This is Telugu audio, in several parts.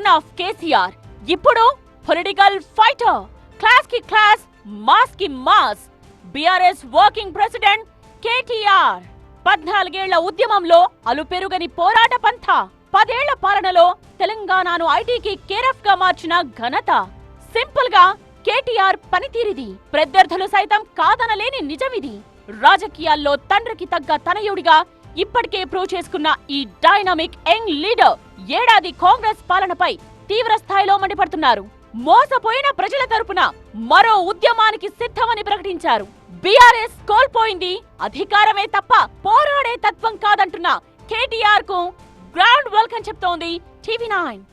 సన్ ఆఫ్ కేసీఆర్ ఇప్పుడు పొలిటికల్ ఫైటర్. క్లాస్ కి క్లాస్, మాస్ కి mass. BRS working president KTR 14 ఏళ్ల ఉద్యమంలో అలుపెరుగని పోరాట పంథ. 10 ఏళ్ల పాలనలో తెలంగాణను ఐటీకి కేరఫ్ గా మార్చిన ఘనత. సింపుల్ గా కేటీఆర్ పనితీరిది. ప్రత్యర్థులు సైతం కాదనలేని నిజమిది. రాజకీయాల్లో తండ్రికి తగ్గ తనయుడిగా ఇప్పటికే ప్రూవ్ చేసుకున్న ఈ డైనమిక్ యంగ్ లీడర్ ఏడాది కాంగ్రెస్ పాలనపై తీవ్ర స్థాయిలో మండిపడుతున్నారు. మోసపోయిన ప్రజల తరపున మరో ఉద్యమానికి సిద్ధమని ప్రకటించారు. బీఆర్ఎస్ కోల్పోయింది అధికారమే తప్ప పోరాడే తత్వం కాదంటున్న కేటీఆర్ కు గ్రౌండ్ వెల్కమ్ చెప్తోంది టీవీ9.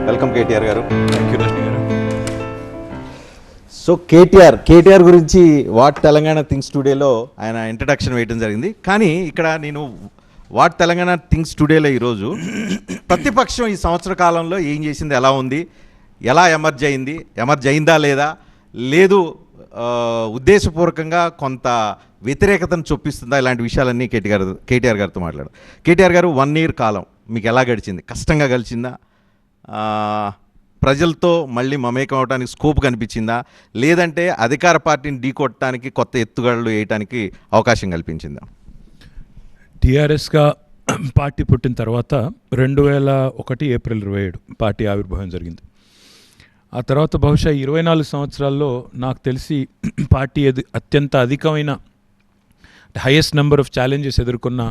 వెల్కమ్ కేటీఆర్ గారు. థ్యాంక్ యూ రజనీ గారు. సో కేటీఆర్ గురించి వాట్ తెలంగాణ థింగ్స్ టుడేలో ఆయన ఇంట్రడక్షన్ వేయడం జరిగింది. కానీ ఇక్కడ నేను వాట్ తెలంగాణ థింగ్స్ టుడేలో ఈరోజు ప్రతిపక్షం ఈ సంవత్సర కాలంలో ఏం చేసింది, ఎలా ఉంది, ఎలా ఎమర్జ్ అయిందా లేదా, లేదు ఉద్దేశపూర్వకంగా కొంత వ్యతిరేకతను చొప్పిస్తుందా, ఇలాంటి విషయాలన్నీ కేటీఆర్ గారితో మాట్లాడు. కేటీఆర్ గారు 1 year కాలం మీకు ఎలా గడిచింది? కష్టంగా గడిచిందా? ప్రజలతో మళ్ళీ మమేకం అవడానికి స్కోప్ కనిపించిందా, లేదంటే అధికార పార్టీని ఢీకొట్టడానికి కొత్త ఎత్తుగడలు వేయడానికి అవకాశం కల్పించిందా? టీఆర్ఎస్గా పార్టీ పుట్టిన తర్వాత 2001 ఏప్రిల్ 27 పార్టీ ఆవిర్భావం జరిగింది. ఆ తర్వాత బహుశా 24 సంవత్సరాల్లో నాకు తెలిసి పార్టీ అత్యంత అధికమైన హైయెస్ట్ నెంబర్ ఆఫ్ ఛాలెంజెస్ ఎదుర్కొన్న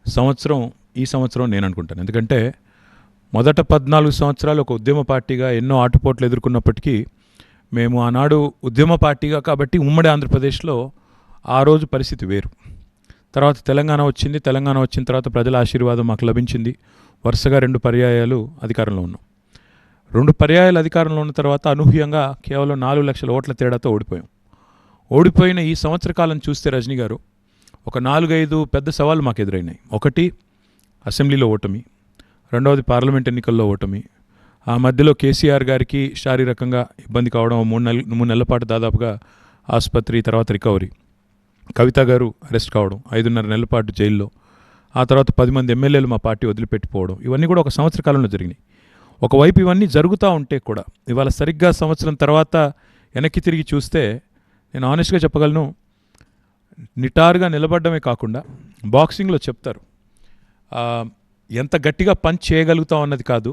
సంవత్సరం ఈ సంవత్సరం నేను అనుకుంటాను. ఎందుకంటే మొదట 14 సంవత్సరాలు ఒక ఉద్యమ పార్టీగా ఎన్నో ఆటుపోట్లు ఎదుర్కొన్నప్పటికీ మేము ఆనాడు ఉద్యమ పార్టీగా కాబట్టి ఉమ్మడి ఆంధ్రప్రదేశ్లో ఆ రోజు పరిస్థితి వేరు. తర్వాత తెలంగాణ వచ్చింది. తెలంగాణ వచ్చిన తర్వాత ప్రజల ఆశీర్వాదం మాకు లభించింది. వరుసగా 2 పర్యాయాలు అధికారంలో ఉన్నాం. 2 పర్యాయాలు అధికారంలో ఉన్న తర్వాత అనూహ్యంగా కేవలం 4 లక్షల ఓట్ల తేడాతో ఓడిపోయిన ఈ సంవత్సర కాలం చూస్తే రజనీ గారు ఒక 4-5 పెద్ద సవాళ్ళు మాకు ఎదురైనాయి. ఒకటి అసెంబ్లీలో ఓటమి, రెండవది పార్లమెంట్ ఎన్నికల్లో ఓటమి, ఆ మధ్యలో కేసీఆర్ గారికి శారీరకంగా ఇబ్బంది కావడం, 3 నెలల పాటు దాదాపుగా ఆసుపత్రి, తర్వాత రికవరీ, కవిత గారు అరెస్ట్ కావడం, 5.5 నెలల పాటు జైల్లో, ఆ తర్వాత 10 మంది ఎమ్మెల్యేలు మా పార్టీ వదిలిపెట్టిపోవడం, ఇవన్నీ కూడా ఒక సంవత్సర కాలంలో జరిగినాయి. ఒకవైపు ఇవన్నీ జరుగుతూ ఉంటే కూడా ఇవాళ సరిగ్గా సంవత్సరం తర్వాత వెనక్కి తిరిగి చూస్తే నేను ఆనెస్ట్గా చెప్పగలను, నిటారుగా నిలబడమే కాకుండా బాక్సింగ్లో చెప్తారు ఎంత గట్టిగా పంచ్ చేయగలుగుతాం అన్నది కాదు,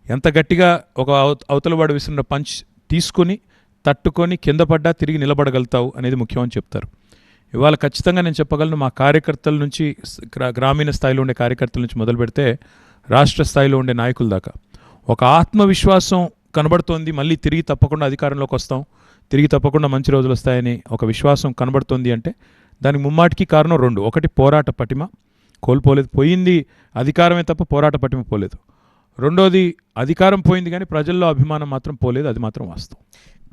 ఎంత గట్టిగా ఒక అవతలవాడు విసిరిన పంచ్ తీసుకొని తట్టుకొని కింద పడ్డా తిరిగి నిలబడగలుగుతావు అనేది ముఖ్యమని చెప్తారు. ఇవాళ ఖచ్చితంగా నేను చెప్పగలను, మా కార్యకర్తల నుంచి, గ్రామీణ స్థాయిలో ఉండే కార్యకర్తల నుంచి మొదలు పెడితే రాష్ట్ర స్థాయిలో ఉండే నాయకుల దాకా ఒక ఆత్మవిశ్వాసం కనబడుతోంది. మళ్ళీ తిరిగి తప్పకుండా అధికారంలోకి వస్తాం, తిరిగి తప్పకుండా మంచి రోజులు వస్తాయని ఒక విశ్వాసం కనబడుతోంది. అంటే దానికి ముమ్మాటికి కారణం 2. ఒకటి పోరాట పటిమ కోల్పోలేదు, పోయింది అధికారమే తప్ప పోరాట పటిమ పోలేదు. రెండోది అధికారం పోయింది కానీ ప్రజల్లో అభిమానం మాత్రం పోలేదు, అది మాత్రం వాస్తవం.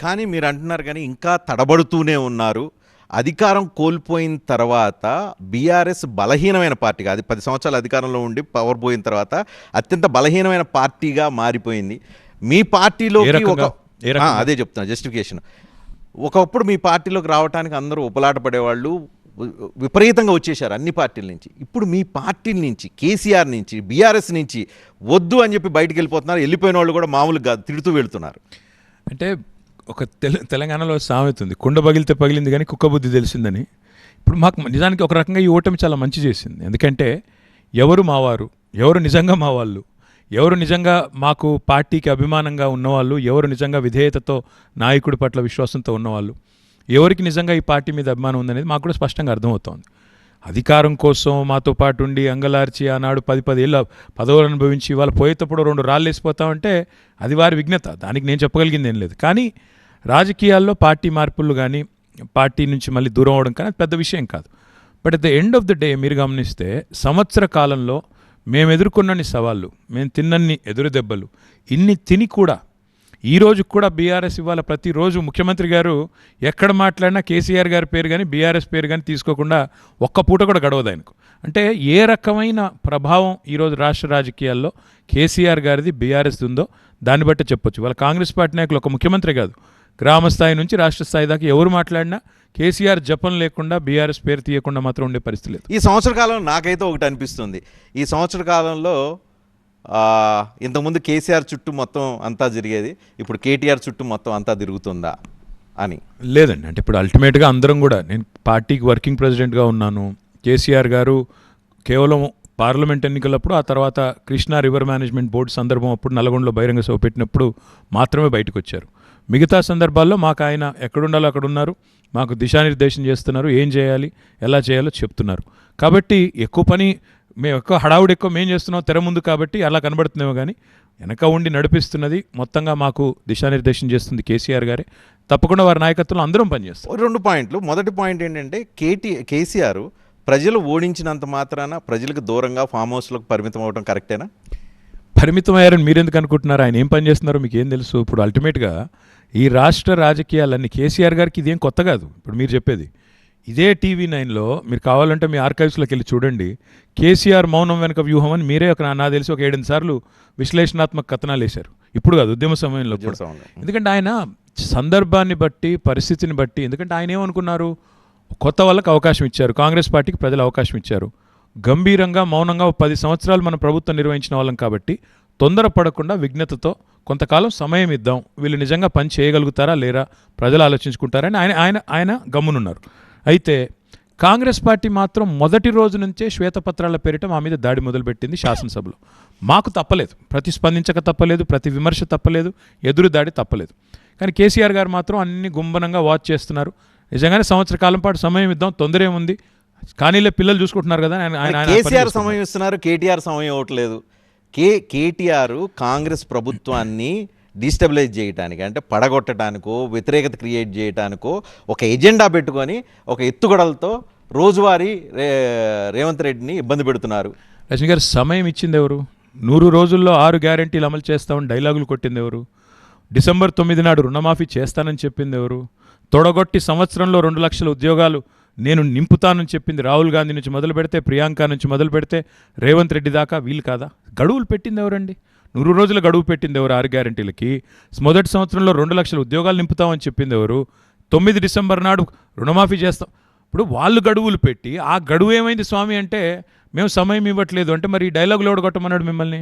కానీ మీరు అంటున్నారు కానీ ఇంకా తడబడుతూనే ఉన్నారు. అధికారం కోల్పోయిన తర్వాత బీఆర్ఎస్ బలహీనమైన పార్టీగా, అది 10 సంవత్సరాలు అధికారంలో ఉండి పవర్ పోయిన తర్వాత అత్యంత బలహీనమైన పార్టీగా మారిపోయింది. మీ పార్టీలోకి అదే చెప్తున్నా జస్టిఫికేషన్. ఒకప్పుడు మీ పార్టీలోకి రావడానికి అందరూ ఉపలాట పడేవాళ్ళు, విపరీతంగా వచ్చేశారు అన్ని పార్టీల నుంచి. ఇప్పుడు మీ పార్టీల నుంచి, కేసీఆర్ నుంచి, బీఆర్ఎస్ నుంచి వద్దు అని చెప్పి బయటకు వెళ్ళిపోతున్నారు. వెళ్ళిపోయిన వాళ్ళు కూడా మామూలుగా తిడుతూ వెళుతున్నారు. అంటే ఒక తెలంగాణలో సామెత ఉంది, కుండ పగిలితే పగిలింది కానీ కుక్క బుద్ధి తెలిసిందని. ఇప్పుడు మాకు నిజానికి ఒక రకంగా ఈ ఓటమి చాలా మంచి చేసింది. ఎందుకంటే ఎవరు మావారు, ఎవరు నిజంగా మా వాళ్ళు, ఎవరు నిజంగా మాకు పార్టీకి అభిమానంగా ఉన్నవాళ్ళు, ఎవరు నిజంగా విధేయతతో నాయకుడి పట్ల విశ్వాసంతో ఉన్నవాళ్ళు, ఎవరికి నిజంగా ఈ పార్టీ మీద అభిమానం ఉందనేది మాకు కూడా స్పష్టంగా అర్థమవుతోంది. అధికారం కోసం మాతో పాటు ఉండి అంగలార్చి ఆనాడు 10 ఏళ్ళ పదవులు అనుభవించి ఇవాళ పోయేటప్పుడు 2 రాళ్ళు వేసిపోతామంటే అది వారి విఘ్నత, దానికి నేను చెప్పగలిగింది ఏం లేదు. కానీ రాజకీయాల్లో పార్టీ మార్పులు కానీ పార్టీ నుంచి మళ్ళీ దూరం అవడం కానీ అది పెద్ద విషయం కాదు. But at the end of the day మీరు గమనిస్తే సంవత్సర కాలంలో మేము ఎదుర్కొన్నన్ని సవాళ్ళు, మేము తిన్నన్ని ఎదురు దెబ్బలు, ఇన్ని తిని కూడా ఈరోజు కూడా బీఆర్ఎస్ ఇవాళ ప్రతిరోజు ముఖ్యమంత్రి గారు ఎక్కడ మాట్లాడినా కేసీఆర్ గారి పేరు కానీ బీఆర్ఎస్ పేరు కానీ తీసుకోకుండా ఒక్క పూట కూడా గడవదు ఆయనకు. అంటే ఏ రకమైన ప్రభావం ఈరోజు రాష్ట్ర రాజకీయాల్లో కేసీఆర్ గారిది బీఆర్ఎస్ ఉందో దాన్ని బట్టి చెప్పొచ్చు. వాళ్ళ కాంగ్రెస్ పార్టీ నాయకులు ఒక ముఖ్యమంత్రి కాదు, గ్రామ స్థాయి నుంచి రాష్ట్ర స్థాయి దాకా ఎవరు మాట్లాడినా కేసీఆర్ జపం లేకుండా బీఆర్ఎస్ పేరు తీయకుండా మాత్రం ఉండే పరిస్థితి లేదు. ఈ సంవత్సర కాలం నాకైతే ఒకటి అనిపిస్తుంది, ఈ సంవత్సర కాలంలో ఇంతకుముందు కేసీఆర్ చుట్టూ మొత్తం అంతా జరిగేది, ఇప్పుడు కేటీఆర్ చుట్టూ మొత్తం అంతా తిరుగుతుందా అని. లేదండి, అంటే ఇప్పుడు అల్టిమేట్గా అందరం కూడా, నేను పార్టీకి వర్కింగ్ ప్రెసిడెంట్గా ఉన్నాను. కేసీఆర్ గారు కేవలం పార్లమెంట్ ఎన్నికలప్పుడు, ఆ తర్వాత కృష్ణా రివర్ మేనేజ్మెంట్ బోర్డు సందర్భం అప్పుడు నల్గొండలో బహిరంగ సభ పెట్టినప్పుడు మాత్రమే బయటకు వచ్చారు. మిగతా సందర్భాల్లో మాకు ఆయన ఎక్కడుండాలో అక్కడ ఉన్నారు, మాకు దిశానిర్దేశం చేస్తున్నారు, ఏం చేయాలి ఎలా చేయాలో చెప్తున్నారు. కాబట్టి ఎక్కువ పని మేము హడావుడి ఎక్కువ మేము చేస్తున్నాం తెర ముందు, కాబట్టి అలా కనబడుతుందేమో కానీ వెనక ఉండి నడిపిస్తున్నది మొత్తంగా మాకు దిశానిర్దేశం చేస్తుంది కేసీఆర్ గారే. తప్పకుండా వారి నాయకత్వంలో అందరం పనిచేస్తాం. 2 పాయింట్లు. మొదటి పాయింట్ ఏంటంటే కేసీఆర్ ప్రజలు ఓడించినంత మాత్రాన ప్రజలకు దూరంగా ఫామ్ హౌస్లకు పరిమితం అవ్వడం కరెక్టేనా? పరిమితం అయ్యారని మీరెందుకు అనుకుంటున్నారు? ఆయన ఏం పని చేస్తున్నారో మీకు ఏం తెలుసు? ఇప్పుడు అల్టిమేట్గా ఈ రాష్ట్ర రాజకీయాలన్నీ కేసీఆర్ గారికి ఇదేం కొత్త కాదు. ఇప్పుడు మీరు చెప్పేది ఇదే TV9లో మీరు కావాలంటే మీ ఆర్కైవ్స్లోకి వెళ్ళి చూడండి. కేసీఆర్ మౌనం వెనక వ్యూహం అని మీరే నాకు తెలిసి ఒక 7 సార్లు విశ్లేషణాత్మక కథనాలు వేశారు. ఇప్పుడు కాదు, ఉద్యమ సమయంలో కూడా. ఎందుకంటే ఆయన సందర్భాన్ని బట్టి పరిస్థితిని బట్టి, ఎందుకంటే ఆయన ఏమనుకున్నారు, కొత్త వాళ్ళకి అవకాశం ఇచ్చారు, కాంగ్రెస్ పార్టీకి ప్రజలు అవకాశం ఇచ్చారు, గంభీరంగా మౌనంగా 10 సంవత్సరాలు మన ప్రభుత్వం నిర్వహించిన వాళ్ళం కాబట్టి తొందరపడకుండా విజ్ఞతతో కొంతకాలం సమయం ఇద్దాం, వీళ్ళు నిజంగా పని చేయగలుగుతారా లేరా ప్రజలు ఆలోచించుకుంటారని ఆయన గమ్మునున్నారు. అయితే కాంగ్రెస్ పార్టీ మాత్రం మొదటి రోజు నుంచే శ్వేతపత్రాల పేరిట మా మీద దాడి మొదలుపెట్టింది శాసనసభలో. మాకు తప్పలేదు, ప్రతిస్పందించక తప్పలేదు, ప్రతి విమర్శ తప్పలేదు, ఎదురు దాడి తప్పలేదు. కానీ కేసీఆర్ గారు మాత్రం అన్ని గుంభనంగా వాచ్ చేస్తున్నారు. నిజంగానే సంవత్సర కాలం పాటు సమయం ఇద్దాం, తొందర ఏముంది, కానీ పిల్లలు చూసుకుంటున్నారు కదా. కేసీఆర్ సమయం ఇస్తున్నారు, కేటీఆర్ సమయం ఇవ్వట్లేదు. కేటీఆర్ కాంగ్రెస్ ప్రభుత్వాన్ని డిస్టెబిలైజ్ చేయడానికి, అంటే పడగొట్టడానికో వ్యతిరేకత క్రియేట్ చేయడానికో ఒక ఎజెండా పెట్టుకొని ఒక ఎత్తుగడలతో రోజువారీ రేవంత్ రెడ్డిని ఇబ్బంది పెడుతున్నారు. రజనీ గారు సమయం ఇచ్చింది ఎవరు? 100 రోజుల్లో 6 గ్యారెంటీలు అమలు చేస్తామని డైలాగులు కొట్టింది ఎవరు? డిసెంబర్ 9 నాడు రుణమాఫీ చేస్తానని చెప్పింది ఎవరు? తొడగొట్టి సంవత్సరంలో 2 లక్షల ఉద్యోగాలు నేను నింపుతానని చెప్పింది రాహుల్ గాంధీ నుంచి మొదలు పెడితే, ప్రియాంక నుంచి మొదలు పెడితే రేవంత్ రెడ్డి దాకా వీళ్ళు కాదా? గడువులు పెట్టింది ఎవరండి? 100 రోజుల గడువు పెట్టింది ఎవరు? 6 గ్యారెంటీలకి. మొదటి సంవత్సరంలో 2 లక్షల ఉద్యోగాలు నింపుతామని చెప్పింది ఎవరు? 9 డిసెంబర్ నాడు రుణమాఫీ చేస్తాం. ఇప్పుడు వాళ్ళు గడువులు పెట్టి ఆ గడువు ఏమైంది స్వామి అంటే మేము సమయం ఇవ్వట్లేదు అంటే, మరి ఈ డైలాగులు ఓడగొట్టమన్నాడు మిమ్మల్ని.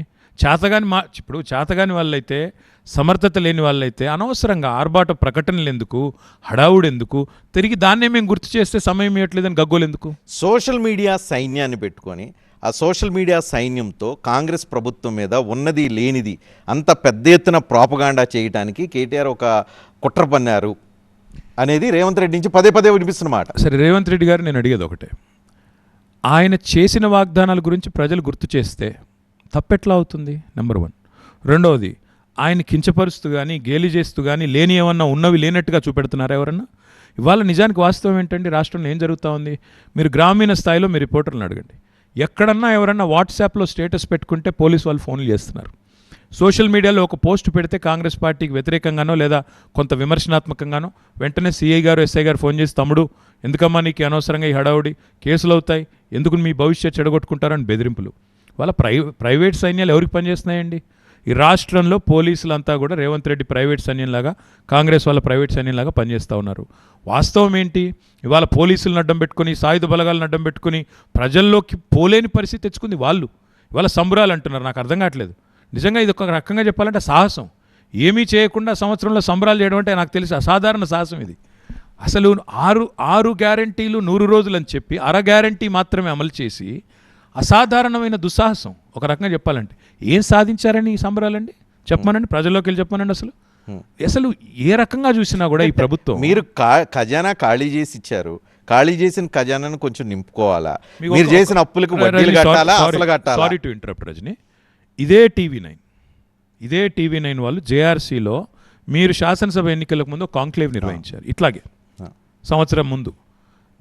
ఇప్పుడు చేతగాని వాళ్ళైతే, సమర్థత లేని వాళ్ళైతే అనవసరంగా ఆర్భాట ప్రకటనలు ఎందుకు, హడావుడు ఎందుకు, తిరిగి దాన్నే మేము గుర్తు చేస్తే సమయం ఇవ్వట్లేదని గగ్గోలు ఎందుకు? సోషల్ మీడియా సైన్యాన్ని పెట్టుకొని ఆ సోషల్ మీడియా సైన్యంతో కాంగ్రెస్ ప్రభుత్వం మీద ఉన్నది లేనిది అంత పెద్ద ఎత్తున ప్రాపగాండా చేయడానికి కేటీఆర్ ఒక కుట్ర పన్నారు అనేది రేవంత్ రెడ్డి నుంచి పదే వినిపిస్తున్నమాట. సరే, రేవంత్ రెడ్డి గారు నేను అడిగేది ఒకటే, ఆయన చేసిన వాగ్దానాల గురించి ప్రజలు గుర్తు చేస్తే తప్పెట్లా అవుతుంది? నెంబర్ 1. రెండవది, ఆయన కించపరుస్తూ కానీ గేలి చేస్తూ కానీ లేని ఏమన్నా ఉన్నవి లేనట్టుగా చూపెడుతున్నారా ఎవరన్నా? ఇవాళ నిజానికి వాస్తవం ఏంటండి, రాష్ట్రంలో ఏం జరుగుతూ ఉంది? మీరు గ్రామీణ స్థాయిలో మీ రిపోర్టర్లను అడగండి. ఎక్కడన్నా ఎవరన్నా వాట్సాప్లో స్టేటస్ పెట్టుకుంటే పోలీసు వాళ్ళు ఫోన్లు చేస్తున్నారు. సోషల్ మీడియాలో ఒక పోస్ట్ పెడితే కాంగ్రెస్ పార్టీకి వ్యతిరేకంగానో లేదా కొంత విమర్శనాత్మకంగానో వెంటనే సిఐ గారు ఎస్ఐ గారు ఫోన్ చేసి, తమ్ముడు ఎందుకమ్మా నీకు అనవసరంగా ఈ హడావుడి, కేసులు అవుతాయి, ఎందుకు మీ భవిష్యత్ చెడగొట్టుకుంటారని బెదిరింపులు. వాళ్ళ ప్రైవేట్ సైన్యాలు ఎవరికి పనిచేస్తున్నాయండి? ఈ రాష్ట్రంలో పోలీసులంతా కూడా రేవంత్ రెడ్డి ప్రైవేట్ సైన్యంలాగా, కాంగ్రెస్ వాళ్ళ ప్రైవేట్ సైన్యంలాగా పనిచేస్తూ ఉన్నారు. వాస్తవం ఏంటి? ఇవాళ పోలీసులను అడ్డం పెట్టుకుని, సాయుధ బలగాలను అడ్డం పెట్టుకుని ప్రజల్లోకి పోలేని పరిస్థితి తెచ్చుకుంది వాళ్ళు. ఇవాళ సంబరాలు అంటున్నారు, నాకు అర్థం కావట్లేదు. నిజంగా ఇది ఒక రకంగా చెప్పాలంటే సాహసం. ఏమీ చేయకుండా సంవత్సరంలో సంబరాలు చేయడం అంటే నాకు తెలిసి అసాధారణ సాహసం ఇది. అసలు 6 గ్యారెంటీలు 100 రోజులు అని చెప్పి 1/2 గ్యారెంటీ మాత్రమే అమలు చేసి అసాధారణమైన దుస్సాహసం ఒక రకంగా చెప్పాలంటే. ఏం సాధించారని ఈ సంబరాలండి చెప్పమనండి, ప్రజల్లోకి వెళ్ళి చెప్పమనండి. అసలు ఏ రకంగా చూసినా కూడా ఈ ప్రభుత్వం, మీరు ఖజానా ఖాళీ చేసి ఇచ్చారు, ఖాళీ చేసిన ఖజానాను కొంచెం నింపుకోవాలా, మీరు చేసిన అప్పులకు వడ్డీలు కట్టాలా, అసలు కట్టాలా? సారీ టు ఇంటరప్ట్ రజని, ఇదే టీవీ9 వాళ్ళు జేఆర్సీలో మీరు శాసనసభ ఎన్నికలకు ముందు కాంక్లేవ్ నిర్వహించారు. ఇట్లాగే సంవత్సరం ముందు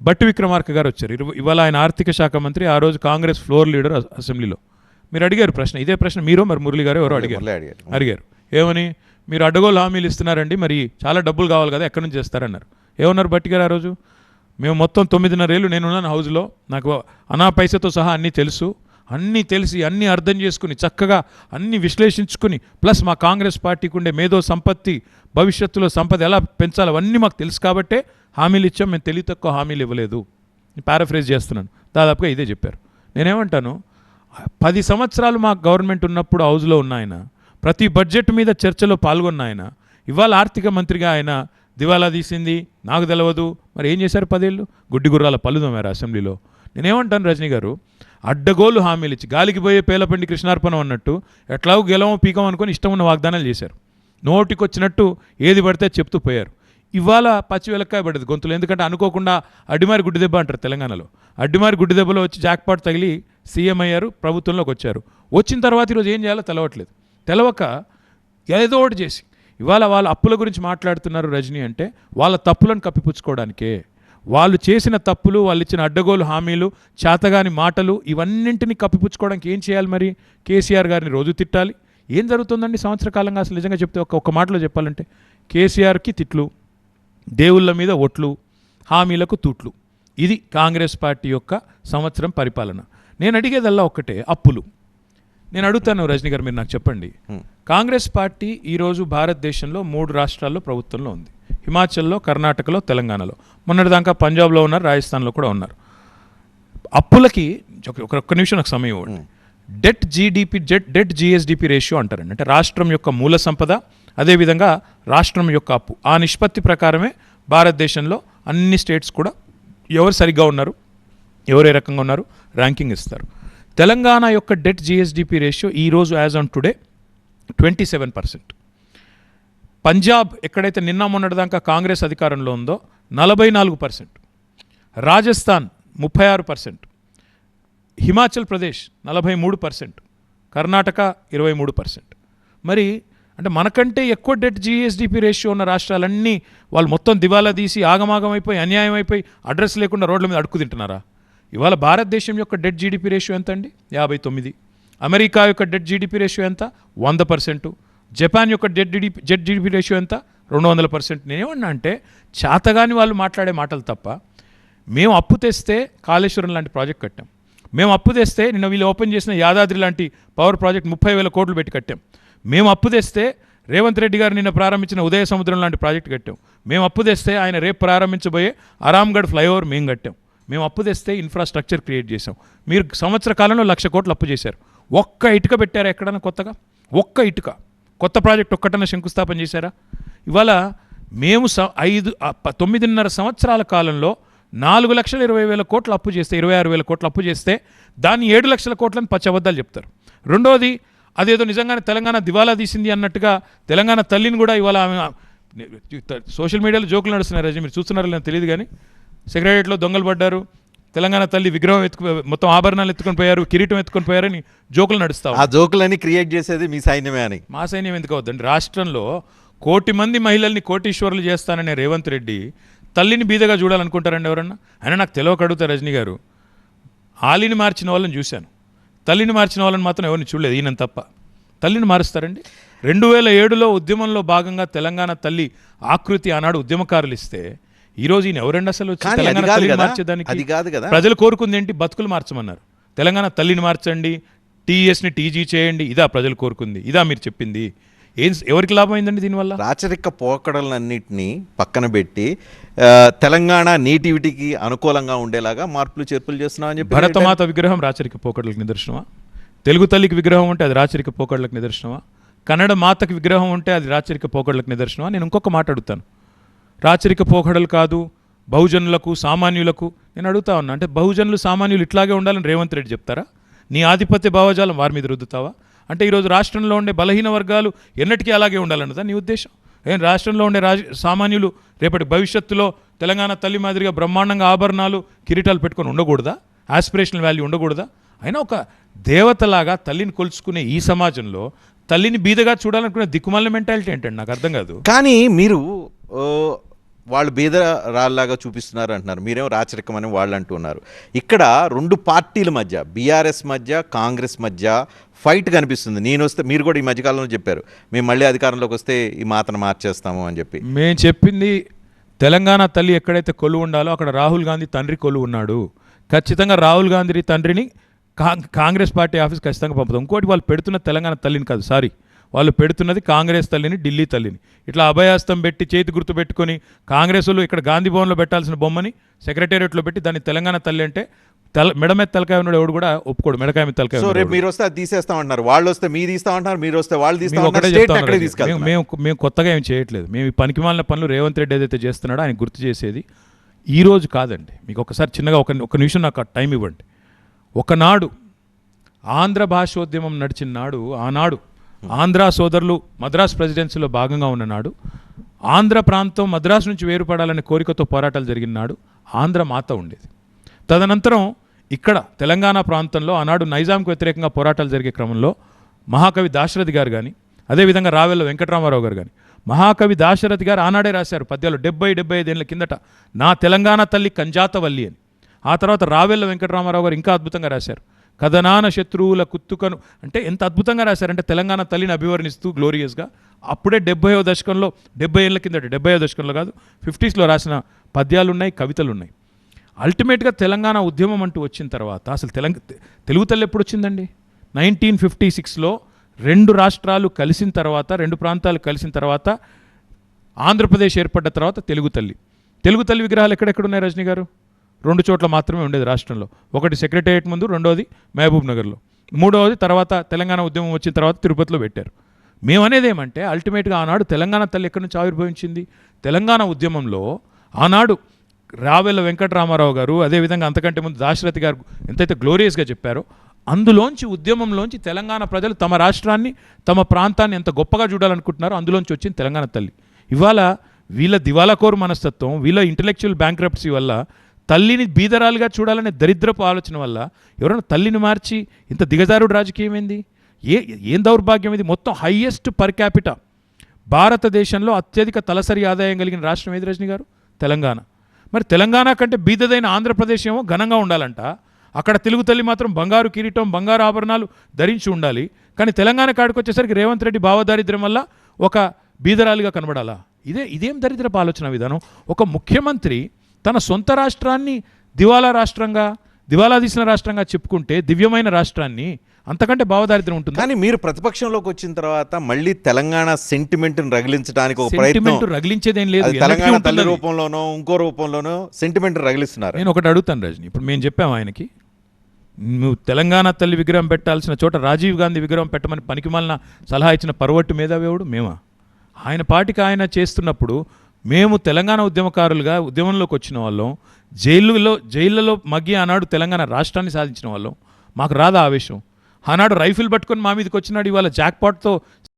బట్టి విక్రమార్క గారు వచ్చారు. ఇవాళ ఆయన ఆర్థిక శాఖ మంత్రి, ఆ రోజు కాంగ్రెస్ ఫ్లోర్ లీడర్ అసెంబ్లీలో. మీరు అడిగారు ప్రశ్న, ఇదే ప్రశ్న మీరు మరి మురళి గారు ఎవరో అడిగారు. ఏమని? మీరు అడ్డగోలు హామీలు ఇస్తున్నారండి, మరి చాలా డబ్బులు కావాలి కదా, ఎక్కడి నుంచి చేస్తారన్నారు. ఏమన్నారు బట్టి గారు ఆ రోజు? మేము మొత్తం 9.5 ఏళ్ళు నేనున్నాను హౌస్లో, నాకు అనా పైసతో సహా అన్నీ తెలుసు. అన్నీ తెలిసి అన్నీ అర్థం చేసుకుని చక్కగా అన్నీ విశ్లేషించుకుని, ప్లస్ మా కాంగ్రెస్ పార్టీకి ఉండే మేధో సంపత్తి, భవిష్యత్తులో సంపద ఎలా పెంచాలో అవన్నీ మాకు తెలుసు కాబట్టే హామీలు ఇచ్చాం. మేము తెలివి తక్కువ హామీలు ఇవ్వలేదు. పారాఫ్రేజ్ చేస్తున్నాను, దాదాపుగా ఇదే చెప్పారు. నేనేమంటాను, 10 సంవత్సరాలు మా గవర్నమెంట్ ఉన్నప్పుడు హౌస్లో ఉన్న ఆయన, ప్రతి బడ్జెట్ మీద చర్చలో పాల్గొన్న ఆయన, ఇవాళ ఆర్థిక మంత్రిగా ఆయన దివాలా తీసింది నాకు తెలియదు. మరి ఏం చేశారు 10 ఏళ్ళు? గుడ్డి గుర్రాల పళ్ళు తోమారు అసెంబ్లీలో. నేనేమంటాను, రజనీ గారు అడ్డగోలు హామీలు ఇచ్చి గాలికి పోయే పేలపండి కృష్ణార్పణం అన్నట్టు ఎట్లాగో గెలవం పీకం అనుకొని ఇష్టం ఉన్న వాగ్దానాలు చేశారు. నోటికొచ్చినట్టు ఏది పడితే చెప్తూ పోయారు. ఇవాళ పచ్చి వెలక్కాయ పడేది గొంతులు. ఎందుకంటే అనుకోకుండా అడ్డిమారి గుడ్డి దెబ్బ అంటారు తెలంగాణలో. అడ్డిమారి గుడ్డి దెబ్బలో వచ్చి జాక్పాట్ తగిలి సీఎం అయ్యారు, ప్రభుత్వంలోకి వచ్చారు. వచ్చిన తర్వాత ఈరోజు ఏం చేయాలో తెలవట్లేదు. తెలవక ఏదో ఒకటి చేసి ఇవాళ వాళ్ళ అప్పుల గురించి మాట్లాడుతున్నారు రజనీ అంటే, వాళ్ళ తప్పులను కప్పిపుచ్చుకోవడానికే. వాళ్ళు చేసిన తప్పులు, వాళ్ళు ఇచ్చిన అడ్డగోలు హామీలు, చేతగాని మాటలు, ఇవన్నింటినీ కప్పిపుచ్చుకోవడానికి ఏం చేయాలి? మరి కేసీఆర్ గారిని రోజు తిట్టాలి. ఏం జరుగుతుందండి సంవత్సర కాలంగా? అసలు నిజంగా చెప్తే ఒక్క మాటలో చెప్పాలంటే, కేసీఆర్కి తిట్లు, దేవుళ్ళ మీద ఒట్లు, హామీలకు తూట్లు. ఇది కాంగ్రెస్ పార్టీ యొక్క సంవత్సరం పరిపాలన. నేను అడిగేదల్లా ఒక్కటే, అప్పులు. నేను అడుగుతాను రజనీ గారు, మీరు నాకు చెప్పండి. కాంగ్రెస్ పార్టీ ఈరోజు భారతదేశంలో 3 రాష్ట్రాల్లో ప్రభుత్వంలో ఉంది. హిమాచల్లో, కర్ణాటకలో, తెలంగాణలో. మొన్నటిదాకా పంజాబ్లో ఉన్నారు, రాజస్థాన్లో కూడా ఉన్నారు. అప్పులకి ఒక్క నిమిషం నాకు సమయం ఇవ్వండి. డెట్ జిఎస్డిపి రేషియో అంటారండి. అంటే రాష్ట్రం యొక్క మూల సంపద, అదేవిధంగా రాష్ట్రం యొక్క అప్పు, ఆ నిష్పత్తి ప్రకారమే భారతదేశంలో అన్ని స్టేట్స్ కూడా ఎవరు సరిగ్గా ఉన్నారు, ఎవరు ఏ రకంగా ఉన్నారు ర్యాంకింగ్ ఇస్తారు. తెలంగాణ యొక్క డెట్ జిఎస్డిపి రేషియో ఈరోజు యాజ్ ఆన్ టుడే 27%. పంజాబ్ ఎక్కడైతే నిన్న మొన్నటిదాకా కాంగ్రెస్ అధికారంలో ఉందో 44%, రాజస్థాన్ 36%, హిమాచల్ ప్రదేశ్ 43%, కర్ణాటక 23%. మరి అంటే మనకంటే ఎక్కువ డెట్ జిఎస్డిపి రేషియో ఉన్న రాష్ట్రాలన్నీ వాళ్ళు మొత్తం దివాలా తీసి ఆగమాగం అయిపోయి, అన్యాయం అయిపోయి, అడ్రస్ లేకుండా రోడ్ల మీద అడుక్కు తింటున్నారా? ఇవాళ భారతదేశం యొక్క డెట్ జీడిపి రేషియో ఎంత అండి? 59. అమెరికా యొక్క డెట్ జీడిపి రేషియో ఎంత? 100%. జపాన్ యొక్క డెట్ జీడిపి రేషియో ఎంత? 200%. నేనేమన్నా అంటే, చేతగాని వాళ్ళు మాట్లాడే మాటలు తప్ప. మేము అప్పు తెస్తే కాళేశ్వరం లాంటి ప్రాజెక్ట్ కట్టాం. మేము అప్పు తెస్తే నిన్న వీళ్ళు ఓపెన్ చేసిన యాదాద్రి లాంటి పవర్ ప్రాజెక్ట్ 30,000 కోట్లు పెట్టి కట్టాం. మేము అప్పు తెస్తే రేవంత్ రెడ్డి గారు నిన్న ప్రారంభించిన ఉదయ సముద్రం లాంటి ప్రాజెక్ట్ కట్టాం. మేము అప్పు తెస్తే ఆయన రేపు ప్రారంభించబోయే అరామ్గఢ్ ఫ్లైఓవర్ మేము కట్టాం. మేము అప్పు తెస్తే ఇన్ఫ్రాస్ట్రక్చర్ క్రియేట్ చేసాం. మీరు సంవత్సర కాలంలో 1,00,000 కోట్లు అప్పు చేశారు. ఒక్క ఇటుక పెట్టారా ఎక్కడన్నా కొత్తగా? ఒక్క ఇటుక కొత్త ప్రాజెక్ట్ ఒక్కటన్నా శంకుస్థాపన చేశారా? ఇవాళ మేము 9.5 సంవత్సరాల కాలంలో 4,20,000 కోట్లు అప్పు చేస్తే, 26,000 కోట్లు అప్పు చేస్తే దాన్ని 7 లక్షల కోట్లని పచ్చి అబద్ధాలు చెప్తారు. రెండోది, అదేదో నిజంగానే తెలంగాణ దివాలా తీసింది అన్నట్టుగా తెలంగాణ తల్లిని కూడా ఇవాళ ఆమె సోషల్ మీడియాలో జోకులు నడుస్తున్నారు. రజనీ మీరు చూస్తున్నారో లేదో తెలియదు కానీ, సెక్రటరియట్లో దొంగలు పడ్డారు, తెలంగాణ తల్లి విగ్రహం మొత్తం ఆభరణాలు ఎత్తుకొని పోయారు, కిరీటం ఎత్తుకొని పోయారని జోకులు నడుస్తావు. ఆ జోకులన్నీ క్రియేట్ చేసేది మీ సైన్యమే అని. మా సైన్యం ఎందుకు అవుతుందండి? రాష్ట్రంలో 1,00,00,000 మంది మహిళల్ని కోటీశ్వరులు చేస్తాననే రేవంత్ రెడ్డి తల్లిని బీదగా చూడాలనుకుంటారండి ఎవరన్నా? అయినా నాకు తెలియక అడుగుతా రజనీ గారు, ఆలిని మార్చిన వాళ్ళని చూశాను, తల్లిని మార్చిన వాళ్ళని మాత్రం ఎవరిని చూడలేదు, ఈయన తప్ప. తల్లిని మారుస్తారండి? 2007లో ఉద్యమంలో భాగంగా తెలంగాణ తల్లి ఆకృతి ఆనాడు ఉద్యమకారులు ఇస్తే, ఈరోజు ఈయన ఎవరండి అసలు తెలంగాణ తల్లిని మార్చేదానికి? ప్రజలు కోరుకుంది ఏంటి? బతుకులు మార్చమన్నారు. తెలంగాణ తల్లిని మార్చండి, టీఎస్ని టీజీ చేయండి, ఇదా ప్రజలు కోరుకుంది? ఇదా మీరు చెప్పింది? ఎవరికి లాభం అయిందండి దీనివల్ల? రాచరిక పోకడలన్నింటినీ పక్కన పెట్టి తెలంగాణ నేటివిటీకి అనుకూలంగా ఉండేలాగా మార్పులు చేర్పులు చేస్తున్నామని చెప్పి. భరతమాత విగ్రహం రాచరిక పోకడలకు నిదర్శనమా? తెలుగు తల్లికి విగ్రహం ఉంటే అది రాచరిక పోకడలకు నిదర్శనమా? కన్నడ మాతకి విగ్రహం ఉంటే అది రాచరిక పోకడలకు నిదర్శనమా? నేను ఇంకొక మాట అడుగుతాను. రాచరిక పోకడలు కాదు, బహుజనులకు సామాన్యులకు నేను అడుగుతా ఉన్నా. అంటే బహుజనులు సామాన్యులు ఇట్లాగే ఉండాలని రేవంత్ రెడ్డి చెప్తారా? నీ ఆధిపత్య భావజాలం వారి మీద రుద్దుతావా? అంటే ఈరోజు రాష్ట్రంలో ఉండే బలహీన వర్గాలు ఎన్నటికీ అలాగే ఉండాలన్నదా నీ ఉద్దేశం? రాష్ట్రంలో ఉండే సామాన్యులు రేపటి భవిష్యత్తులో తెలంగాణ తల్లి మాదిరిగా బ్రహ్మాండంగా ఆభరణాలు, కిరీటాలు పెట్టుకొని ఉండకూడదా? ఆస్పిరేషనల్ వాల్యూ ఉండకూడదా? అయినా ఒక దేవతలాగా తల్లిని కొలుచుకునే ఈ సమాజంలో తల్లిని బీదగా చూడాలనుకునే దిక్కుమాలిన మెంటాలిటీ ఏంటండి? నాకు అర్థం కాదు. కానీ మీరు వాళ్ళు బీద రాళ్ళలాగా చూపిస్తున్నారు అంటున్నారు, మీరేమో రాచరికం అని వాళ్ళు అంటున్నారు. ఇక్కడ 2 పార్టీల మధ్య, బీఆర్ఎస్ మధ్య, కాంగ్రెస్ మధ్య ఫైట్ కనిపిస్తుంది. నేను వస్తే, మీరు కూడా ఈ మధ్యకాలంలో చెప్పారు, మేము మళ్ళీ అధికారంలోకి వస్తే ఈ మాతను మార్చేస్తాము అని చెప్పి. మేము చెప్పింది తెలంగాణ తల్లి ఎక్కడైతే కొలువు ఉండాలో అక్కడ రాహుల్ గాంధీ తండ్రి కొలువు ఉన్నాడు. ఖచ్చితంగా రాహుల్ గాంధీ తండ్రిని కాంగ్రెస్ పార్టీ ఆఫీస్ ఖచ్చితంగా పంపుతాం. ఇంకోటి వాళ్ళు పెడుతున్న తెలంగాణ తల్లిని కాదు, సారీ, వాళ్ళు పెడుతున్నది కాంగ్రెస్ తల్లిని, ఢిల్లీ తల్లిని. ఇట్లా అభయాస్తం పెట్టి చేతి గుర్తు పెట్టుకొని కాంగ్రెస్ వాళ్ళు ఇక్కడ గాంధీ భవన్లో పెట్టాల్సిన బొమ్మని సెక్రటేరియట్లో పెట్టి దాన్ని తెలంగాణ తల్లి అంటే మెడ మీద తలకాయ ఉన్నాడు ఎవడు కూడా ఒప్పుకోడు. మెడకాయ మీద తలకాయ. సో రేపు మీరు వస్తే అది తీసేస్తామంటున్నారు, వాళ్ళు వస్తే మీరు తీస్తామంటున్నారు, మీరు వస్తే వాళ్ళు తీస్తామంటారు. మేము కొత్తగా ఏం చేయట్లేదు. మేము ఈ పనికిమాలిన పనులు రేవంత్ రెడ్డి ఏదైతే చేస్తున్నాడో ఆయన గుర్తు చేసేది ఈ రోజు కాదండి. మీకు ఒకసారి చిన్నగా ఒక నిమిషం నాకు టైం ఇవ్వండి. ఒకనాడు ఆంధ్ర భాషోద్యమం నడిచిన నాడు, ఆనాడు ఆంధ్ర సోదరులు మద్రాస్ ప్రెసిడెన్సీలో భాగంగా ఉన్ననాడు, ఆంధ్ర ప్రాంతం మద్రాసు నుంచి వేరుపడాలనే కోరికతో పోరాటాలు జరిగిన నాడు ఆంధ్ర మాత ఉండేది. తదనంతరం ఇక్కడ తెలంగాణ ప్రాంతంలో ఆనాడు నైజాంకు వ్యతిరేకంగా పోరాటాలు జరిగే క్రమంలో మహాకవి దాశరథి గారు కానీ, అదేవిధంగా రావెల్ల వెంకటరామారావు గారు కానీ, మహాకవి దాశరథి గారు ఆనాడే రాశారు పద్యాలు 70-75 ఏళ్ళ కిందట, నా తెలంగాణ తల్లి కంజాతవల్లి అని. ఆ తర్వాత రావెల్ల వెంకటరామారావు గారు ఇంకా అద్భుతంగా రాశారు, కథనాన శత్రువుల కుత్తుకను. అంటే ఎంత అద్భుతంగా రాశారంటే తెలంగాణ తల్లిని అభివర్ణిస్తూ గ్లోరియస్గా. అప్పుడే 70వ దశకంలో, 70 ఏళ్ళ కిందట, 70వ దశకంలో కాదు 50స్లో రాసిన పద్యాలు ఉన్నాయి, కవితలు ఉన్నాయి. అల్టిమేట్గా తెలంగాణ ఉద్యమం అంటూ వచ్చిన తర్వాత అసలు తెలుగు తల్లి ఎప్పుడు వచ్చిందండి? 1956లో 2 రాష్ట్రాలు కలిసిన తర్వాత, 2 ప్రాంతాలు కలిసిన తర్వాత, ఆంధ్రప్రదేశ్ ఏర్పడ్డ తర్వాత తెలుగు తల్లి విగ్రహాలు ఎక్కడెక్కడున్నాయి రజనీ గారు? 2 చోట్ల మాత్రమే ఉండేది రాష్ట్రంలో. ఒకటి సెక్రటేరియట్ ముందు, రెండోది మహబూబ్ నగర్లో, మూడవది తర్వాత తెలంగాణ ఉద్యమం వచ్చిన తర్వాత తిరుపతిలో పెట్టారు. మేమనేది ఏమంటే అల్టిమేట్గా ఆనాడు తెలంగాణ తల్లి ఎక్కడి నుంచి ఆవిర్భవించింది? తెలంగాణ ఉద్యమంలో ఆనాడు రావెల్ల వెంకటరామారావు గారు, అదేవిధంగా అంతకంటే ముందు దాశరథి గారు ఎంతైతే గ్లోరియస్గా చెప్పారో, అందులోంచి ఉద్యమంలోంచి తెలంగాణ ప్రజలు తమ రాష్ట్రాన్ని, తమ ప్రాంతాన్ని ఎంత గొప్పగా చూడాలనుకుంటున్నారో అందులోంచి వచ్చింది తెలంగాణ తల్లి. ఇవాళ వీళ్ళ దివాలాకోరు మనస్తత్వం, వీళ్ళ ఇంటలెక్చువల్ బ్యాంక్రప్సీ వల్ల, తల్లిని బీదరాలుగా చూడాలనే దరిద్రపు ఆలోచన వల్ల ఎవరైనా తల్లిని మార్చి ఇంత దిగజారుడు రాజకీయం ఏంది? ఏం దౌర్భాగ్యం ఇది? మొత్తం హయ్యెస్ట్ పర్ క్యాపిటా భారతదేశంలో అత్యధిక తలసరి ఆదాయం కలిగిన రాష్ట్రం ఏది రజనీ గారు? తెలంగాణ. మరి తెలంగాణ కంటే బీదదైన ఆంధ్రప్రదేశ్ ఏమో ఘనంగా ఉండాలంట, అక్కడ తెలుగు తల్లి మాత్రం బంగారు కిరీటం, బంగారు ఆభరణాలు ధరించి ఉండాలి. కానీ తెలంగాణ కాడికి వచ్చేసరికి రేవంత్ రెడ్డి భావదారిద్ర్యం వల్ల ఒక బీదరాలిగా కనబడాలా? ఇదేం దరిద్రపు ఆలోచన విధానం? ఒక ముఖ్యమంత్రి తన సొంత రాష్ట్రాన్ని దివాలా తీసిన రాష్ట్రంగా చెప్పుకుంటే దివ్యమైన రాష్ట్రాన్ని అంతకంటే భావదారిద్ర్యం ఉంటుంది. కానీ మీరు ప్రతిపక్షంలోకి వచ్చిన తర్వాత మళ్ళీ తెలంగాణ సెంటిమెంట్ను రగిలించడానికి ఒక ప్రయత్నం, రగిలించేదేం లేదు, తెలంగాణ తల్లి రూపంలోనో ఇంకో రూపంలోనో సెంటిమెంట్ రగిలిస్తున్నారు. నేను ఒకటి అడుగుతాను రజని, ఇప్పుడు మేము చెప్పాము ఆయనకి, నువ్వు తెలంగాణ తల్లి విగ్రహం పెట్టాల్సిన చోట రాజీవ్ గాంధీ విగ్రహం పెట్టమని పనికిమాలిన సలహా ఇచ్చిన పరవట్టు మేధావేవుడు మేమా? ఆయన పాటికి ఆయన చేస్తున్నప్పుడు మేము తెలంగాణ ఉద్యమకారులుగా ఉద్యమంలోకి వచ్చిన వాళ్ళం, జైళ్ళలో మగ్గి ఆనాడు తెలంగాణ రాష్ట్రాన్ని సాధించిన వాళ్ళం. మాకు రాదా ఆవేశం? ఆనాడు రైఫిల్ పట్టుకొని మా మీదకి వచ్చినాడు, ఇవాళ జాక్పాట్తో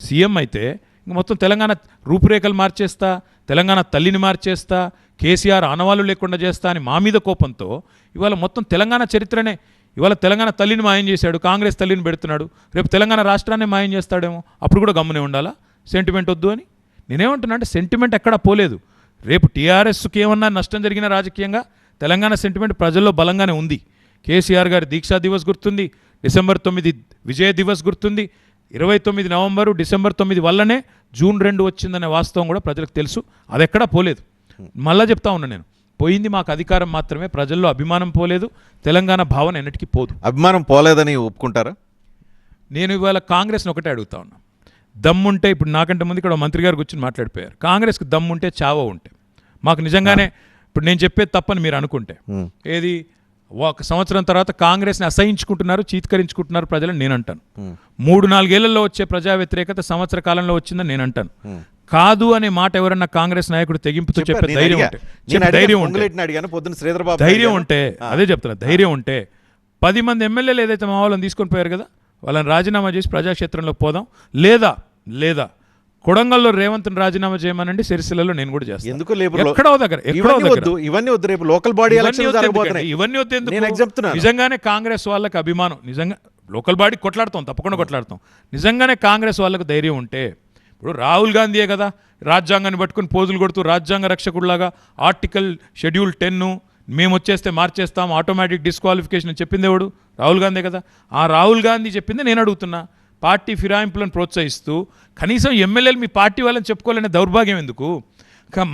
సీఎం అయితే ఇంక మొత్తం తెలంగాణ రూపురేఖలు మార్చేస్తా, తెలంగాణ తల్లిని మార్చేస్తా, కేసీఆర్ ఆనవాళ్ళు లేకుండా చేస్తా అని మా మీద కోపంతో ఇవాళ మొత్తం తెలంగాణ చరిత్రనే, ఇవాళ తెలంగాణ తల్లిని మాయం చేశాడు, కాంగ్రెస్ తల్లిని పెడుతున్నాడు, రేపు తెలంగాణ రాష్ట్రాన్ని మాయం చేస్తాడేమో, అప్పుడు కూడా గమ్మునే ఉండాలా? సెంటిమెంట్ వద్దు అని నేనేమంటున్నా అంటే సెంటిమెంట్ ఎక్కడా పోలేదు. రేపు టీఆర్ఎస్కి ఏమన్నా నష్టం జరిగిన రాజకీయంగా తెలంగాణ సెంటిమెంట్ ప్రజల్లో బలంగానే ఉంది. కేసీఆర్ గారి దీక్షా దివస్ గుర్తుంది, డిసెంబర్ 9 విజయ దివస్ గుర్తుంది, 29 నవంబరు డిసెంబర్ 9 వల్లనే జూన్ 2 వచ్చిందనే వాస్తవం కూడా ప్రజలకు తెలుసు. అది ఎక్కడా పోలేదు. మళ్ళా చెప్తా ఉన్నా నేను, పోయింది మాకు అధికారం మాత్రమే, ప్రజల్లో అభిమానం పోలేదు, తెలంగాణ భావన ఎన్నటికీ పోదు. అభిమానం పోలేదని ఒప్పుకుంటారా? నేను ఇవాళ కాంగ్రెస్ని ఒకటే అడుగుతా ఉన్నా, దమ్ముంటే, ఇప్పుడు నాకంటే ముందు ఇక్కడ మంత్రి గారు కూర్చొని మాట్లాడిపోయారు, కాంగ్రెస్కి దమ్ముంటే చావో ఉంటే మాకు నిజంగానే, ఇప్పుడు నేను చెప్పేది తప్పని మీరు అనుకుంటే, ఏది 1 సంవత్సరం తర్వాత కాంగ్రెస్ని అసహించుకుంటున్నారు, చీత్కరించుకుంటున్నారు ప్రజలని నేను అంటాను. 3-4 ఏళ్లలో వచ్చే ప్రజా వ్యతిరేకత సంవత్సర కాలంలో వచ్చిందని నేను అంటాను. కాదు అనే మాట ఎవరన్నా కాంగ్రెస్ నాయకుడు తెగింపుతో చెప్పే ధైర్యం ఉంటే అదే చెప్తున్నా, ధైర్యం ఉంటే 10 మంది ఎమ్మెల్యేలు ఏదైతే మా వాళ్ళని తీసుకొని పోయారు కదా, వాళ్ళని రాజీనామా చేసి ప్రజాక్షేత్రంలోకి పోదాం, లేదా కొడంగల్లో రేవంత్ని రాజీనామా చేయమనండి, సిరిసిల్లలో నేను కూడా చేస్తాను. ఎందుకు ఎక్కడో దగ్గర ఇవన్నీ వద్దు, రేపు లోకల్ బాడీ ఇవన్నీ వద్దు. నిజంగానే కాంగ్రెస్ వాళ్ళకి అభిమానం, నిజంగా లోకల్ బాడీ కొట్లాడతాం, తప్పకుండా కొట్లాడతాం. నిజంగానే కాంగ్రెస్ వాళ్ళకు ధైర్యం ఉంటే, ఇప్పుడు రాహుల్ గాంధీయే కదా రాజ్యాంగాన్ని పట్టుకుని పోజులు కొడుతూ రాజ్యాంగ రక్షకుడిలాగా ఆర్టికల్ షెడ్యూల్ 10 మేము వచ్చేస్తే మార్చేస్తాం, ఆటోమేటిక్ డిస్క్వాలిఫికేషన్ అని చెప్పింది ఎవడు? రాహుల్ గాంధీ కదా. ఆ రాహుల్ గాంధీ చెప్పింది నేను అడుగుతున్నా. పార్టీ ఫిరాయింపులను ప్రోత్సహిస్తూ కనీసం ఎమ్మెల్యేలు మీ పార్టీ వాళ్ళని చెప్పుకోవాలనే దౌర్భాగ్యం ఎందుకు?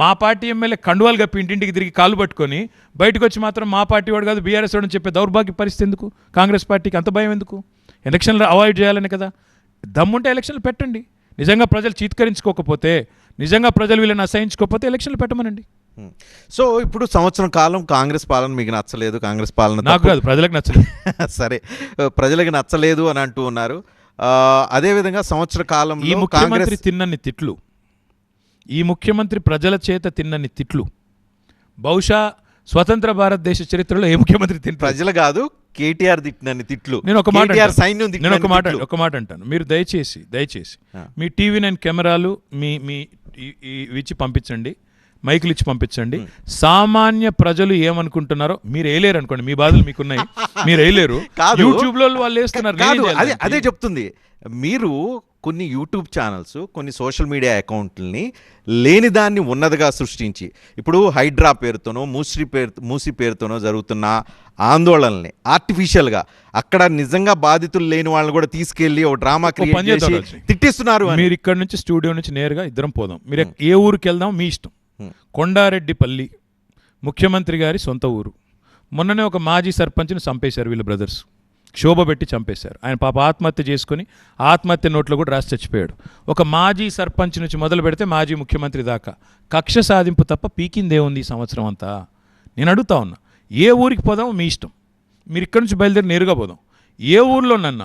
మా పార్టీ ఎమ్మెల్యే కండువాలు కప్పి ఇంటింటికి తిరిగి కాలు పట్టుకొని బయటకు వచ్చి మాత్రం మా పార్టీ వాడు కాదు బీఆర్ఎస్ వాడు అని చెప్పే దౌర్భాగ్య పరిస్థితి ఎందుకు? కాంగ్రెస్ పార్టీకి అంత భయం ఎందుకు? ఎలక్షన్లు అవాయిడ్ చేయాలని కదా. దమ్ముంటే ఎలక్షన్లు పెట్టండి. నిజంగా ప్రజలు చీత్కరించుకోకపోతే, నిజంగా ప్రజలు వీళ్ళని అసహించుకోకపోతే ఎలక్షన్లు పెట్టమనండి. సో ఇప్పుడు సంవత్సరం కాలం కాంగ్రెస్ పాలన మీకు నచ్చలేదు, కాంగ్రెస్ పాలన నాకు కాదు ప్రజలకు నచ్చలేదు. సరే, ప్రజలకు నచ్చలేదు అని అంటూ ఉన్నారు. అదేవిధంగా సంవత్సర కాలం ఈ ముఖ్యమంత్రి తిన్నన్ని తిట్లు, ఈ ముఖ్యమంత్రి ప్రజల చేత తిన్నన్ని తిట్లు బహుశా స్వతంత్ర భారతదేశ చరిత్రలో ఏ ముఖ్యమంత్రి తిన్న ప్రజలు కాదు కేటీఆర్ తిట్టినన్ని తిట్లు. నేను ఒక మాట అంటాను. మీరు దయచేసి మీ టీవీ9 కెమెరాలు మీ ఇచ్చి పంపించండి, మైకులు ఇచ్చి పంపించండి. సామాన్య ప్రజలు ఏమనుకుంటున్నారో మీరు వేయలేరు అనుకోండి, మీ బాధలు మీకున్నాయి, మీరు వేయలేరు. యూట్యూబ్ లో వాళ్ళు వేస్తున్నారు. అదే చెప్తుంది. మీరు కొన్ని యూట్యూబ్ ఛానల్స్, కొన్ని సోషల్ మీడియా అకౌంట్లని లేని దాన్ని ఉన్నదిగా సృష్టించి, ఇప్పుడు హైడ్రా పేరుతోనో మూసీ పేరుతోనో జరుగుతున్న ఆందోళనల్ని ఆర్టిఫిషియల్గా అక్కడ నిజంగా బాధితులు లేని వాళ్ళని కూడా తీసుకెళ్లి ఒక డ్రామా క్రియేట్ చేసి తిట్టిస్తున్నారు. మీరు ఇక్కడ నుంచి స్టూడియో నుంచి నేరుగా ఇద్దరం పోదాం. మీరు ఏ ఊరికి వెళ్దాం మీ ఇష్టం. కొండారెడ్డిపల్లి ముఖ్యమంత్రి గారి సొంత ఊరు. మొన్ననే ఒక మాజీ సర్పంచ్ని చంపేశారు వీళ్ళ బ్రదర్స్, క్షోభ పెట్టి చంపేశారు. ఆయన పాప ఆత్మహత్య చేసుకుని ఆత్మహత్య నోట్లో కూడా రాసి చచ్చిపోయాడు. ఒక మాజీ సర్పంచ్ నుంచి మొదలు పెడితే మాజీ ముఖ్యమంత్రి దాకా కక్ష సాధింపు తప్ప పీకిందేముంది ఈ సంవత్సరం అంతా? నేను అడుగుతా ఉన్నా, ఏ ఊరికి పోదాం మీ ఇష్టం. మీరు ఇక్కడి నుంచి బయలుదేరి నేరుగా పోదాం. ఏ ఊర్లో నన్న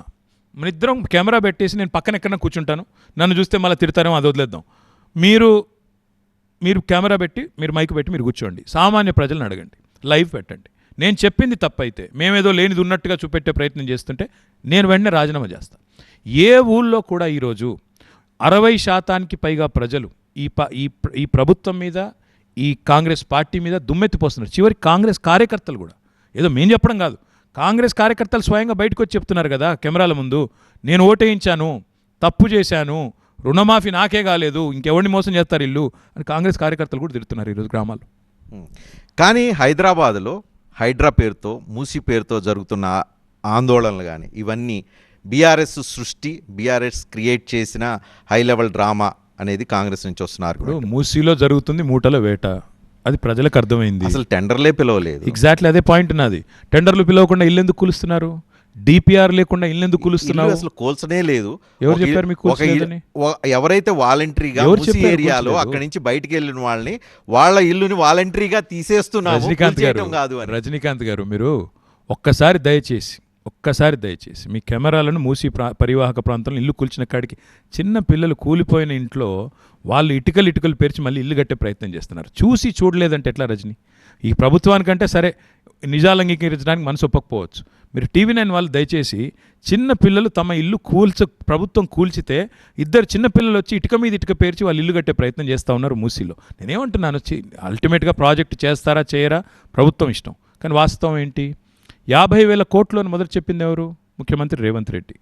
మన ఇద్దరం కెమెరా పెట్టేసి నేను పక్కన ఎక్కడన్నా కూర్చుంటాను, నన్ను చూస్తే మళ్ళీ తిడతారేమో, అది వదిలేద్దాం. మీరు కెమెరా పెట్టి, మీరు మైక్ పెట్టి మీరు కూర్చోండి, సామాన్య ప్రజలను అడగండి, లైవ్ పెట్టండి. నేను చెప్పింది తప్పైతే, మేమేదో లేనిది ఉన్నట్టుగా చూపెట్టే ప్రయత్నం చేస్తుంటే నేను వెంటనే రాజీనామా చేస్తాను. ఏ ఊళ్ళో కూడా ఈరోజు 60% పైగా ప్రజలు ఈ ప్రభుత్వం మీద, ఈ కాంగ్రెస్ పార్టీ మీద దుమ్మెత్తిపోస్తున్నారు. చివరికి కాంగ్రెస్ కార్యకర్తలు కూడా, ఏదో మేము చెప్పడం కాదు, కాంగ్రెస్ కార్యకర్తలు స్వయంగా బయటకు వచ్చి చెప్తున్నారు కదా కెమెరాల ముందు, నేను ఓటేయించాను, తప్పు చేశాను, రుణమాఫీ నాకే కాలేదు, ఇంకెవరిని మోసం చేస్తారు ఇల్లు అని కాంగ్రెస్ కార్యకర్తలు కూడా తిడుతున్నారు ఈరోజు గ్రామాల్లో. కానీ హైదరాబాద్లో హైడ్రా పేరుతో, మూసీ పేరుతో జరుగుతున్న ఆందోళనలు కానీ ఇవన్నీ బీఆర్ఎస్ సృష్టి, బీఆర్ఎస్ క్రియేట్ చేసిన హై లెవెల్ డ్రామా అనేది కాంగ్రెస్ నుంచి వస్తున్నారు. మూసీలో జరుగుతుంది మూటల వేట, అది ప్రజలకు అర్థమైంది. అసలు టెండర్లే పిలవలేదు. ఎగ్జాక్ట్లీ అదే పాయింట్ నాది. టెండర్లు పిలవకుండా ఇల్లు ఎందుకు కూలుస్తున్నారు? డిపిఆర్ లేకుండా ఇల్లు ఎందుకు కూలుస్తున్నారు? అసలు కోల్చనే లేదు. ఎవరు చెప్పారు మీకు? ఎవరైతే వాలంటరీగా ఏరియాలో అక్కడి నుంచి బయటికి వెళ్ళిన వాళ్ళని, వాళ్ళ ఇల్లుని వాలంటరీగా తీసేస్తున్నారు. రజనీకాంత్ గారు, మీరు ఒక్కసారి దయచేసి మీ కెమెరాలను మూసి పరివాహక ప్రాంతంలో ఇల్లు కూల్చిన కాడికి, చిన్న పిల్లలు కూలిపోయిన ఇంట్లో వాళ్ళు ఇటుకలు పేర్చి మళ్ళీ ఇల్లు కట్టే ప్రయత్నం చేస్తున్నారు. చూసి చూడలేదంటే ఎట్లా రజనీ? ఈ ప్రభుత్వానికంటే సరే నిజాలు అంగీకరించడానికి మనసు ఒప్పకపోవచ్చు. మీరు టీవీ9 వాళ్ళు దయచేసి, చిన్న పిల్లలు తమ ఇల్లు ప్రభుత్వం కూల్చితే ఇద్దరు చిన్న పిల్లలు వచ్చి ఇటుక మీద ఇటుక పేర్చి వాళ్ళు ఇల్లు కట్టే ప్రయత్నం చేస్తూ ఉన్నారు మూసీలో. నేనేమంటున్నాను, అల్టిమేట్గా ప్రాజెక్ట్ చేస్తారా చేయరా ప్రభుత్వం ఇష్టం, కానీ వాస్తవం ఏంటి? 50,000 కోట్లు అని మొదటి చెప్పింది ఎవరు? ముఖ్యమంత్రి రేవంత్ రెడ్డి.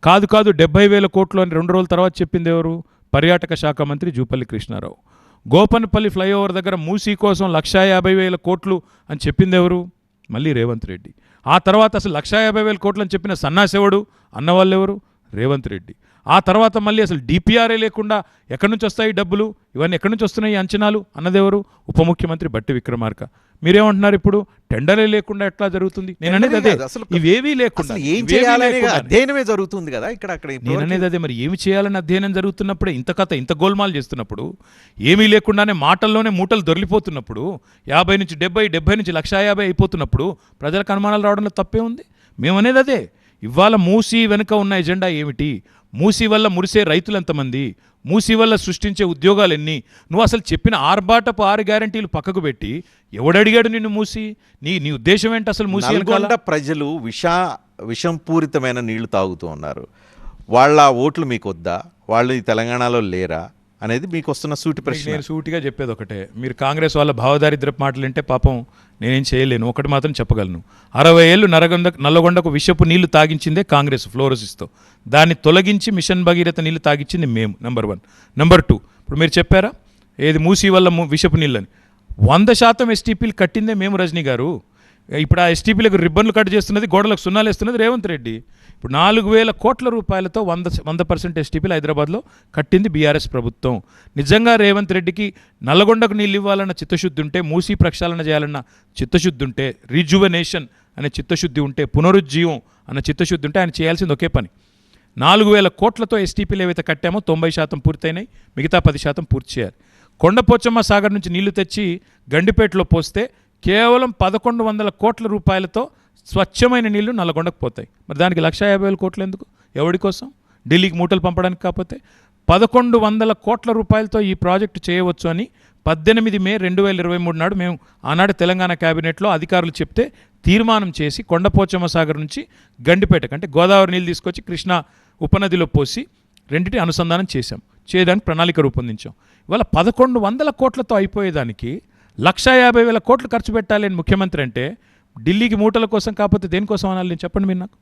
కాదు 70,000 కోట్లు అని 2 రోజుల తర్వాత చెప్పింది ఎవరు? పర్యాటక శాఖ మంత్రి జూపల్లి కృష్ణారావు. గోపన్పల్లి ఫ్లైఓవర్ దగ్గర మూసీ కోసం 150,000 కోట్లు అని చెప్పింది ఎవరు? మళ్ళీ రేవంత్ రెడ్డి. ఆ తర్వాత అసలు 150,000 కోట్లు అని చెప్పిన సన్నాసేవుడు అన్నవాళ్ళు ఎవరు? రేవంత్ రెడ్డి. ఆ తర్వాత మళ్ళీ అసలు డిపిఆర్ఏ లేకుండా ఎక్కడి నుంచి వస్తాయి డబ్బులు, ఇవన్నీ ఎక్కడి నుంచి వస్తున్నాయి అంచనాలు అన్నదెవరు? ఉప ముఖ్యమంత్రి బట్టి విక్రమార్క. మీరేమంటున్నారు ఇప్పుడు? టెండరే లేకుండా ఎట్లా జరుగుతుంది? నేను అనేది అదే, ఇవేవీ లేకుండా అధ్యయనమే జరుగుతుంది కదా ఇక్కడ. నేను అనేది అదే, మరి ఏమి చేయాలని అధ్యయనం జరుగుతున్నప్పుడే ఇంత గోల్మాల్ చేస్తున్నప్పుడు, ఏమీ లేకుండానే మాటల్లోనే మూటలు దొరికిపోతున్నప్పుడు, 50 నుంచి 70, 70 నుంచి 150 అయిపోతున్నప్పుడు ప్రజలకు అనుమానాలు రావడంలో తప్పే ఉంది. మేమనేది అదే. ఇవాళ మూసీ వెనుక ఉన్న ఎజెండా ఏమిటి? మూసీ వల్ల మురిసే రైతులు ఎంతమంది? మూసీ వల్ల సృష్టించే ఉద్యోగాలు ఎన్ని? నువ్వు అసలు చెప్పిన ఆర్బాటపు 6 గ్యారంటీలు పక్కకు పెట్టి ఎవడడిగాడు నిన్ను మూసి? నీ ఉద్దేశం ఏంటి అసలు? మూసి నల్గొండ ప్రజలు విషంపూరితమైన నీళ్లు తాగుతూ ఉన్నారు. వాళ్ళ ఓట్లు మీకు వద్దా? వాళ్ళు ఈ తెలంగాణలో లేరా అనేది మీకు వస్తున్న సూటి ప్రశ్న. నేను సూటిగా చెప్పేది ఒకటే, మీరు కాంగ్రెస్ వాళ్ళ భావదారిద్రపు మాటలు అంటే పాపం నేనేం చేయలేను. ఒకటి మాత్రం చెప్పగలను, 60 ఏళ్ళు నల్లగొండకు విషపు నీళ్లు తాగించిందే కాంగ్రెస్ ఫ్లోరోసిస్తో. దాన్ని తొలగించి మిషన్ భగీరథ నీళ్లు తాగించింది మేము. నెంబర్ 1. నెంబర్ 2, ఇప్పుడు మీరు చెప్పారా ఏది మూసీ వల్ల విషపు నీళ్ళని, 100% ఎస్టీపీలు కట్టిందే మేము రజనీ గారు. ఇప్పుడు ఆ ఎస్టీపీలకు రిబ్బన్లు కట్ చేస్తున్నది, గోడలకు సున్నాలు వేస్తున్నది రేవంత్ రెడ్డి. ఇప్పుడు 4,000 కోట్ల రూపాయలతో 100% ఎస్టీపీలు హైదరాబాద్లో కట్టింది బీఆర్ఎస్ ప్రభుత్వం. నిజంగా రేవంత్ రెడ్డికి నల్లగొండకు నీళ్ళు ఇవ్వాలన్న చిత్తశుద్ధి ఉంటే, మూసీ ప్రక్షాళన చేయాలన్న చిత్తశుద్ధి ఉంటే, రీజువనేషన్ అనే చిత్తశుద్ధి ఉంటే, పునరుజ్జీవం అన్న చిత్తశుద్ధి ఉంటే ఆయన చేయాల్సింది ఒకే పని. 4,000 కోట్లతో ఎస్టీపీలు ఏవైతే కట్టామో 90% పూర్తయినాయి, మిగతా 10% పూర్తి చేయాలి. కొండపోచమ్మ సాగర్ నుంచి నీళ్లు తెచ్చి గండిపేటలో పోస్తే కేవలం 1,100 కోట్ల రూపాయలతో స్వచ్ఛమైన నీళ్లు నల్లగొండకు పోతాయి. మరి దానికి 150,000 కోట్లు ఎందుకు? ఎవడి కోసం? ఢిల్లీకి మూటలు పంపడానికి. కాకపోతే 1,100 కోట్ల రూపాయలతో ఈ ప్రాజెక్టు చేయవచ్చు అని 18 మే 2023 నాడు మేము ఆనాడు తెలంగాణ క్యాబినెట్లో అధికారులు చెప్తే తీర్మానం చేసి కొండపోచమ్మ సాగర్ నుంచి గండిపేటకు, అంటే గోదావరి నీళ్ళు తీసుకొచ్చి కృష్ణా ఉపనదిలో పోసి రెండింటి అనుసంధానం చేశాం. చేయడానికి ప్రణాళిక రూపొందించాం. ఇవాళ 1,100 కోట్లతో అయిపోయేదానికి 150,000 కోట్లు ఖర్చు పెట్టాలి అని ముఖ్యమంత్రి అంటే ఢిల్లీకి మూటల కోసం కాకపోతే దేనికోసం అనాలి? నేను చెప్పండి మీరు నాకు.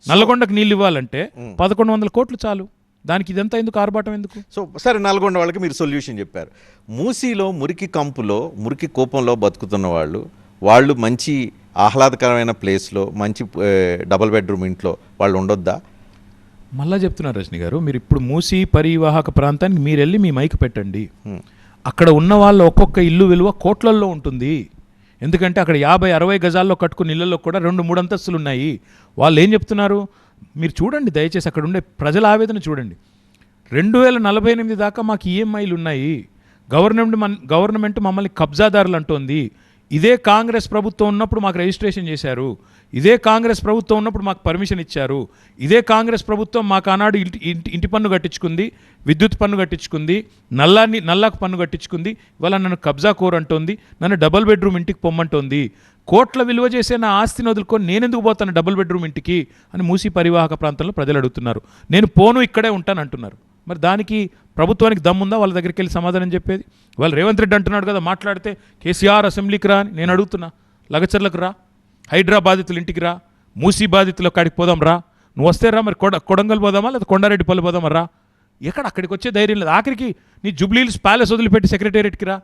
నల్లగొండకు నీళ్ళు ఇవ్వాలంటే 1,100 కోట్లు చాలు. దానికి ఇదంతా ఎందుకు, ఆర్భాటం ఎందుకు? సో సరే, నల్గొండ వాళ్ళకి మీరు సొల్యూషన్ చెప్పారు. మూసీలో మురికి కంపులో, మురికి కూపంలో బతుకుతున్న వాళ్ళు మంచి ఆహ్లాదకరమైన ప్లేస్లో, మంచి డబుల్ బెడ్రూమ్ ఇంట్లో వాళ్ళు ఉండొద్దా? మళ్ళా చెప్తున్నారు రజనీ గారు, మీరు ఇప్పుడు మూసీ పరివాహక ప్రాంతానికి మీరు వెళ్ళి మీ మైక్ పెట్టండి. అక్కడ ఉన్న వాళ్ళ ఒక్కొక్క ఇల్లు విలువ కోట్లల్లో ఉంటుంది. ఎందుకంటే అక్కడ 50-60 గజాల్లో కట్టుకున్న ఇళ్లలో కూడా 2-3 అంతస్తులు ఉన్నాయి. వాళ్ళు ఏం చెప్తున్నారు మీరు చూడండి, దయచేసి అక్కడ ఉండే ప్రజల ఆవేదన చూడండి. 2048 దాకా మాకు ఈఎంఐలు ఉన్నాయి, గవర్నమెంట్ మమ్మల్ని కబ్జాదారులు అంటోంది. ఇదే కాంగ్రెస్ ప్రభుత్వం ఉన్నప్పుడు మాకు రిజిస్ట్రేషన్ చేశారు, ఇదే కాంగ్రెస్ ప్రభుత్వం ఉన్నప్పుడు మాకు పర్మిషన్ ఇచ్చారు, ఇదే కాంగ్రెస్ ప్రభుత్వం మాకు ఆనాడు ఇంటి పన్ను కట్టించుకుంది, విద్యుత్ పన్ను కట్టించుకుంది, నల్లాకు పన్ను కట్టించుకుంది. ఇవాళ నన్ను కబ్జా కోర్ అంటోంది, నన్ను డబుల్ బెడ్రూమ్ ఇంటికి పొమ్మంటోంది. కోట్ల విలువ చేసే నా ఆస్తిని వదులుకొని నేనెందుకు పోతాను డబుల్ బెడ్రూమ్ ఇంటికి అని మూసీ పరివాహక ప్రాంతంలో ప్రజలు అడుగుతున్నారు. నేను పోను, ఇక్కడే ఉంటాను అంటున్నారు. మరి దానికి ప్రభుత్వానికి దమ్ముందా వాళ్ళ దగ్గరికి వెళ్ళి సమాధానం చెప్పేది? వాళ్ళు రేవంత్ రెడ్డి అంటున్నాడు కదా, మాట్లాడితే కేసీఆర్ అసెంబ్లీకి రా అని. నేను అడుగుతున్నా, లగచర్లకు రా, హైడ్రా బాధితులు ఇంటికి రా, మూసీ బాధితులు అక్కడికి పోదాం రా. నువ్వు వస్తే రా, మరి కొడంగల్ పోదామా లేదా కొండారెడ్డిపల్లి పోదామా రా. ఎక్కడ అక్కడికి వచ్చే ధైర్యం లేదు. ఆఖరికి నీ జూబ్లీహిల్స్ ప్యాలెస్ వదిలిపెట్టి సెక్రటేరియట్కి రా.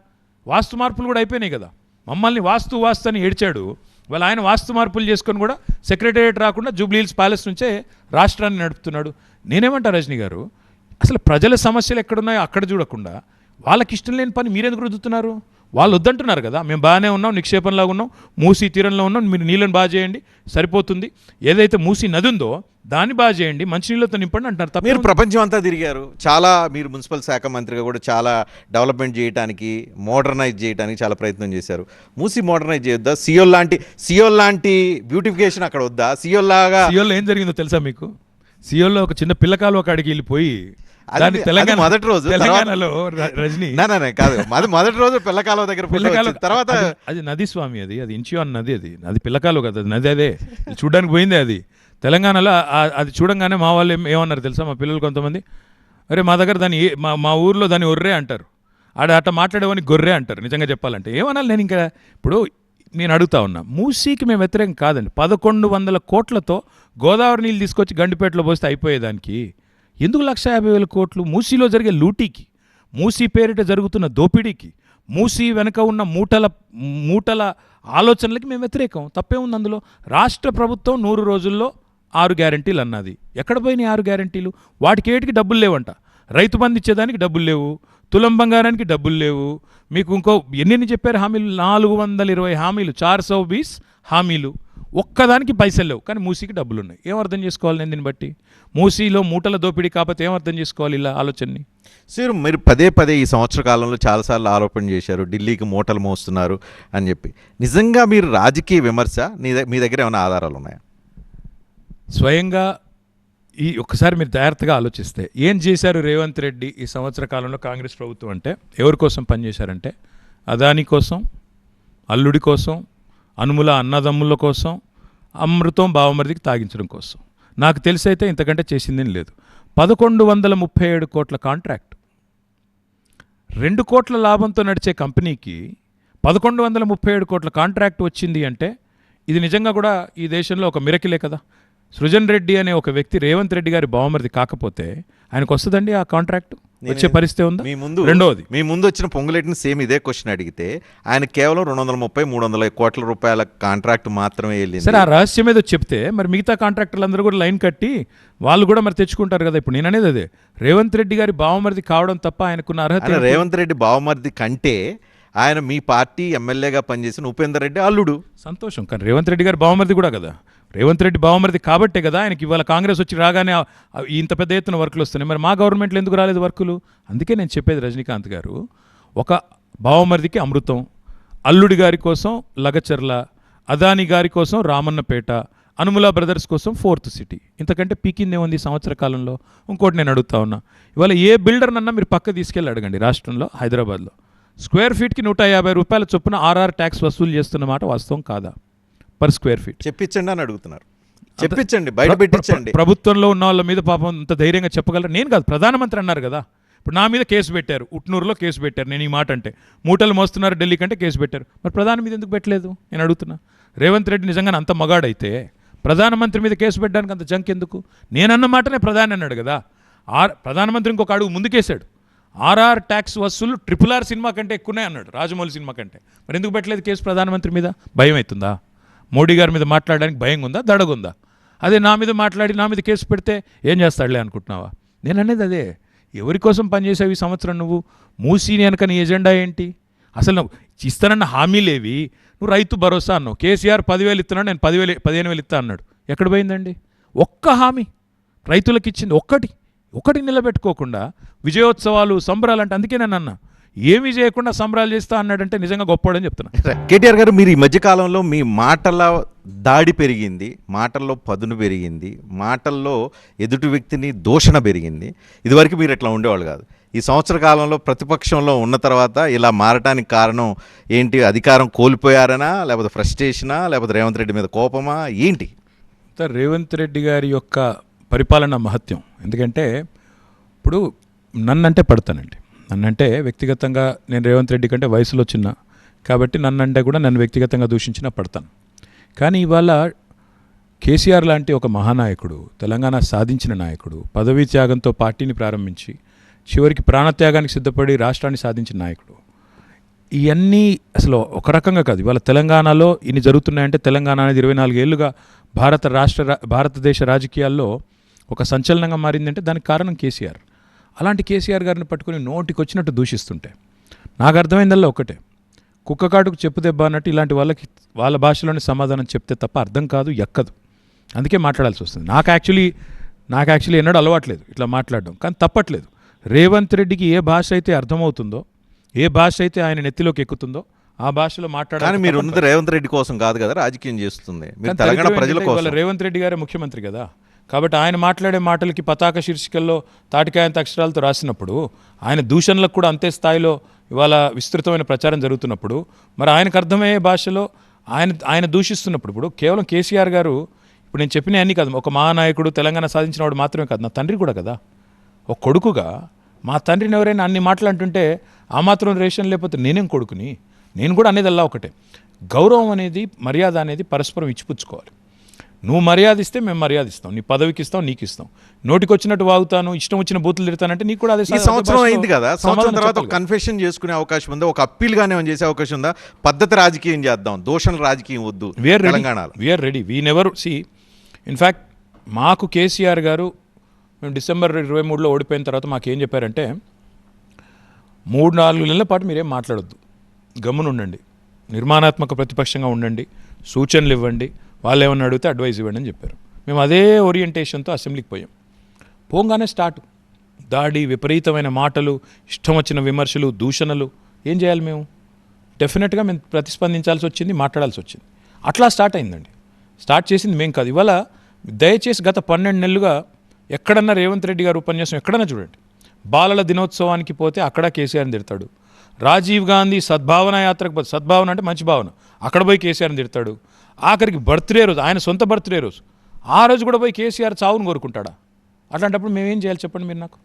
వాస్తు మార్పులు కూడా అయిపోయినాయి కదా, మమ్మల్ని వాస్తు అని ఏడ్చాడు. వాళ్ళ ఆయన వాస్తు మార్పులు చేసుకొని కూడా సెక్రటేరియట్ రాకుండా జూబ్లీహిల్స్ ప్యాలెస్ నుంచే రాష్ట్రాన్ని నడుపుతున్నాడు. నేనేమంటా రజనీ గారు, అసలు ప్రజల సమస్యలు ఎక్కడున్నాయో అక్కడ చూడకుండా వాళ్ళకి ఇష్టం లేని పని మీరెందుకు రుద్దుతున్నారు? వాళ్ళు వద్దంటున్నారు కదా, మేము బాగానే ఉన్నాం, నిక్షేపంలాగా ఉన్నాం, మూసీ తీరంలో ఉన్నాం, మీరు నీళ్ళని బాగా చేయండి సరిపోతుంది. ఏదైతే మూసీ నది ఉందో దాన్ని బాగా చేయండి, మంచినీళ్ళతో నింపండి అంటారు. మీరు ప్రపంచం అంతా తిరిగారు, చాలా మీరు మున్సిపల్ శాఖ మంత్రిగా కూడా చాలా డెవలప్మెంట్ చేయడానికి, మోడర్నైజ్ చేయడానికి చాలా ప్రయత్నం చేశారు. మూసీ మోడర్నైజ్ చేయొద్దా? సియోల్ లాంటి బ్యూటిఫికేషన్ అక్కడ వద్దా? సియోల్లో ఏం జరిగిందో తెలుసా మీకు? సియోల్లో ఒక చిన్న పిల్లకాలు ఒక అడిగి వెళ్ళిపోయి మొదటి రోజు తెలంగాణలో రజనీ కాదు, మొదటి రోజు పిల్లకాలువ దగ్గర తర్వాత అది నది స్వామి, అది ఇంచియాన్ నది, అది పిల్లకాలువ కదా, అది నది. అదే చూడడానికి పోయింది అది తెలంగాణలో. అది చూడంగానే మా వాళ్ళు ఏమన్నారు తెలుసా, మా పిల్లలు కొంతమంది, అరే మా దగ్గర దాన్ని మా ఊర్లో దాన్ని ఒర్రే అంటారు, అట్ట మాట్లాడేవని గొర్రె అంటారు. నిజంగా చెప్పాలంటే ఏమనాలి నేను ఇంకా? ఇప్పుడు నేను అడుగుతా ఉన్నా, మూసీకి మేము వ్యతిరేకం కాదండి. 1,100 కోట్లతో గోదావరి నీళ్ళు తీసుకొచ్చి గండిపేటలో పోస్తే అయిపోయేదానికి ఎందుకు 150,000 కోట్లు? మూసీలో జరిగే లూటీకి, మూసీ పేరిట జరుగుతున్న దోపిడీకి, మూసీ వెనక ఉన్న మూటల ఆలోచనలకి మేము వ్యతిరేకం. తప్పే ఉంది అందులో? రాష్ట్ర ప్రభుత్వం 100 రోజుల్లో 6 గ్యారంటీలు అన్నది. ఎక్కడ పోయినాయి 6 గ్యారంటీలు? వాటికి ఏటికి డబ్బులు లేవంట. రైతు బంధు ఇచ్చేదానికి డబ్బులు లేవు, తులం బంగారానికి డబ్బులు లేవు. మీకు ఇంకో ఎన్ని చెప్పారు హామీలు? 420 హామీలు, 420 హామీలు, ఒక్కదానికి పైసలు లేవు. కానీ మూసీకి డబ్బులు ఉన్నాయి. ఏం అర్థం చేసుకోవాలి నేను దీన్ని బట్టి? మూసీలో మూటల దోపిడీ కాకపోతే ఏం అర్థం చేసుకోవాలి ఇలా ఆలోచనని? సార్, మీరు పదే ఈ సంవత్సర కాలంలో చాలాసార్లు ఆరోపణ చేశారు ఢిల్లీకి మూటలు మోస్తున్నారు అని చెప్పి. నిజంగా మీరు రాజకీయ విమర్శ, మీ దగ్గర ఏమైనా ఆధారాలు ఉన్నాయా? స్వయంగా ఒక్కసారి మీరు జాగ్రత్తగా ఆలోచిస్తే ఏం చేశారు రేవంత్ రెడ్డి ఈ సంవత్సర కాలంలో కాంగ్రెస్ ప్రభుత్వం అంటే? ఎవరి కోసం పనిచేశారంటే, అదాని కోసం, అల్లుడి కోసం, అనుముల అన్నదమ్ముల కోసం, అమృతం బావమరిదికి తాగించడం కోసం. నాకు తెలిసైతే ఇంతకంటే చేసిందేం లేదు. 1,137 కోట్ల కాంట్రాక్ట్, 2 కోట్ల లాభంతో నడిచే కంపెనీకి 1,137 కోట్ల కాంట్రాక్ట్ వచ్చింది అంటే ఇది నిజంగా కూడా ఈ దేశంలో ఒక మిరకిలే కదా. సృజన్ రెడ్డి అనే ఒక వ్యక్తి రేవంత్ రెడ్డి గారి బావమరిది కాకపోతే ఆయనకు వస్తుందండి ఆ కాంట్రాక్ట్? వచ్చే పరిస్థితి ఉందా? రెండోది, మీ ముందు వచ్చిన పొంగులేటిని సేమ్ ఇదే క్వశ్చన్ అడిగితే ఆయన కేవలం 230-300 కోట్ల రూపాయల కాంట్రాక్ట్ మాత్రమే వెళ్ళింది. సరే, ఆ రహస్యం ఏదో చెప్తే మరి మిగతా కాంట్రాక్టర్లు అందరూ కూడా లైన్ కట్టి వాళ్ళు కూడా మరి తెచ్చుకుంటారు కదా. ఇప్పుడు నేను అనేది అదే, రేవంత్ రెడ్డి గారి బావమరిది కావడం తప్ప ఆయనకున్న అర్హత. రేవంత్ రెడ్డి బావమరిది కంటే ఆయన మీ పార్టీ ఎమ్మెల్యేగా పనిచేసిన ఉపేందర్ రెడ్డి అల్లుడు. సంతోషం, కానీ రేవంత్ రెడ్డి గారి బావమరిది కూడా కదా. రేవంత్ రెడ్డి బావమరిది కాబట్టే కదా ఆయనకి ఇవాళ కాంగ్రెస్ వచ్చి రాగానే ఇంత పెద్ద ఎత్తున వర్కులు వస్తున్నాయి. మరి మా గవర్నమెంట్లో ఎందుకు రాలేదు వర్కులు? అందుకే నేను చెప్పేది రజనీకాంత్ గారు, ఒక బావమరిదికి అమృతం, అల్లుడి గారి కోసం లగచర్ల, అదాని గారి కోసం రామన్నపేట, అనుముల బ్రదర్స్ కోసం 4th సిటీ. ఇంతకంటే పీకిందే ఉంది సంవత్సర కాలంలో? ఇంకోటి నేను అడుగుతా ఉన్నా, ఇవాళ ఏ బిల్డర్నన్నా మీరు పక్క తీసుకెళ్ళి అడగండి రాష్ట్రంలో, హైదరాబాద్లో స్క్వేర్ ఫీట్కి 150 రూపాయల చొప్పున ఆర్ఆర్ ట్యాక్స్ వసూలు చేస్తున్న మాట వాస్తవం కాదా? పర్ స్క్వేర్ ఫీట్ చెప్పించండి అని అడుగుతున్నారు. చెప్పించండి, బయట పెట్టించండి. ప్రభుత్వంలో ఉన్న వాళ్ళ మీద పాపం అంత ధైర్యంగా చెప్పగలరు? నేను కాదు, ప్రధానమంత్రి అన్నారు కదా. ఇప్పుడు నా మీద కేసు పెట్టారు, ఉట్నూరులో కేసు పెట్టారు. నేను ఈ మాట అంటే మూటలు మోస్తున్నారు ఢిల్లీ కంటే కేసు పెట్టారు. మరి ప్రధాని మీద ఎందుకు పెట్టలేదు నేను అడుగుతున్నా. రేవంత్ రెడ్డి నిజంగా అంత మగాడైతే ప్రధానమంత్రి మీద కేసు పెట్టడానికి అంత జంక్ ఎందుకు? నేనన్న మాటనే ప్రధాని అన్నాడు కదా. ప్రధానమంత్రి ఇంకొక అడుగు ముందుకేశాడు. ఆర్ఆర్ ట్యాక్స్ వసూలు RRR సినిమా కంటే ఎక్కువనే అన్నాడు, రాజమౌళి సినిమా కంటే. మరి ఎందుకు పెట్టలేదు కేసు ప్రధానమంత్రి మీద? భయం అవుతుందా? మోడీ గారి మీద మాట్లాడడానికి భయం ఉందా, దడగుందా? అదే నా మీద మాట్లాడి నా మీద కేసు పెడితే ఏం చేస్తాడులే అనుకుంటున్నావా? నేను అనేది అదే, ఎవరి కోసం పనిచేసావు ఈ సంవత్సరం నువ్వు? మూసీని వెనక నీ ఎజెండా ఏంటి? అసలు నువ్వు ఇస్తానన్న హామీలేవి? నువ్వు రైతు భరోసా అన్నావు, కేసీఆర్ 10,000 ఇస్తున్నాడు, నేను 15,000 ఇస్తా అన్నాడు. ఎక్కడ పోయిందండి? ఒక్క హామీ రైతులకు ఇచ్చింది ఒకటి నిలబెట్టుకోకుండా విజయోత్సవాలు సంబరాలు అంటే. అందుకే నేను అన్నా, ఏమీ చేయకుండా సంబరాలు చేస్తా అన్నాడంటే నిజంగా గొప్పవాడని చెప్తున్నా. కేటీఆర్ గారు, మీరు ఈ మధ్యకాలంలో మీ మాటల దాడి పెరిగింది, మాటల్లో పదును పెరిగింది, మాటల్లో ఎదుటి వ్యక్తిని దూషణ పెరిగింది. ఇదివరకు మీరు ఇట్లా ఉండేవాళ్ళు కాదు. ఈ సంవత్సర కాలంలో ప్రతిపక్షంలో ఉన్న తర్వాత ఇలా మారటానికి కారణం ఏంటి? అధికారం కోల్పోయారనా, లేకపోతే ఫ్రస్ట్రేషనా, లేకపోతే రేవంత్ రెడ్డి మీద కోపమా, ఏంటి? రేవంత్ రెడ్డి గారి యొక్క పరిపాలన మహత్యం. ఎందుకంటే ఇప్పుడు నన్నంటే పడతానండి. నన్నంటే వ్యక్తిగతంగా నేను రేవంత్ రెడ్డి కంటే వయసులో చిన్న కాబట్టి నన్నంటే కూడా నన్ను వ్యక్తిగతంగా దూషించినా పడతాను. కానీ ఇవాళ కేసీఆర్ లాంటి ఒక మహానాయకుడు, తెలంగాణ సాధించిన నాయకుడు, పదవీ త్యాగంతో పార్టీని ప్రారంభించి చివరికి ప్రాణత్యాగానికి సిద్ధపడి రాష్ట్రాన్ని సాధించిన నాయకుడు, ఇవన్నీ అసలు ఒక రకంగా కాదు. ఇవాళ తెలంగాణలో ఇన్ని జరుగుతున్నాయంటే తెలంగాణ అనేది 24 ఏళ్ళుగా భారతదేశ రాజకీయాల్లో ఒక సంచలనంగా మారిందంటే దానికి కారణం కేసీఆర్. అలాంటి కేసీఆర్ గారిని పట్టుకుని నోటికి వచ్చినట్టు దూషిస్తుంటే నాకు అర్థమైందల్లా ఒకటే, కుక్కకాటుకు చెప్పు దెబ్బ అన్నట్టు ఇలాంటి వాళ్ళకి వాళ్ళ భాషలోనే సమాధానం చెప్తే తప్ప అర్థం కాదు, ఎక్కదు. అందుకే మాట్లాడాల్సి వస్తుంది. నాకు యాక్చువల్లీ ఎన్నడూ అలవాట్లేదు ఇట్లా మాట్లాడడం, కానీ తప్పట్లేదు. రేవంత్ రెడ్డికి ఏ భాష అయితే అర్థమవుతుందో, ఏ భాష అయితే ఆయన నెత్తిలోకి ఎక్కుతుందో ఆ భాషలో మాట్లాడాలి. మీరు ఉన్నది రేవంత్ రెడ్డి కోసం కాదు కదా, రాజకీయం చేస్తుంది. తెలంగాణ ప్రజల కోసం. రేవంత్ రెడ్డి గారే ముఖ్యమంత్రి కదా, కాబట్టి ఆయన మాట్లాడే మాటలకి పతాక శీర్షికల్లో తాటికాయంత అక్షరాలతో రాసినప్పుడు, ఆయన దూషణలకు కూడా అంతే స్థాయిలో ఇవాళ విస్తృతమైన ప్రచారం జరుగుతున్నప్పుడు, మరి ఆయనకు అర్థమయ్యే భాషలో ఆయన దూషిస్తున్నప్పుడు, ఇప్పుడు కేవలం కేసీఆర్ గారు ఇప్పుడు నేను చెప్పిన అన్నీ కాదు, ఒక మహానాయకుడు తెలంగాణ సాధించిన వాడు మాత్రమే కాదు, నా తండ్రి కూడా కదా. ఒక కొడుకుగా మా తండ్రిని ఎవరైనా అన్ని మాటలు అంటుంటే ఆ మాత్రం రేషన్ లేకపోతే నేనేం కొడుకుని? నేను కూడా అనేది అలా ఒకటే, గౌరవం అనేది, మర్యాద అనేది పరస్పరం ఇచ్చిపుచ్చుకోవాలి. నువ్వు మర్యాద ఇస్తే మేము మర్యాద ఇస్తాం, నీ పదవికి ఇస్తాం, నీకు ఇస్తాం. నోటికి వచ్చినట్టు వాగుతాను, ఇష్టం వచ్చిన బూతులు తిడతానంటే నీకు కూడా అదే. ఈ సంవత్సరం అయింది కదా, సంవత్సరం తర్వాత కన్ఫెషన్ చేసుకునే అవకాశం ఉందా? ఒక అప్పీల్ గానే చేసే అవకాశం ఉందా? పద్ధతి రాజకీయం చేద్దాం, దోషణ రాజకీయం వద్దు తెలంగాణలో. We're ready, we never see. In fact మాకు కేసీఆర్ గారు, మేము December 23లో ఓడిపోయిన తర్వాత మాకేం చెప్పారంటే, 3-4 నెలల పాటు మీరేం మాట్లాడొద్దు, గమ్మునుండండి, నిర్మాణాత్మక ప్రతిపక్షంగా ఉండండి, సూచనలు ఇవ్వండి, వాళ్ళు ఏమన్నా అడిగితే అడ్వైజ్ ఇవ్వండి అని చెప్పారు. మేము అదే ఓరియంటేషన్తో అసెంబ్లీకి పోయాం. పోగానే స్టార్ట్ దాడి, విపరీతమైన మాటలు, ఇష్టం వచ్చిన విమర్శలు, దూషణలు. ఏం చేయాలి మేము? డెఫినెట్గా మేము ప్రతిస్పందించాల్సి వచ్చింది, మాట్లాడాల్సి వచ్చింది. అట్లా స్టార్ట్ అయిందండి. స్టార్ట్ చేసింది మేము కాదు. ఇవాళ దయచేసి గత 12 నెలలుగా ఎక్కడన్నా రేవంత్ రెడ్డి గారు ఉపన్యాసం ఎక్కడన్నా చూడండి, బాలల దినోత్సవానికి పోతే అక్కడ కేసీఆర్ని తిడతాడు. రాజీవ్ గాంధీ సద్భావన యాత్రకు, సద్భావన అంటే మంచి భావన, అక్కడ పోయి కేసీఆర్ని తిడతాడు. ఆఖరికి బర్త్డే రోజు, ఆయన సొంత బర్త్డే రోజు, ఆ రోజు కూడా పోయి కేసీఆర్ చావును కోరుకుంటాడా? అట్లాంటప్పుడు మేమేం చేయాలి చెప్పండి మీరు నాకు?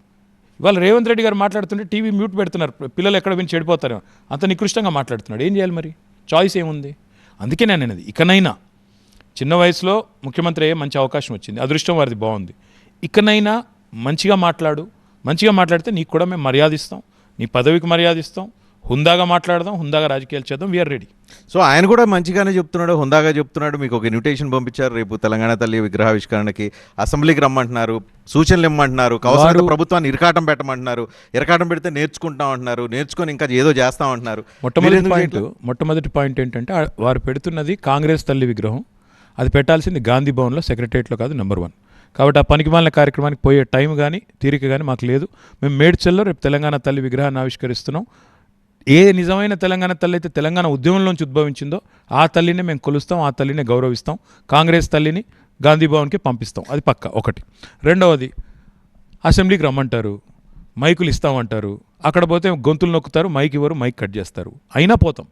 ఇవాళ రేవంత్ రెడ్డి గారు మాట్లాడుతుంటే టీవీ మ్యూట్ పెడుతున్నారు, పిల్లలు ఎక్కడ విని చెడిపోతారు, అంత నికృష్టంగా మాట్లాడుతున్నాడు. ఏం చేయాలి మరి? చాయిస్ ఏముంది? అందుకే నేను అనేది, ఇకనైనా చిన్న వయసులో ముఖ్యమంత్రి అయ్యే మంచి అవకాశం వచ్చింది, అదృష్టం వారిది బాగుంది. ఇకనైనా మంచిగా మాట్లాడితే నీకు కూడా మేము మర్యాద ఇస్తాం, నీ పదవికి మర్యాద ఇస్తాం, హుందాగా మాట్లాడదాం, హుందాగా రాజకీయాలు చేద్దాం, వీఆర్ రెడీ. సో ఆయన కూడా మంచిగానే చెప్తున్నాడు, హుందాగా చెప్తున్నాడు. మీకు ఒక ఇన్విటేషన్ పంపించారు, రేపు తెలంగాణ తల్లి విగ్రహావిష్కరణకి అసెంబ్లీకి రమ్మంటున్నారు, సూచనలు ఇమ్మంటున్నారు, అవసరమైతే ప్రభుత్వాన్ని ఇరకాటం పెట్టమంటున్నారు. ఇరకాటం పెడితే నేర్చుకుంటాం అంటున్నారు, నేర్చుకొని ఇంకా ఏదో చేస్తాం అంటున్నారు. మొట్టమొదటి పాయింట్ ఏంటంటే వారు పెడుతున్నది కాంగ్రెస్ తల్లి విగ్రహం, అది పెట్టాల్సింది గాంధీ భవన్లో, సెక్రటరియట్లో కాదు, నెంబర్ 1. కాబట్టి ఆ పనికిమాలిన కార్యక్రమానికి పోయే టైం కానీ తీరిక కానీ మాకు లేదు. మేము మేడ్చల్లో రేపు తెలంగాణ తల్లి విగ్రహాన్ని ఆవిష్కరిస్తున్నాం. ఏ నిజమైన తెలంగాణ తల్లి అయితే తెలంగాణ ఉద్యమంలోంచి ఉద్భవించిందో ఆ తల్లిని మేము కొలుస్తాం, ఆ తల్లిని గౌరవిస్తాం. కాంగ్రెస్ తల్లిని గాంధీ భవన్కి పంపిస్తాం, అది పక్క. ఒకటి. రెండవది, అసెంబ్లీకి రమ్మంటారు, మైకులు ఇస్తామంటారు, అక్కడ పోతే గొంతులు నొక్కుతారు, మైక్ ఇవ్వరు, మైక్ కట్ చేస్తారు. అయినా పోతాం,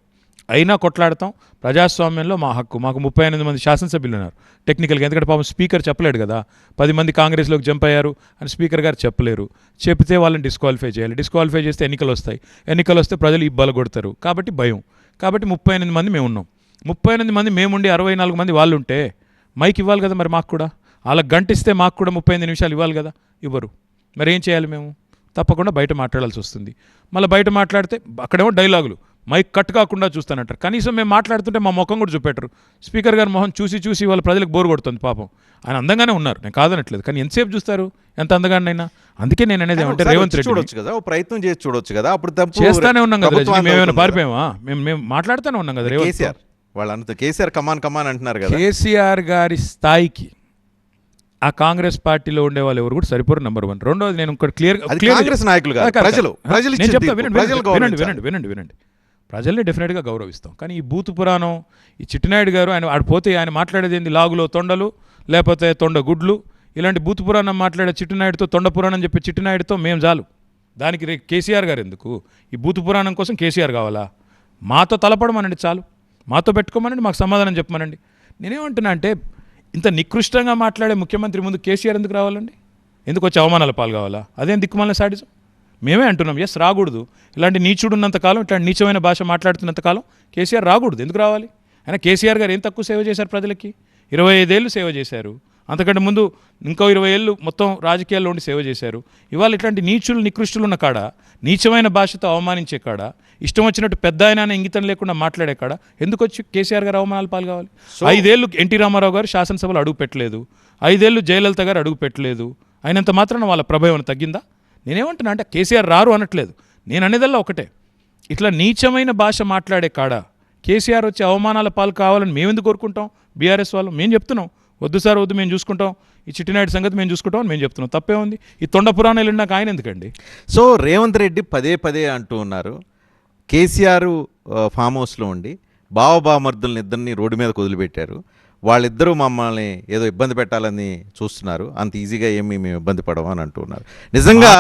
అయినా కొట్లాడతాం. ప్రజాస్వామ్యంలో మా హక్కు. మాకు 38 మంది శాసనసభ్యులు ఉన్నారు టెక్నికల్గా. ఎందుకంటే పాపం స్పీకర్ చెప్పలేడు కదా, 10 మంది కాంగ్రెస్లోకి జంప్ అయ్యారు అని స్పీకర్ గారు చెప్పలేరు. చెప్తే వాళ్ళని డిస్క్వాలిఫై చేయాలి, డిస్క్వాలిఫై చేస్తే ఎన్నికలు వస్తాయి, ఎన్నికలు వస్తే ప్రజలు ఇబ్బంది కొడతారు. కాబట్టి భయం. కాబట్టి 38 మంది మేము ఉన్నాం. 38 మంది మేముండి 64 మంది వాళ్ళు ఉంటే మైక్ ఇవ్వాలి కదా మరి మాకు కూడా. వాళ్ళకి గంటిస్తే మాకు కూడా 35 నిమిషాలు ఇవ్వాలి కదా, ఇవ్వరు. మరి ఏం చేయాలి మేము? తప్పకుండా బయట మాట్లాడాల్సి వస్తుంది. మళ్ళీ బయట మాట్లాడితే అక్కడేమో డైలాగులు, మైక్ కట్ కాకుండా చూస్తానంటారు. కనీసం మేము మాట్లాడుతుంటే మా ముఖం కూడా చూపెట్టరు. స్పీకర్ గారి మొహం చూసి వాళ్ళ ప్రజలకు బోర్ కొడుతుంది. పాపం ఆయన అందంగానే ఉన్నారు, నేను కాదనట్లేదు, కానీ ఎంతసేపు చూస్తారు, ఎంత అందంగానైనా. అందుకే నేను అనేది ఏమంటే రేవంత్ రెడ్డి చూడొచ్చు కదా, ప్రయత్నం చేసి చూడొచ్చు కదా. అప్పుడు చేస్తానే ఉన్నాం కదా, మేమేమైనా పారిపోయామా? మేము మాట్లాడుతూనే ఉన్నాం కదా. కేసీఆర్ వాళ్ళంతా కేసీఆర్ కమాన్ అంటున్నారు కదా. కేసీఆర్ గారి స్థాయికి ఆ కాంగ్రెస్ పార్టీలో ఉండే వాళ్ళు ఎవరు కూడా సరిపోరు, నెంబర్ 1. రెండోది, నేను ఇంకోటి క్లియర్ కాంగ్రెస్ నాయకులు వినండి. ప్రజల్ని డెఫినెట్గా గౌరవిస్తాం. కానీ ఈ బూతు పురాణం, ఈ చిట్టినాయుడు గారు ఆయన పోతే ఆయన మాట్లాడేది ఏంది, లాగులో తొండలు లేకపోతే తొండ గుడ్లు, ఇలాంటి బూతు పురాణం మాట్లాడే చిట్టినాయుడితో, తొండ పురాణం చెప్పే చిట్టినాయుడితో మేము చాలు. దానికి కేసీఆర్ గారు ఎందుకు? ఈ బూతు పురాణం కోసం కేసీఆర్ కావాలా? మాతో తలపడమనండి చాలు, మాతో పెట్టుకోమనండి, మాకు సమాధానం చెప్పమనండి. నేనేమంటున్నా అంటే, ఇంత నికృష్టంగా మాట్లాడే ముఖ్యమంత్రి ముందు కేసీఆర్ ఎందుకు రావాలండి? ఎందుకు వచ్చి అవమానాల పాలు కావాలా? అదేం దిక్కుమాలిన సాడిజం? మేమే అంటున్నాం, ఎస్ రాకూడదు. ఇలాంటి నీచుడు ఉన్నంతకాలం, ఇట్లాంటి నీచమైన భాష మాట్లాడుతున్నంతకాలం కేసీఆర్ రాకూడదు. ఎందుకు రావాలి? అయినా కేసీఆర్ గారు ఏం తక్కువ సేవ చేశారు ప్రజలకి? 25 ఏళ్ళు సేవ చేశారు. అంతకంటే ముందు ఇంకో 20 ఏళ్ళు మొత్తం రాజకీయాల్లో ఉండి సేవ చేశారు. ఇవాళ ఇట్లాంటి నీచులు నికృష్టులు ఉన్న కాడ, నీచమైన భాషతో అవమానించే కాడ, ఇష్టం వచ్చినట్టు పెద్ద ఆయన ఇంగితం లేకుండా మాట్లాడే కాడ ఎందుకు వచ్చి కేసీఆర్ గారు అవమానాలు పాలు కావాలి? 5 ఏళ్ళు ఎన్టీ రామారావు గారు శాసనసభలో అడుగు పెట్టలేదు, 5 ఏళ్ళు జయలలిత గారు అడుగు పెట్టలేదు. అయినంత మాత్రాన వాళ్ళ ప్రభావం తగ్గిందా? నేనేమంటున్నా అంటే, కేసీఆర్ రారు అనట్లేదు, నేను అనేదల్లా ఒకటే, ఇట్లా నీచమైన భాష మాట్లాడే కాడ కేసీఆర్ వచ్చి అవమానాల పాలు కావాలని మేమెందుకు కోరుకుంటాం? బీఆర్ఎస్ వాళ్ళు మేము చెప్తున్నాం, వద్దు సార్ వద్దు, మేము చూసుకుంటాం, ఈ చిట్టినాయుడు సంగతి మేము చూసుకుంటాం అని మేము చెప్తున్నాం. తప్పే ఉంది? ఈ తొండ పురాణాలు నాకు ఆయన ఎందుకండి? సో రేవంత్ రెడ్డి పదే అంటూ ఉన్నారు, కేసీఆర్ ఫామ్ హౌస్లో ఉండి బావబామర్దుల్ని ఇద్దరిని రోడ్డు మీద వదిలిపెట్టారు, వాళ్ళిద్దరూ మమ్మల్ని ఏదో ఇబ్బంది పెట్టాలని చూస్తున్నారు, అంత ఈజీగా ఏమి మేము ఇబ్బంది పడము అని అంటున్నారు. నిజంగా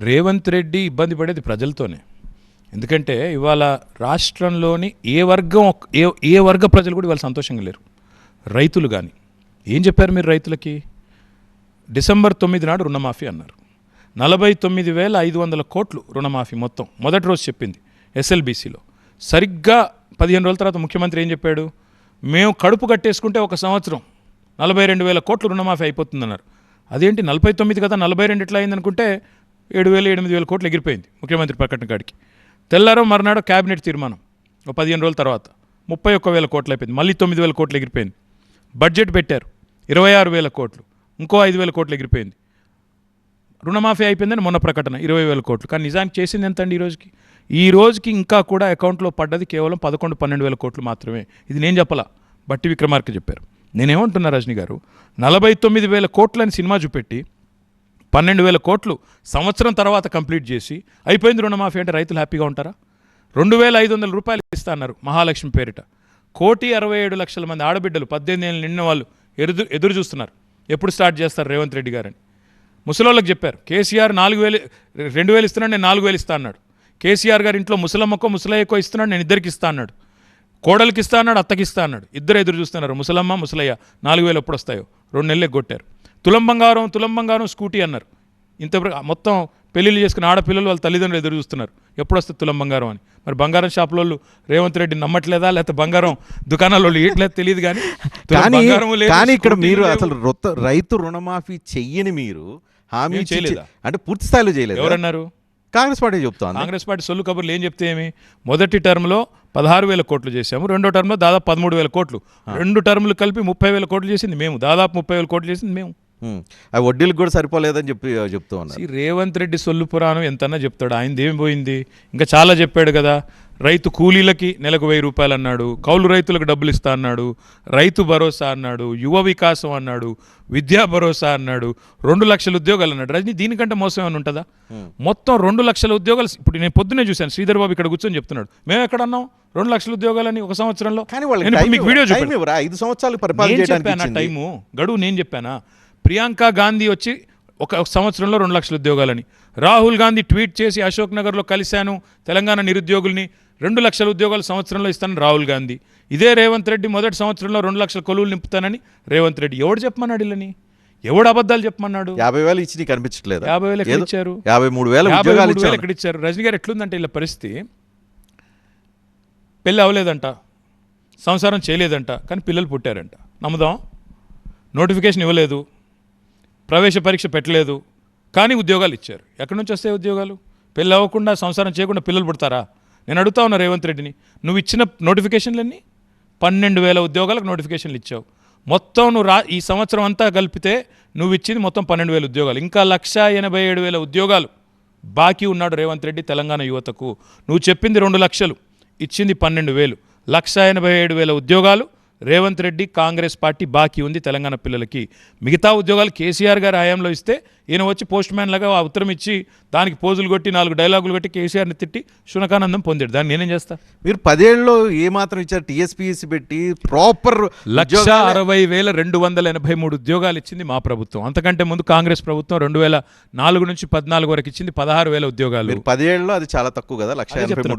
రేవంత్ రెడ్డి ఇబ్బంది పడేది ప్రజలతోనే. ఎందుకంటే ఇవాళ రాష్ట్రంలోని ఏ వర్గ ప్రజలు కూడా ఇవాళ సంతోషంగా లేరు. రైతులు కానీ ఏం చెప్పారు మీరు రైతులకి? డిసెంబర్ 9 నాడు రుణమాఫీ అన్నారు. 49,500 కోట్లు రుణమాఫీ మొత్తం మొదటి రోజు చెప్పింది ఎస్ఎల్బీసీలో. సరిగ్గా 15 రోజుల తర్వాత ముఖ్యమంత్రి ఏం చెప్పాడు? మేము కడుపు కట్టేసుకుంటే ఒక సంవత్సరం 42,000 కోట్లు రుణమాఫీ అయిపోతుందన్నారు. అదేంటి 49 కదా 42 ఎట్లా అయిందనుకుంటే 7,000-8,000 కోట్లు ఎగిరిపోయింది ముఖ్యమంత్రి ప్రకటన కాడికి. తెల్లారో మర్నాడో క్యాబినెట్ తీర్మానం, ఒక 15 రోజుల తర్వాత 31,000 కోట్లు అయిపోయింది, మళ్ళీ 9,000 కోట్లు ఎగిరిపోయింది. బడ్జెట్ పెట్టారు 26,000 కోట్లు, ఇంకో 5,000 కోట్లు ఎగిరిపోయింది. రుణమాఫీ అయిపోయిందని మొన్న ప్రకటన 20,000 కోట్లు. కానీ నిజానికి చేసింది ఎంత అండి ఈ రోజుకి ఇంకా కూడా అకౌంట్లో పడ్డది కేవలం 11-12,000 కోట్లు మాత్రమే. ఇది నేను చెప్పలా, బట్టి విక్రమార్క చెప్పారు. నేనేమంటున్నా రజనీ గారు, 49,000 కోట్లని సినిమా చూపెట్టి 12,000 కోట్లు సంవత్సరం తర్వాత కంప్లీట్ చేసి అయిపోయింది రుణమాఫీ అంటే రైతులు హ్యాపీగా ఉంటారా? 2,500 రూపాయలు ఇస్తా అన్నారు మహాలక్ష్మి పేరిట. 1,67,00,000 మంది ఆడబిడ్డలు 18 ఏళ్ళు నిండిన వాళ్ళు ఎదురు చూస్తున్నారు, ఎప్పుడు స్టార్ట్ చేస్తారు రేవంత్ రెడ్డి గారని. ముసలోళ్ళకి చెప్పారు, కేసీఆర్ 2,000 ఇస్తున్నాడు, నేను 4,000 ఇస్తా అన్నాడు. కేసీఆర్ గారి ఇంట్లో ముసలమ్మకో ముసలయ్యకో ఇస్తున్నాడు, నేను ఇద్దరికి ఇస్తా అన్నాడు. కోడలికి ఇస్తా అన్నాడు, అత్తకి ఇస్తా అన్నాడు. ఇద్దరు ఎదురు చూస్తున్నారు, ముసలమ్మ ముసలయ్య. 4,000 ఎప్పుడు వస్తాయో 2 నెలలు కొట్టారు. తులం బంగారం స్కూటీ అన్నారు. మొత్తం పెళ్ళిళ్ళు చేసుకుని ఆడపిల్లలు వాళ్ళ తల్లిదండ్రులు ఎదురు చూస్తున్నారు ఎప్పుడు వస్తుంది తులం బంగారం అని. మరి బంగారం షాపుల వాళ్ళు రేవంత్ రెడ్డి నమ్మట్లేదా, లేకపోతే బంగారం దుకాణాల వాళ్ళు ఇయట్లేదు తెలియదు కానీ కానీ ఇక్కడ మీరు అసలు రైతు రుణమాఫీ చెయ్యని మీరు హామీ చేయలేదా? అంటే పూర్తి స్థాయిలో చేయలేదు. ఎవరన్నారు? కాంగ్రెస్ పార్టీ చెప్తాను. కాంగ్రెస్ పార్టీ సొల్లు కబుర్లు ఏం చెప్తే ఏమి, మొదటి టర్మ్లో 16,000 కోట్లు చేశాము, రెండో టర్మ్లో దాదాపు 13,000 కోట్లు, 2 టర్ములు కలిపి 30,000 కోట్లు చేసింది మేము, దాదాపు 30,000 కోట్లు చేసింది మేము. ఆ వడ్డీలకు కూడా సరిపోలేదని చెప్తూ ఉన్నారు. రేవంత్ రెడ్డి సొల్లు పురాణం ఎంతన్నా చెప్తాడు, ఆయనది ఏం పోయింది? ఇంకా చాలా చెప్పాడు కదా. రైతు కూలీలకి నెలకు 1,000 రూపాయలు అన్నాడు, కౌలు రైతులకు డబ్బులు ఇస్తా అన్నాడు, రైతు భరోసా అన్నాడు, యువ వికాసం అన్నాడు, విద్యా భరోసా అన్నాడు, 2 లక్షల ఉద్యోగాలు అన్నాడు. రజనీ దీనికంటే మోసం ఏమైనా ఉంటుందా? మొత్తం 2 లక్షల ఉద్యోగాలు. ఇప్పుడు నేను పొద్దునే చూశాను, శ్రీధర్ బాబు ఇక్కడ కూర్చొని చెప్తున్నాడు మేము ఎక్కడ అన్నాం 2 లక్షల ఉద్యోగాలని ఒక సంవత్సరంలో. కానీ మీకు వీడియో 5 సంవత్సరాలు పరిపాలన టైము గడువు నేను చెప్పానా? ప్రియాంక గాంధీ వచ్చి ఒక సంవత్సరంలో 2 లక్షల ఉద్యోగాలని, రాహుల్ గాంధీ ట్వీట్ చేసి అశోక్ నగర్లో కలిశాను తెలంగాణ నిరుద్యోగుల్ని, 2 లక్షల ఉద్యోగాలు సంవత్సరంలో ఇస్తానని రాహుల్ గాంధీ. ఇదే రేవంత్ రెడ్డి మొదటి సంవత్సరంలో 2 లక్షల కొలువులు నింపుతానని రేవంత్ రెడ్డి. ఎవడు చెప్పమన్నాడు ఇళ్ళని? ఎవడు అబద్ధాలు చెప్పమన్నాడు? 50,000 ఇచ్చి నీకు అనిపించట్లేదు? 50,000 ఎక్కడ ఇచ్చారు? 53,000 ఎక్కడ ఇచ్చారు? రజనీ గారు ఎట్లుందంటే ఇలా పరిస్థితి, పెళ్ళి అవ్వలేదంట, సంసారం చేయలేదంట, కానీ పిల్లలు పుట్టారంట. నమ్ముదాం? నోటిఫికేషన్ ఇవ్వలేదు, ప్రవేశ పరీక్ష పెట్టలేదు, కానీ ఉద్యోగాలు ఇచ్చారు. ఎక్కడి నుంచి వస్తాయి ఉద్యోగాలు? పెళ్ళి అవ్వకుండా సంసారం చేయకుండా పిల్లలు పుడతారా? నేను అడుగుతా ఉన్నా రేవంత్ రెడ్డిని, నువ్వు ఇచ్చిన నోటిఫికేషన్లన్నీ 12,000 ఉద్యోగాలకు నోటిఫికేషన్లు ఇచ్చావు. మొత్తం నువ్వు ఈ సంవత్సరం అంతా కలిపితే నువ్వు ఇచ్చింది మొత్తం 12,000 ఉద్యోగాలు. ఇంకా 1,87,000 ఉద్యోగాలు బాకీ ఉన్నాడు రేవంత్ రెడ్డి తెలంగాణ యువతకు. నువ్వు చెప్పింది 2 లక్షలు, ఇచ్చింది 12,000. 1,87,000 ఉద్యోగాలు రేవంత్ రెడ్డి కాంగ్రెస్ పార్టీ బాకీ ఉంది తెలంగాణ పిల్లలకి. మిగతా ఉద్యోగాలు కేసీఆర్ గారి హయాంలో ఇస్తే ఈయన వచ్చి పోస్ట్ మ్యాన్ లాగా ఆ ఉత్తరం ఇచ్చి దానికి పోజులు కొట్టి 4 డైలాగులు కొట్టి కేసీఆర్ని తిట్టి శునకానందం పొందాడు. దాన్ని నేనేం చేస్తా? మీరు 10 ఏళ్ళలో ఏమాత్రం ఇచ్చారు? టీఎస్పీఎస్సీ పెట్టి ప్రాపర్ 1,60,283 ఉద్యోగాలు ఇచ్చింది మా ప్రభుత్వం. అంతకంటే ముందు కాంగ్రెస్ ప్రభుత్వం 2004 నుంచి 14 వరకు ఇచ్చింది 16,000 ఉద్యోగాలు. 10 ఏళ్ళలో అది చాలా తక్కువ కదా.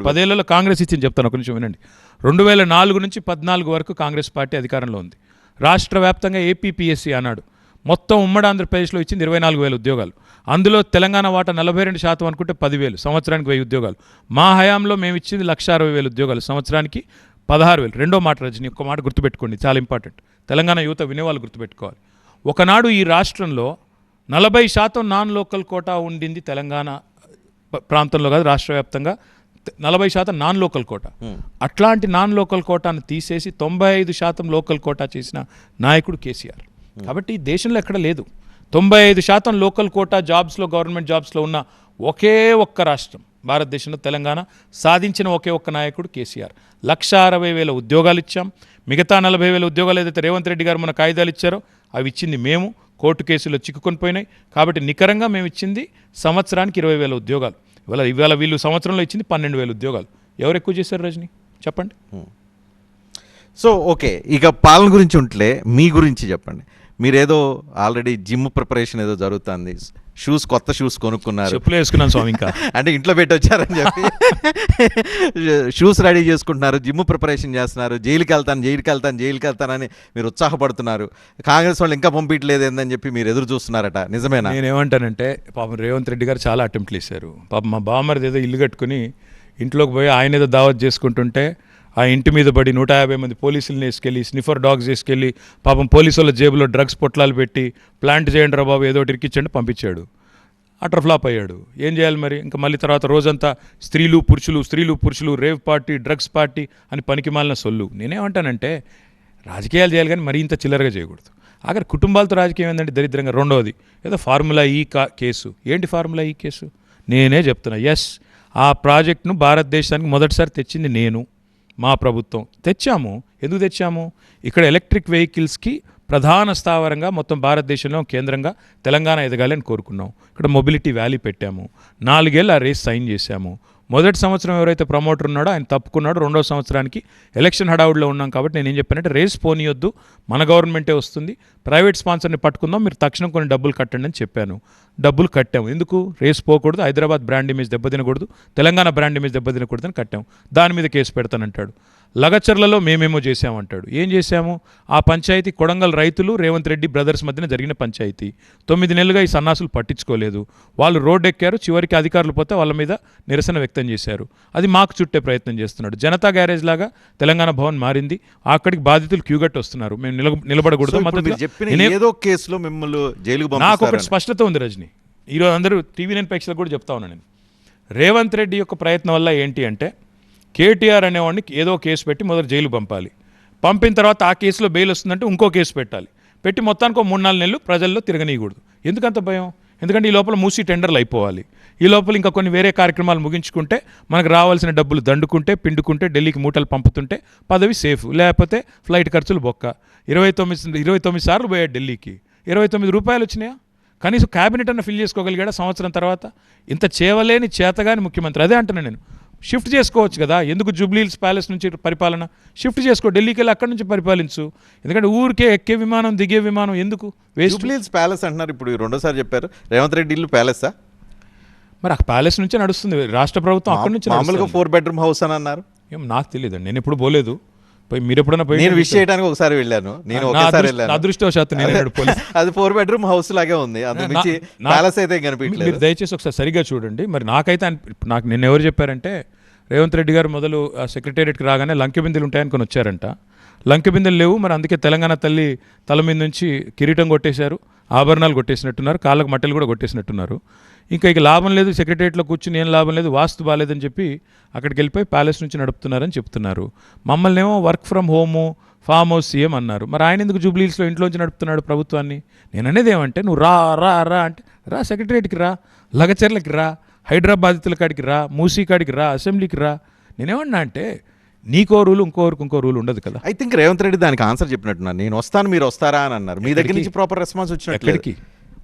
10 ఏళ్లలో కాంగ్రెస్ ఇచ్చింది చెప్తాను, ఒక నిమిషం వినండి. 2004 నుంచి 14 వరకు కాంగ్రెస్ పార్టీ అధికారంలో ఉంది. రాష్ట్ర వ్యాప్తంగా ఏపీపీఎస్సీ అన్నాడు. మొత్తం ఉమ్మడి ఆంధ్రప్రదేశ్లో ఇచ్చింది 24,000 ఉద్యోగాలు. అందులో తెలంగాణ వాటా 42% అనుకుంటే 10,000, సంవత్సరానికి 1000 ఉద్యోగాలు. మా హయాంలో మేము ఇచ్చింది 1,60,000 ఉద్యోగాలు, సంవత్సరానికి 16,000. రెండో మాట రజని, ఒక్క మాట గుర్తుపెట్టుకోండి, చాలా ఇంపార్టెంట్. తెలంగాణ యువత వినేవాళ్ళు గుర్తుపెట్టుకోవాలి. ఒకనాడు ఈ రాష్ట్రంలో 40% నాన్ లోకల్ కోటా ఉండింది తెలంగాణ ప్రాంతంలో కాదు, రాష్ట్ర వ్యాప్తంగా 40% నాన్ లోకల్ కోటా. అట్లాంటి నాన్ లోకల్ కోటాను తీసేసి 95% లోకల్ కోటా చేసిన నాయకుడు కేసీఆర్. కాబట్టి దేశంలో ఎక్కడ లేదు. 95% లోకల్ కోటా జాబ్స్లో, గవర్నమెంట్ జాబ్స్లో ఉన్న ఒకే ఒక్క రాష్ట్రం భారతదేశంలో తెలంగాణ. సాధించిన ఒకే ఒక్క నాయకుడు కేసీఆర్. 1,60,000 ఉద్యోగాలు ఇచ్చాం. మిగతా 40,000 ఉద్యోగాలు ఏదైతే రేవంత్ రెడ్డి గారు మన కాయిదాలు ఇచ్చారో అవి ఇచ్చింది మేము. కోర్టు కేసులో చిక్కుకొని పోయినాయి. కాబట్టి నికరంగా మేము ఇచ్చింది సంవత్సరానికి 20,000 ఉద్యోగాలు. ఇవాళ వీళ్ళు సంవత్సరంలో ఇచ్చింది 12,000 ఉద్యోగాలు. ఎవరు ఎక్కువ చేశారు రజని చెప్పండి? సో ఓకే, ఇక పాలన గురించి ఉంటలే, మీ గురించి చెప్పండి. మీరేదో ఆల్రెడీ జిమ్ ప్రిపరేషన్ ఏదో జరుగుతుంది, కొత్త షూస్ కొనుక్కున్నారు. చెప్పులు వేసుకున్నాను స్వామి, ఇంకా అంటే ఇంట్లో పెట్టి వచ్చారని చెప్పి షూస్ రెడీ చేసుకుంటున్నారు, జిమ్ ప్రిపరేషన్ చేస్తున్నారు. జైలుకి వెళ్తానని మీరు ఉత్సాహపడుతున్నారు. కాంగ్రెస్ వాళ్ళు ఇంకా పంపించలేదు ఏందని చెప్పి మీరు ఎదురు చూస్తున్నారట, నిజమేనా? నేనేమంటానంటే, పాపం రేవంత్ రెడ్డి గారు చాలా అటెంప్ట్లు వేశారు. పాపం మా బామ్మరిది ఏదో ఇల్లు కట్టుకుని ఇంట్లోకి పోయి ఆయన ఏదో దావత్ చేసుకుంటుంటే ఆ ఇంటి మీద పడి 150 మంది పోలీసులను వేసుకెళ్ళి, స్నిఫర్ డాగ్స్ వేసుకెళ్ళి, పాపం పోలీసు వాళ్ళ జేబులో డ్రగ్స్ పొట్లాలు పెట్టి ప్లాంట్ చేయండి రా బాబు ఏదో ఇరికిచ్చండి పంపించాడు. అటర్ ఫ్లాప్ అయ్యాడు. ఏం చేయాలి మరి? ఇంకా మళ్ళీ తర్వాత రోజంతా స్త్రీలు పురుషులు రేవ్ పార్టీ, డ్రగ్స్ పార్టీ అని పనికిమాలిన సొల్లు. నేనేమంటానంటే, రాజకీయాలు చేయాలి కానీ మరీ ఇంత చిల్లరగా చేయకూడదు. ఆఖరి కుటుంబాలతో రాజకీయం ఏంటంటే దరిద్రంగా. రెండవది ఏదో ఫార్ములా ఈ కేసు. ఏంటి ఫార్ములా ఈ కేసు? నేనే చెప్తున్నా, ఎస్, ఆ ప్రాజెక్ట్ను భారతదేశానికి మొదటిసారి తెచ్చింది నేను, మా ప్రభుత్వం తెచ్చాము. ఎందుకు తెచ్చాము? ఇక్కడ ఎలక్ట్రిక్ వెహికల్స్కి ప్రధాన స్థావరంగా మొత్తం భారతదేశంలో కేంద్రంగా తెలంగాణ ఎదగాలి అని కోరుకున్నాం. ఇక్కడ మొబిలిటీ వ్యాలీ పెట్టాము. 4 ఏళ్ళు ఆ రేస్ సైన్ చేశాము. మొదటి సంవత్సరం ఎవరైతే ప్రమోటర్ ఉన్నాడో ఆయన తప్పుకున్నాడు. రెండో సంవత్సరానికి ఎలక్షన్ హడావుడిలో ఉన్నాం కాబట్టి నేను ఏం చెప్పానంటే, రేస్ పోనీయొద్దు, మన గవర్నమెంటే వస్తుంది, ప్రైవేట్ స్పాన్సర్ని పట్టుకుందాం, మీరు తక్షణం కొన్ని డబ్బులు కట్టండి అని చెప్పాను. డబ్బులు కట్టాము. ఎందుకు? రేస్ పోకూడదు, హైదరాబాద్ బ్రాండ్ ఇమేజ్ దెబ్బతినకూడదు, తెలంగాణ బ్రాండ్ ఇమేజ్ దెబ్బతినకూడదు అని కట్టాము. దాని మీద కేసు పెడతానంటాడు. లగచర్లలో మేమేమో చేశామంటాడు. ఏం చేశాము? ఆ పంచాయతీ కొడంగల్ రైతులు రేవంత్ రెడ్డి బ్రదర్స్ మధ్యన జరిగిన పంచాయతీ. 9 నెలలుగా ఈ సన్నాసులు పట్టించుకోలేదు. వాళ్ళు రోడ్డు ఎక్కారు, చివరికి అధికారులు పోతే వాళ్ళ మీద నిరసన వ్యక్తం చేశారు. అది మాకు చుట్టే ప్రయత్నం చేస్తున్నాడు. జనతా గ్యారేజ్ లాగా తెలంగాణ భవన్ మారింది. అక్కడికి బాధితులు క్యూగట్టి వస్తున్నారు. మేము నిలబడకూడదు. ఏదో కేసులో మిమ్మల్ని జైలుకు నాకు ఒకటి స్పష్టత ఉంది రజని. ఈరోజు అందరూ TV9 ప్రేక్షకులకు కూడా చెప్తా ఉన్నాను నేను. రేవంత్ రెడ్డి యొక్క ప్రయత్నం వల్ల ఏంటి అంటే కేటీఆర్ అనేవాడిని ఏదో కేసు పెట్టి మొదలు జైలు పంపాలి. పంపిన తర్వాత ఆ కేసులో బెయిల్ వస్తుందంటే ఇంకో కేసు పెట్టాలి. పెట్టి మొత్తానికి 3-4 నెలలు ప్రజల్లో తిరగనీయకూడదు. ఎందుకంత భయం? ఎందుకంటే ఈ లోపల మూసి టెండర్లు అయిపోవాలి. ఈ లోపల ఇంకా కొన్ని వేరే కార్యక్రమాలు ముగించుకుంటే మనకు రావాల్సిన డబ్బులు దండుకుంటే పిండుకుంటే ఢిల్లీకి మూటలు పంపుతుంటే పదవి సేఫ్. లేకపోతే ఫ్లైట్ ఖర్చులు బొక్క. 29 సార్లు పోయాడు ఢిల్లీకి. 29 రూపాయలు వచ్చినాయా? కనీసం క్యాబినెట్ అన్న ఫిల్ చేసుకోగలిగాడా సంవత్సరం తర్వాత? ఇంత చేవలేని చేతగాని ముఖ్యమంత్రి. అదే అంటున్నాను నేను. షిఫ్ట్ చేసుకోవచ్చు కదా. ఎందుకు జూబ్లీహిల్స్ ప్యాలెస్ నుంచి పరిపాలన షిఫ్ట్ చేసుకో, ఢిల్లీకి వెళ్ళి అక్కడి నుంచి పరిపాలించు. ఎందుకంటే ఊరికే ఎక్కే విమానం దిగే విమానం ఎందుకు? జూబ్లీహిల్స్ ప్యాలెస్ అంటున్నారు. ఇప్పుడు రెండోసారి చెప్పారు రేవంత్ రెడ్డి ఇల్లు ప్యాలెసా? మరి ఆ ప్యాలెస్ నుంచే నడుస్తుంది రాష్ట్ర ప్రభుత్వం. అక్కడి నుంచి మామూలుగా 4 బెడ్రూమ్ హౌస్ అని అన్నారు. ఏం నాకు తెలియదండి, నేను ఎప్పుడు పోలేదు. మీరు ఎప్పుడైనా పోయి? నేను విష్ చేయడానికి ఒకసారి వెళ్ళాను. నేను ఒకసారి వెళ్ళాను. అదృష్టవశాత్తు నేను అది 4 బెడ్రూమ్ హౌస్ లాగే ఉంది. అందుమించి ప్యాలెస్ అయితే కనిపించలేదు. మీరు దయచేసి ఒకసారి సరిగా చూడండి. మరి నాకైతే నాకు నిన్న ఎవరు చెప్పారంటే రేవంత్ రెడ్డి గారు మొదలు సెక్రటేరియట్కి రాగానే లంకె బిందెలు ఉంటాయనుకొని వచ్చారంట. లంకె బిందెలు లేవు. మరి అందుకే తెలంగాణ తల్లి తల మీద నుంచి కిరీటం కొట్టేశారు, ఆభరణాలు కొట్టేసినట్టున్నారు, కాళ్ళకు మట్టెలు కూడా కొట్టేసినట్టున్నారు. ఇక లాభం లేదు, సెక్రటేరియట్లో కూర్చుని ఏం లాభం లేదు, వాస్తు బాగాలేదని చెప్పి అక్కడికి వెళ్ళిపోయి ప్యాలెస్ నుంచి నడుపుతున్నారని చెప్తున్నారు. మమ్మల్ని ఏమో work from home farm house CM అన్నారు. మరి ఆయన ఎందుకు జూబ్లీహిల్స్లో ఇంట్లోంచి నడుపుతున్నాడు ప్రభుత్వాన్ని? నేను అనేది ఏమంటే నువ్వు రా రా రా అంటే రా, సెక్రటేరియట్కి రా, లగచర్లకి రా, హైదరాబాదితుల కాడికి రా, మూసీ కాడికి రా, అసెంబ్లీకి రా. నేనేమన్నా అంటే నీకో రూలు ఇంకో రూల్ ఉండదు కదా. ఐ థింక్ రేవంత్ రెడ్డి దానికి ఆన్సర్ చెప్పినట్టున్నారు. నేను వస్తాను మీరు వస్తారా అని అన్నారు. మీ దగ్గర నుంచి ప్రాపర్ రెస్పాన్స్ వచ్చినట్టు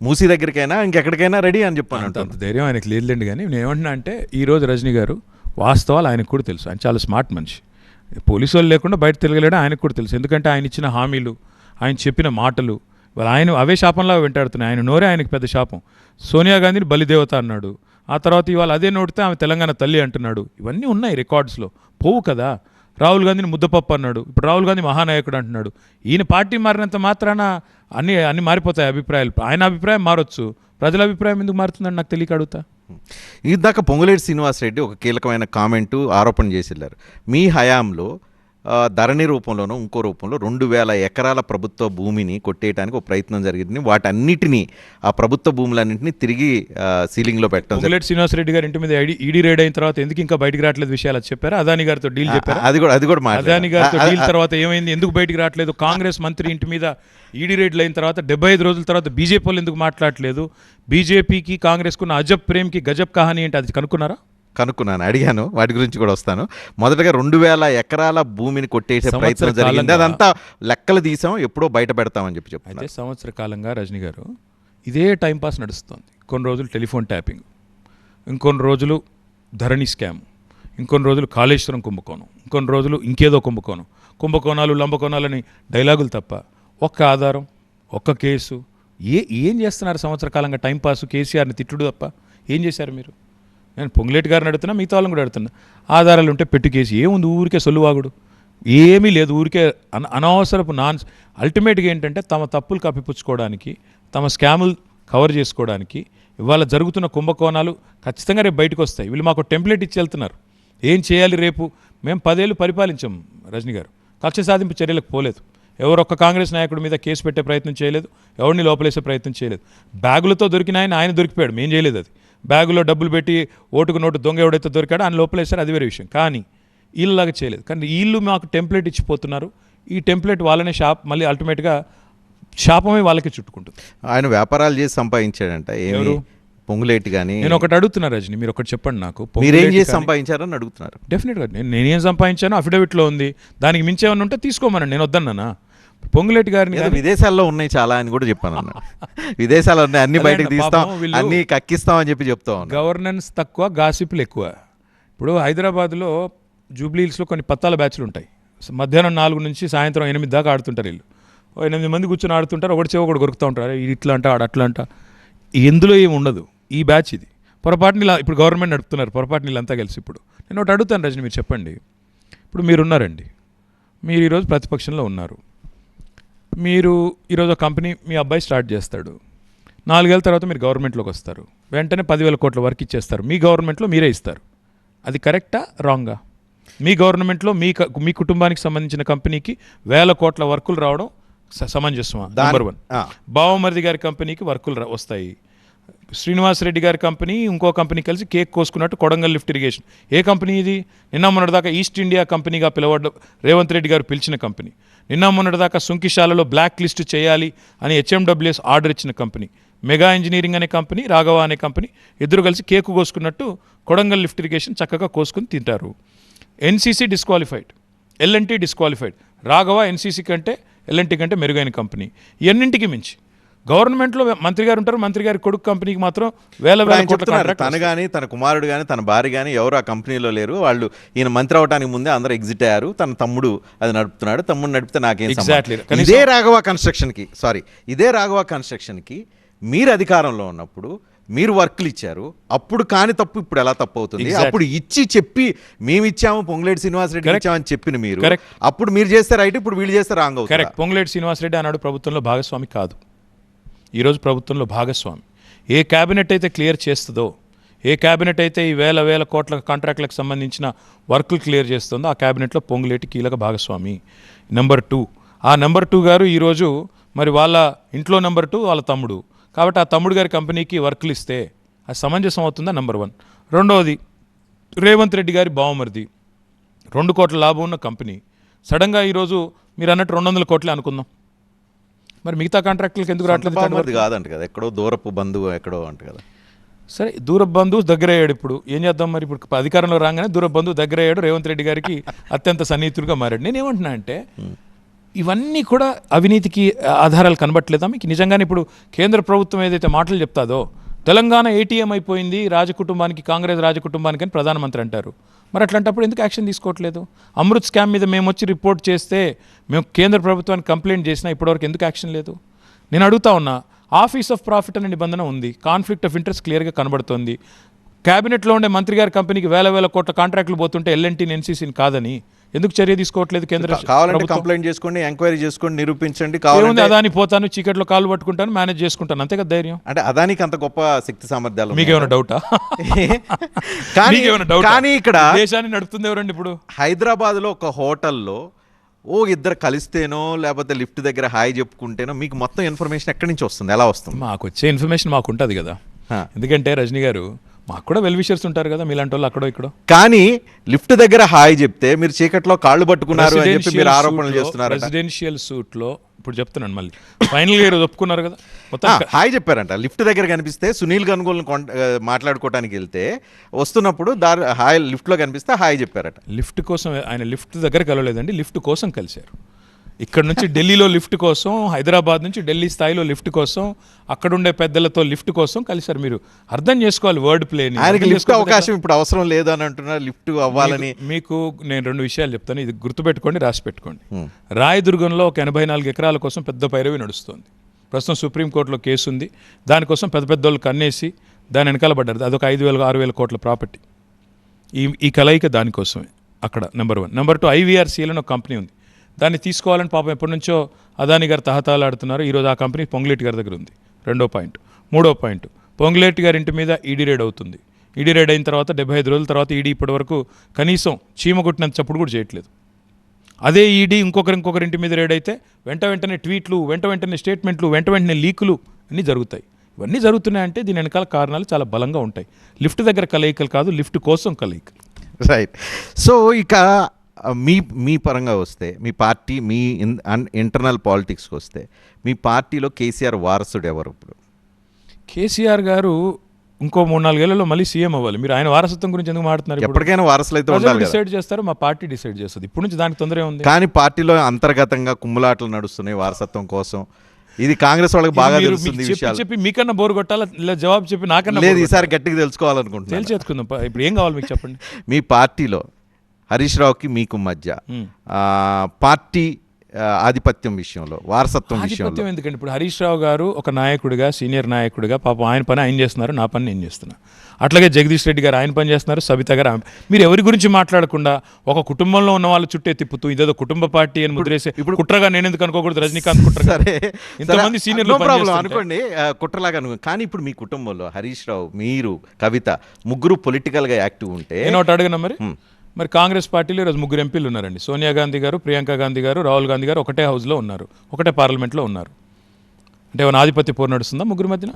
మూసీ దగ్గరికైనా ఇంకెక్కడికైనా రెడీ అని చెప్పాను. అంత ధైర్యం ఆయనకు లేదులేండి. కానీ నేను ఏమంటున్నా అంటే ఈరోజు రజనీ గారు వాస్తవాలు ఆయనకు కూడా తెలుసు. ఆయన చాలా స్మార్ట్ మనిషి. పోలీసు వాళ్ళు లేకుండా బయట తిరగలేడు ఆయనకు కూడా తెలుసు. ఎందుకంటే ఆయన ఇచ్చిన హామీలు, ఆయన చెప్పిన మాటలు ఆయన అవే శాపంలా వెంటాడుతున్నాయి. ఆయన నోరే ఆయనకు పెద్ద శాపం. సోనియా గాంధీని బలిదేవత అన్నాడు. ఆ తర్వాత ఇవాళ అదే నోటితే ఆమె తెలంగాణ తల్లి అంటున్నాడు. ఇవన్నీ ఉన్నాయి రికార్డ్స్లో, పోవు కదా. రాహుల్ గాంధీని ముద్దపప్పు అన్నాడు. ఇప్పుడు రాహుల్ గాంధీ మహానాయకుడు అంటున్నాడు. ఈయన పార్టీ మారినంత మాత్రాన అన్నీ మారిపోతాయి అభిప్రాయాలు. ఆయన అభిప్రాయం మారొచ్చు, ప్రజల అభిప్రాయం ఎందుకు మారుతుందని నాకు తెలియక అడుగుతా. ఇందాక పొంగులేటి శ్రీనివాసరెడ్డి ఒక కీలకమైన కామెంటు ఆరోపణ చేసిల్లారు. మీ హయాంలో ధరణి రూపంలోనూ ఇంకో రూపంలో 2000 ఎకరాల ప్రభుత్వ భూమిని కొట్టేయడానికి ఒక ప్రయత్నం జరిగింది. వాటన్నిటినీ ఆ ప్రభుత్వ భూములన్నింటినీ తిరిగి సీలింగ్లో పెట్టడం. పొంగులేటి శ్రీనివాసరెడ్డి గారు ఇంటి మీద ఈడీ రైడ్ అయిన తర్వాత ఎందుకు ఇంకా బయటికి రావట్లేదు విషయాలు చెప్పారా? అదాని గారితో డీల్ చెప్పారా? అది కూడా అదాని గారితో డీల్ తర్వాత ఏమైంది? ఎందుకు బయటికి రావట్లేదు? కాంగ్రెస్ మంత్రి ఇంటి మీద ఈడీ రైడ్లు అయిన తర్వాత 75 రోజుల తర్వాత బీజేపీ వాళ్ళు ఎందుకు మాట్లాడలేదు? బీజేపీకి కాంగ్రెస్కున్న అజబ్ ప్రేమ్కి గజబ్ కహానీ ఏంటి అది కనుక్కున్నారా? కనుక్కున్నాను, అడిగాను. వాటి గురించి కూడా వస్తాను. మొదటగా 2000 ఎకరాల భూమిని కొట్టేసే ప్రయత్నం జరిగింది. అదంతా లెక్కలు తీసాం, ఎప్పుడో బయట పెడతామని చెప్పి అయితే సంవత్సర కాలంగా రజనీ గారు ఇదే టైంపాస్ నడుస్తుంది. కొన్ని రోజులు టెలిఫోన్ ట్యాపింగ్, ఇంకొన్ని రోజులు ధరణి స్కామ్, ఇంకొన్ని రోజులు కాళేశ్వరం కుంభకోణం, ఇంకొన్ని రోజులు ఇంకేదో కుంభకోణాలు లంబకోణాలని డైలాగులు తప్ప ఒక్క ఆధారం, ఒక్క కేసు. ఏం చేస్తున్నారు సంవత్సర కాలంగా? టైంపాస్, కేసీఆర్ని తిట్టుడు తప్ప ఏం చేశారు మీరు? నేను పొంగులేటి గారిని అడుగుతున్నా, మిగతా వాళ్ళని కూడా అడుగుతున్నా. ఆధారాలు ఉంటే పెట్టు కేసు. ఏముంది ఊరికే సొల్లువాగుడు? ఏమీ లేదు. ఊరికే అనవసరపు అల్టిమేట్గా ఏంటంటే తమ తప్పులు కప్పిపుచ్చుకోవడానికి, తమ స్కాములు కవర్ చేసుకోవడానికి ఇవాళ జరుగుతున్న కుంభకోణాలు ఖచ్చితంగా రేపు బయటకు వస్తాయి. వీళ్ళు మాకు టెంప్లెట్ ఇచ్చి వెళ్తున్నారు. ఏం చేయాలి రేపు? మేము 10 ఏళ్ళు పరిపాలించాం రజనీ గారు. కక్ష సాధింపు చర్యలకు పోలేదు. ఎవరొక్క కాంగ్రెస్ నాయకుడి మీద కేసు పెట్టే ప్రయత్నం చేయలేదు, ఎవరిని లోపలేసే ప్రయత్నం చేయలేదు. బ్యాగులతో దొరికిన ఆయన దొరికిపోయాడు, మేము చేయలేదు. అది బ్యాగులో డబ్బులు పెట్టి ఓటుకు నోటు దొంగ ఎవడైతే దొరికాడో ఆయన లోపలేసారు, అది వేరే విషయం. కానీ వీళ్ళలాగా చేయలేదు. కానీ వీళ్ళు మాకు టెంప్లెట్ ఇచ్చిపోతున్నారు. ఈ టెంప్లెట్ వాళ్ళనే మళ్ళీ అల్టిమేట్గా శాపమే వాళ్ళకి చుట్టుకుంటుంది. ఆయన వ్యాపారాలు చేసి సంపాదించాడంట. ఎవరు? పొంగులేటి. కానీ నేను ఒకటి అడుగుతున్నా రజని, మీరు ఒకటి చెప్పండి నాకు. మీరేం చేసి సంపాదించారని అడుగుతున్నారు. డెఫినెట్గా నేనేం సంపాదించానో అఫిడవిట్లో ఉంది. దానికి మించి ఏమన్నా ఉంటే తీసుకోమనండి, నేను వద్దన్నానా? పొంగులేటి గారిని విదేశాల్లో ఉన్నాయి చాలా అని కూడా చెప్పాను అన్న. విదేశాల్లో ఉన్నాయి, అన్ని బయటకు తీస్తాం, అన్ని కక్కిస్తాం అని చెప్పి చెప్తాం. గవర్నెన్స్ తక్కువ, గాసిపులు ఎక్కువ. ఇప్పుడు హైదరాబాద్లో జూబ్లీహిల్స్లో కొన్ని పత్తాల బ్యాచ్లు ఉంటాయి. మధ్యాహ్నం 4 నుంచి సాయంత్రం 8 దాకా ఆడుతుంటారు. వీళ్ళు 8 మంది కూర్చొని ఆడుతుంటారు. ఒకటి చెవి ఒకటి కొరుకుతూ ఉంటారు. ఇట్లా అంట అట్లా అంట. ఎందులో ఏమి ఉండదు. ఈ బ్యాచ్ ఇది పొరపాటుని ఇలా ఇప్పుడు గవర్నమెంట్ నడుపుతున్నారు. పొరపాటుని వీళ్ళంతా కలిసి. ఇప్పుడు నేను ఒకటి అడుగుతాను రజని, మీరు చెప్పండి. ఇప్పుడు మీరున్నారండి, మీరు ఈరోజు ప్రతిపక్షంలో ఉన్నారు. మీరు ఈరోజు ఒక కంపెనీ మీ అబ్బాయి స్టార్ట్ చేస్తాడు. 4 ఏళ్ళ తర్వాత మీరు గవర్నమెంట్లోకి వస్తారు. వెంటనే 10,000 కోట్ల వర్క్ ఇచ్చేస్తారు. మీ గవర్నమెంట్లో మీరే ఇస్తారు. అది కరెక్టా రాంగా? మీ గవర్నమెంట్లో మీ కుటుంబానికి సంబంధించిన కంపెనీకి 1,000 కోట్ల వర్కులు రావడం సమంజసమా? నెంబర్ 1. బావమరిది గారి కంపెనీకి వర్కులు వస్తాయి. శ్రీనివాస్ రెడ్డి గారి కంపెనీ ఇంకో కంపెనీ కలిసి కేక్ కోసుకున్నట్టు కొడంగల్ లిఫ్ట్ ఇరిగేషన్ ఏ కంపెనీ ఇది? నిన్న మొన్నటిదాకా ఈస్ట్ ఇండియా కంపెనీగా పిలవడ్డ రేవంత్ రెడ్డి గారు పిలిచిన కంపెనీ. నిన్న మొన్నటిదాకా సుంకిశాలలో బ్లాక్ లిస్ట్ చేయాలి అని HMWS ఆర్డర్ ఇచ్చిన కంపెనీ. మెగా ఇంజనీరింగ్ అనే కంపెనీ, రాఘవ అనే కంపెనీ ఇద్దరు కలిసి కేకు కోసుకున్నట్టు కొడంగల్ లిఫ్ట్ ఇరిగేషన్ చక్కగా కోసుకుని తింటారు. NCC disqualified, L&T disqualified. Raghava NCC కంటే L&T కంటే మెరుగైన కంపెనీ. ఇవన్నింటికి మించి గవర్నమెంట్లో మంత్రి గారు ఉంటారు. మంత్రి గారి కొడుకు కంపెనీకి మాత్రం వేల కోట్ల. తను కానీ తన కుమారుడు కానీ తన భార్య కానీ ఎవరు ఆ కంపెనీలో లేరు. వాళ్ళు ఈయన మంత్రి అవడానికి ముందే అందరూ ఎగ్జిట్ అయ్యారు. తన తమ్ముడు అది నడుపుతున్నాడు. తమ్ముడు నడిపితే నాకేం సంబంధం? ఇదే రాఘవ కన్స్ట్రక్షన్కి మీరు అధికారంలో ఉన్నప్పుడు మీరు వర్క్లు ఇచ్చారు. అప్పుడు కాని తప్పు ఇప్పుడు ఎలా తప్పు అవుతుంది? అప్పుడు ఇచ్చి చెప్పి మేము ఇచ్చాము పొంగులేటి శ్రీనివాసరెడ్డి ఇచ్చామని చెప్పిన మీరు అప్పుడు మీరు చేస్తే రైట్, ఇప్పుడు వీళ్ళు చేస్తే రాంగ్ అవుతుంది. కరెక్ట్. పొంగులేటి శ్రీనివాసరెడ్డి ఆనాడు ప్రభుత్వంలో భాగస్వామి కాదు, ఈరోజు ప్రభుత్వంలో భాగస్వామి. ఏ క్యాబినెట్ అయితే క్లియర్ చేస్తుందో, ఏ క్యాబినెట్ అయితే ఈ వేల కోట్ల కాంట్రాక్ట్లకు సంబంధించిన వర్కులు క్లియర్ చేస్తుందో ఆ క్యాబినెట్లో పొంగులేటి కీలక భాగస్వామి. నెంబర్ 2, ఆ నెంబర్ 2 గారు ఈరోజు మరి వాళ్ళ ఇంట్లో నెంబర్ 2 వాళ్ళ తమ్ముడు. కాబట్టి ఆ తమ్ముడు గారి కంపెనీకి వర్కులు ఇస్తే అది సమంజసం అవుతుందా? నెంబర్ 1. రెండవది, రేవంత్ రెడ్డి గారి బావమరిది 2 కోట్ల లాభం ఉన్న కంపెనీ సడన్గా ఈరోజు మీరు అన్నట్టు 200 కోట్లే అనుకుందాం. మరి మిగతా కాంట్రాక్టులకు ఎందుకు రావట్లేదు? కాదంట కదా, ఎక్కడో దూరపు బంధువు ఎక్కడో అంట కదా. సరే, దూరపు బంధువు దగ్గర అయ్యాడు. ఇప్పుడు ఏం చేద్దాం? మరి ఇప్పుడు అధికారంలో రాగానే దూరపు బంధువు దగ్గర అయ్యాడు, రేవంత్ రెడ్డి గారికి అత్యంత సన్నిహితుడిగా మారాడు. నేనేమంటున్నా అంటే ఇవన్నీ కూడా అవినీతికి ఆధారాలు కనబట్టలేదా మీకు? నిజంగానే ఇప్పుడు కేంద్ర ప్రభుత్వం ఏదైతే మాటలు చెప్తాదో తెలంగాణ ATM అయిపోయింది రాజకుటుంబానికి, కాంగ్రెస్ రాజకుటుంబానికి అని ప్రధానమంత్రి అంటారు. మరి అట్లాంటప్పుడు ఎందుకు యాక్షన్ తీసుకోవట్లేదు? అమృత్ స్కామ్ మీద మేము వచ్చి రిపోర్ట్ చేస్తే, మేము కేంద్ర ప్రభుత్వానికి కంప్లైంట్ చేసినా ఇప్పటివరకు ఎందుకు యాక్షన్ లేదు? నేను అడుగుతా ఉన్నా. ఆఫీస్ ఆఫ్ ప్రాఫిట్ అనే నిబంధన ఉంది, కాన్ఫ్లిక్ట్ ఆఫ్ ఇంట్రెస్ట్ క్లియర్గా కనబడుతోంది. క్యాబినెట్లో ఉండే మంత్రి గారి కంపెనీకి వేల కోట్ల కాంట్రాక్టులు పోతుంటే L&T NCCని కాదని ఎందుకు చర్య తీసుకోవట్లేదు కేంద్ర? కావాలంటే కంప్లైంట్ చేసుకోండి, ఎంక్వైరీ చేసుకోండి, నిరూపించండి. కావాలంటే అదాని పోతాను, చీకట్లో కాళ్ళు పట్టుకుంటాను, మేనేజ్ చేసుకుంటాను, అంతే కదా ధైర్యం. అంటే అదానికి అంత గొప్ప శక్తి సామర్థ్యాలు మీకేమైనా డౌటా? కానీ ఇక్కడ దేశాన్ని నడుపుతుంది ఎవరండి? ఇప్పుడు హైదరాబాద్లో ఒక హోటల్లో ఇద్దరు కలిస్తేనో లేకపోతే లిఫ్ట్ దగ్గర హాయ్ చెప్పుకుంటేనో మీకు మొత్తం ఇన్ఫర్మేషన్ ఎక్కడి నుంచి వస్తుంది? ఎలా వస్తుంది? మాకు వచ్చే ఇన్ఫర్మేషన్ మాకు ఉంటుంది కదా. ఎందుకంటే రజనీ గారు, మాకు కూడా వెల్ విషర్స్ ఉంటారు కదా మీలాంటి వాళ్ళు అక్కడో ఇక్కడో. కానీ లిఫ్ట్ దగ్గర హాయ్ చెప్తే మీరు చీకట్లో కాళ్ళు పట్టుకున్నారు అని చెప్పి మీరు ఆరోపణలు చేస్తున్నారు. రెసిడెన్షియల్ సూట్ లో ఇప్పుడు చెప్తున్నాను మళ్ళీ, ఫైనల్ గా ఒప్పుకున్నారు కదా, మొత్తం హాయ్ చెప్పారంట. లిఫ్ట్ దగ్గర కనిపిస్తే సునీల్ గన్గోల్ని మాట్లాడుకోవడానికి వెళ్తే వస్తున్నప్పుడు హాయ్ లిఫ్ట్ లో కనిపిస్తే హాయ్ చెప్పారట. లిఫ్ట్ కోసం ఆయన లిఫ్ట్ దగ్గర కలవలేదండి, లిఫ్ట్ కోసం కలిశారు. ఇక్కడ నుంచి ఢిల్లీలో లిఫ్ట్ కోసం, హైదరాబాద్ నుంచి ఢిల్లీ స్థాయిలో లిఫ్ట్ కోసం, అక్కడుండే పెద్దలతో లిఫ్ట్ కోసం కలిశారు. మీరు అర్థం చేసుకోవాలి వర్డ్ ప్లేని. ఆయనకి లిఫ్ట్ అవకాశం ఇప్పుడు అవసరం లేదు అని అంటున్నారు, లిఫ్ట్ అవ్వాలని. మీకు నేను 2 విషయాలు చెప్తాను, ఇది గుర్తుపెట్టుకోండి, రాసి పెట్టుకోండి. రాయదుర్గంలో ఒక 84 ఎకరాల కోసం పెద్ద పైరవి నడుస్తుంది. ప్రస్తుతం సుప్రీంకోర్టులో కేసు ఉంది. దానికోసం పెద్ద వాళ్ళు కన్నేసి దాని వెనకాల పడ్డారు. అదొక 5,000-6,000 కోట్ల ప్రాపర్టీ. ఈ కలయిక దానికోసమే అక్కడ. నెంబర్ 1. నెంబర్ 2, IVRCL అని ఒక కంపెనీ ఉంది. దాన్ని తీసుకోవాలని పాపం ఎప్పటి నుంచో అదాని గారు తహతాలాడుతున్నారు. ఈరోజు ఆ కంపెనీ పొంగులేటి గారి దగ్గర ఉంది. 2వ పాయింట్. 3వ పాయింట్, పొంగులేటి గారి ఇంటి మీద ఈడీ రైడ్ అవుతుంది. ఈడీ రైడ్ అయిన తర్వాత 75 రోజుల తర్వాత ఈడీ ఇప్పటి వరకు కనీసం చీమ కొట్టినంత చప్పుడు కూడా చేయట్లేదు. అదే ఈడీ ఇంకొకరి ఇంటి మీద రైడ్ అయితే వెంటనే ట్వీట్లు, వెంటనే స్టేట్మెంట్లు, వెంటనే లీకులు అన్నీ జరుగుతాయి. ఇవన్నీ జరుగుతున్నాయంటే దీని వెనకాల కారణాలు చాలా బలంగా ఉంటాయి. లిఫ్ట్ దగ్గర కలయికలు కాదు, లిఫ్ట్ కోసం కలయికలు. రైట్. సో ఇక మీ పరంగా వస్తే, మీ పార్టీ, మీ ఇంటర్నల్ పాలిటిక్స్కి వస్తే, మీ పార్టీలో కేసీఆర్ వారసుడు ఎవరు? ఇప్పుడు కేసీఆర్ గారు ఇంకో 3-4 ఏళ్లలో మళ్ళీ సీఎం అవ్వాలి. మీరు ఆయన వారసత్వం గురించి ఎందుకు మాట్లాడుతున్నారు? ఎప్పటికైనా వారసులు అయితే ఉండాలి. డిసైడ్ చేస్తారు, మా పార్టీ డిసైడ్ చేస్తుంది. ఇప్పుడు నుంచి దానికి తొందర ఉంది. కానీ పార్టీలో అంతర్గతంగా కుమ్ములాటలు నడుస్తున్నాయి వారసత్వం కోసం. ఇది కాంగ్రెస్ వాళ్ళకి బాగా తెలుస్తుంది. చెప్పి మీకన్నా బోరు కొట్టాలా జవాబు చెప్పి నాకన్నా లేదు, ఈసారి గట్టిగా తెలుసుకోవాలనుకుంటున్నాను. తెలిసేసుకుందాం. ఇప్పుడు ఏం కావాలి మీకు చెప్పండి. మీ పార్టీలో హరీష్ రావుకి మీకు మధ్య పార్టీ ఆధిపత్యం విషయంలో, వారసత్వం విషయంలో? ఆధిపత్యం ఎందుకంటే ఇప్పుడు హరీష్ రావు గారు ఒక నాయకుడిగా, సీనియర్ నాయకుడిగా పాపం ఆయన పని ఆయన చేస్తున్నారు, నా పని నేను చేస్తున్నా. అట్లాగే జగదీష్ రెడ్డి గారు ఆయన పని చేస్తున్నారు, సబిత గారు మీరు ఎవరి గురించి మాట్లాడకుండా ఒక కుటుంబంలో ఉన్న వాళ్ళ చుట్టే తిప్పుతూ ఇదేదో కుటుంబ పార్టీ అని ముద్రేసే ఇప్పుడు కుట్రగా నేను ఎందుకు అనుకోకూడదు, రజనీకాంత్ కుట్ర. సరే, ఇంతమంది సీనియర్లు అనుకోండి కుట్రలాగా. కానీ ఇప్పుడు మీ కుటుంబంలో హరీష్ రావు, మీరు, కవిత ముగ్గురు పొలిటికల్గా యాక్టివ్ ఉంటే నేను ఒకటి అడగనా మరి కాంగ్రెస్ పార్టీలో ఈరోజు ముగ్గురు ఎంపీలు ఉన్నారండి. సోనియా గాంధీ గారు, ప్రియాంక గాంధీ గారు, రాహుల్ గాంధీ గారు ఒకటే హౌస్లో ఉన్నారు, ఒకటే పార్లమెంట్లో ఉన్నారు. అంటే ఏమైనా ఆధిపత్య పోరు నడుస్తుందా ముగ్గురు మధ్యన?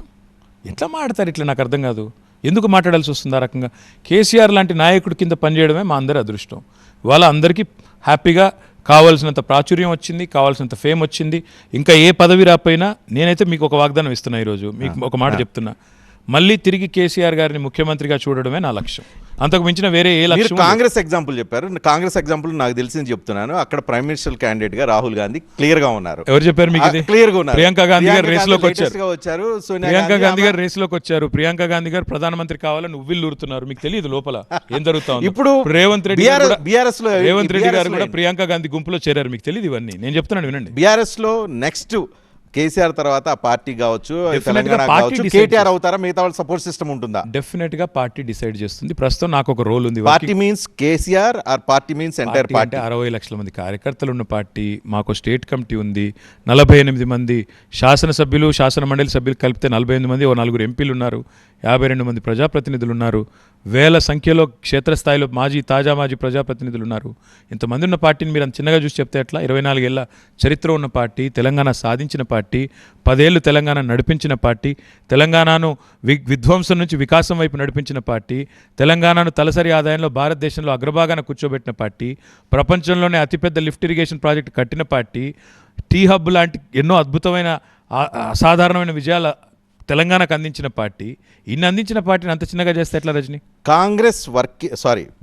ఎట్లా మాట్లాడతారు ఇట్లా? నాకు అర్థం కాదు. ఎందుకు మాట్లాడాల్సి వస్తుంది ఆ రకంగా? కేసీఆర్ లాంటి నాయకుడి కింద పనిచేయడమే మా అందరి అదృష్టం. ఇవాళ అందరికీ హ్యాపీగా కావాల్సినంత ప్రాచుర్యం వచ్చింది, కావాల్సినంత ఫేమ్ వచ్చింది. ఇంకా ఏ పదవి రాపోయినా నేనైతే మీకు ఒక వాగ్దానం ఇస్తున్నా, ఈరోజు మీకు ఒక మాట చెప్తున్నా, మళ్ళీ తిరిగి కేసీఆర్ గారిని ముఖ్యమంత్రిగా చూడడమే నా లక్ష్యం. అంతకు మించిన వేరే ఏ లక్ష్యం. కాంగ్రెస్ ఎగ్జాంపుల్ చెప్పారు. కాంగ్రెస్ ఎగ్జాంపుల్ నాకు తెలిసింది చెప్తున్నాను. అక్కడ ప్రైమ్ మినిస్టర్ క్యాండిడేట్ గా రాహుల్ గాంధీ క్లియర్ గా ఉన్నారు. ఎవరు చెప్పారు మీకు? క్లియర్ గా ఉన్నారు. ప్రియాంక గాంధీ గారు రేసులోకి వచ్చారు. ప్రియాంక గాంధీ గారు రేసులోకి వచ్చారు. ప్రియాంక గాంధీ గారు ప్రధానమంత్రి కావాలని ఉవ్విళ్ళు ఊరుతున్నారు. మీకు తెలియదు లోపల ఏం జరుగుతుంది. ఇప్పుడు రేవంత్ రెడ్డి గారు కూడా ప్రియాంక గాంధీ గుంపులో చేరారు. మీకు తెలియదు ఇవన్నీ. నేను చెప్తున్నాను వినండి. బీఆర్ఎస్ లో నెక్స్ట్ కేసీఆర్ తర్వాత ఆ పార్టీ కావచ్చు, తెలంగాణ కావచ్చు, కేటీఆర్ అవుతారా? మిగతా వాళ్ళ సపోర్ట్ సిస్టమ్ ఉంటుందా? డెఫినెట్ గా పార్టీ డిసైడ్ చేస్తుంది. ప్రస్తుతం నాకు ఒక రోల్ ఉంది. Party means KCR or party means entire party? 60 లక్షల మంది కార్యకర్తలు ఉన్న పార్టీ. మాకు స్టేట్ కమిటీ ఉంది, 48 మంది శాసనసభ్యులు, శాసన మండలి సభ్యులు కలిపితే 48 మంది, ఓ 4 ఎంపీలు ఉన్నారు, 52 మంది ప్రజాప్రతినిధులు ఉన్నారు, వేల సంఖ్యలో క్షేత్రస్థాయిలో తాజా మాజీ ప్రజాప్రతినిధులు ఉన్నారు. ఇంతమంది ఉన్న పార్టీని మీరు అంత చిన్నగా చూసి చెప్తే ఎట్లా? 24 ఏళ్ల చరిత్ర ఉన్న పార్టీ, తెలంగాణ సాధించిన పార్టీ, 10 ఏళ్ళు తెలంగాణ నడిపించిన పార్టీ, తెలంగాణను విధ్వంసం నుంచి వికాసం వైపు నడిపించిన పార్టీ, తెలంగాణను తలసరి ఆదాయంలో భారతదేశంలో అగ్రభాగాన కూర్చోబెట్టిన పార్టీ, ప్రపంచంలోనే అతిపెద్ద లిఫ్ట్ ఇరిగేషన్ ప్రాజెక్టు కట్టిన పార్టీ, టీ హబ్ లాంటి ఎన్నో అద్భుతమైన అసాధారణమైన విజయాల తెలంగాణకు అందించిన పార్టీ. ఇన్ని అందించిన పార్టీని అంత చిన్నగా చేస్తే ఎట్లా రజనీ?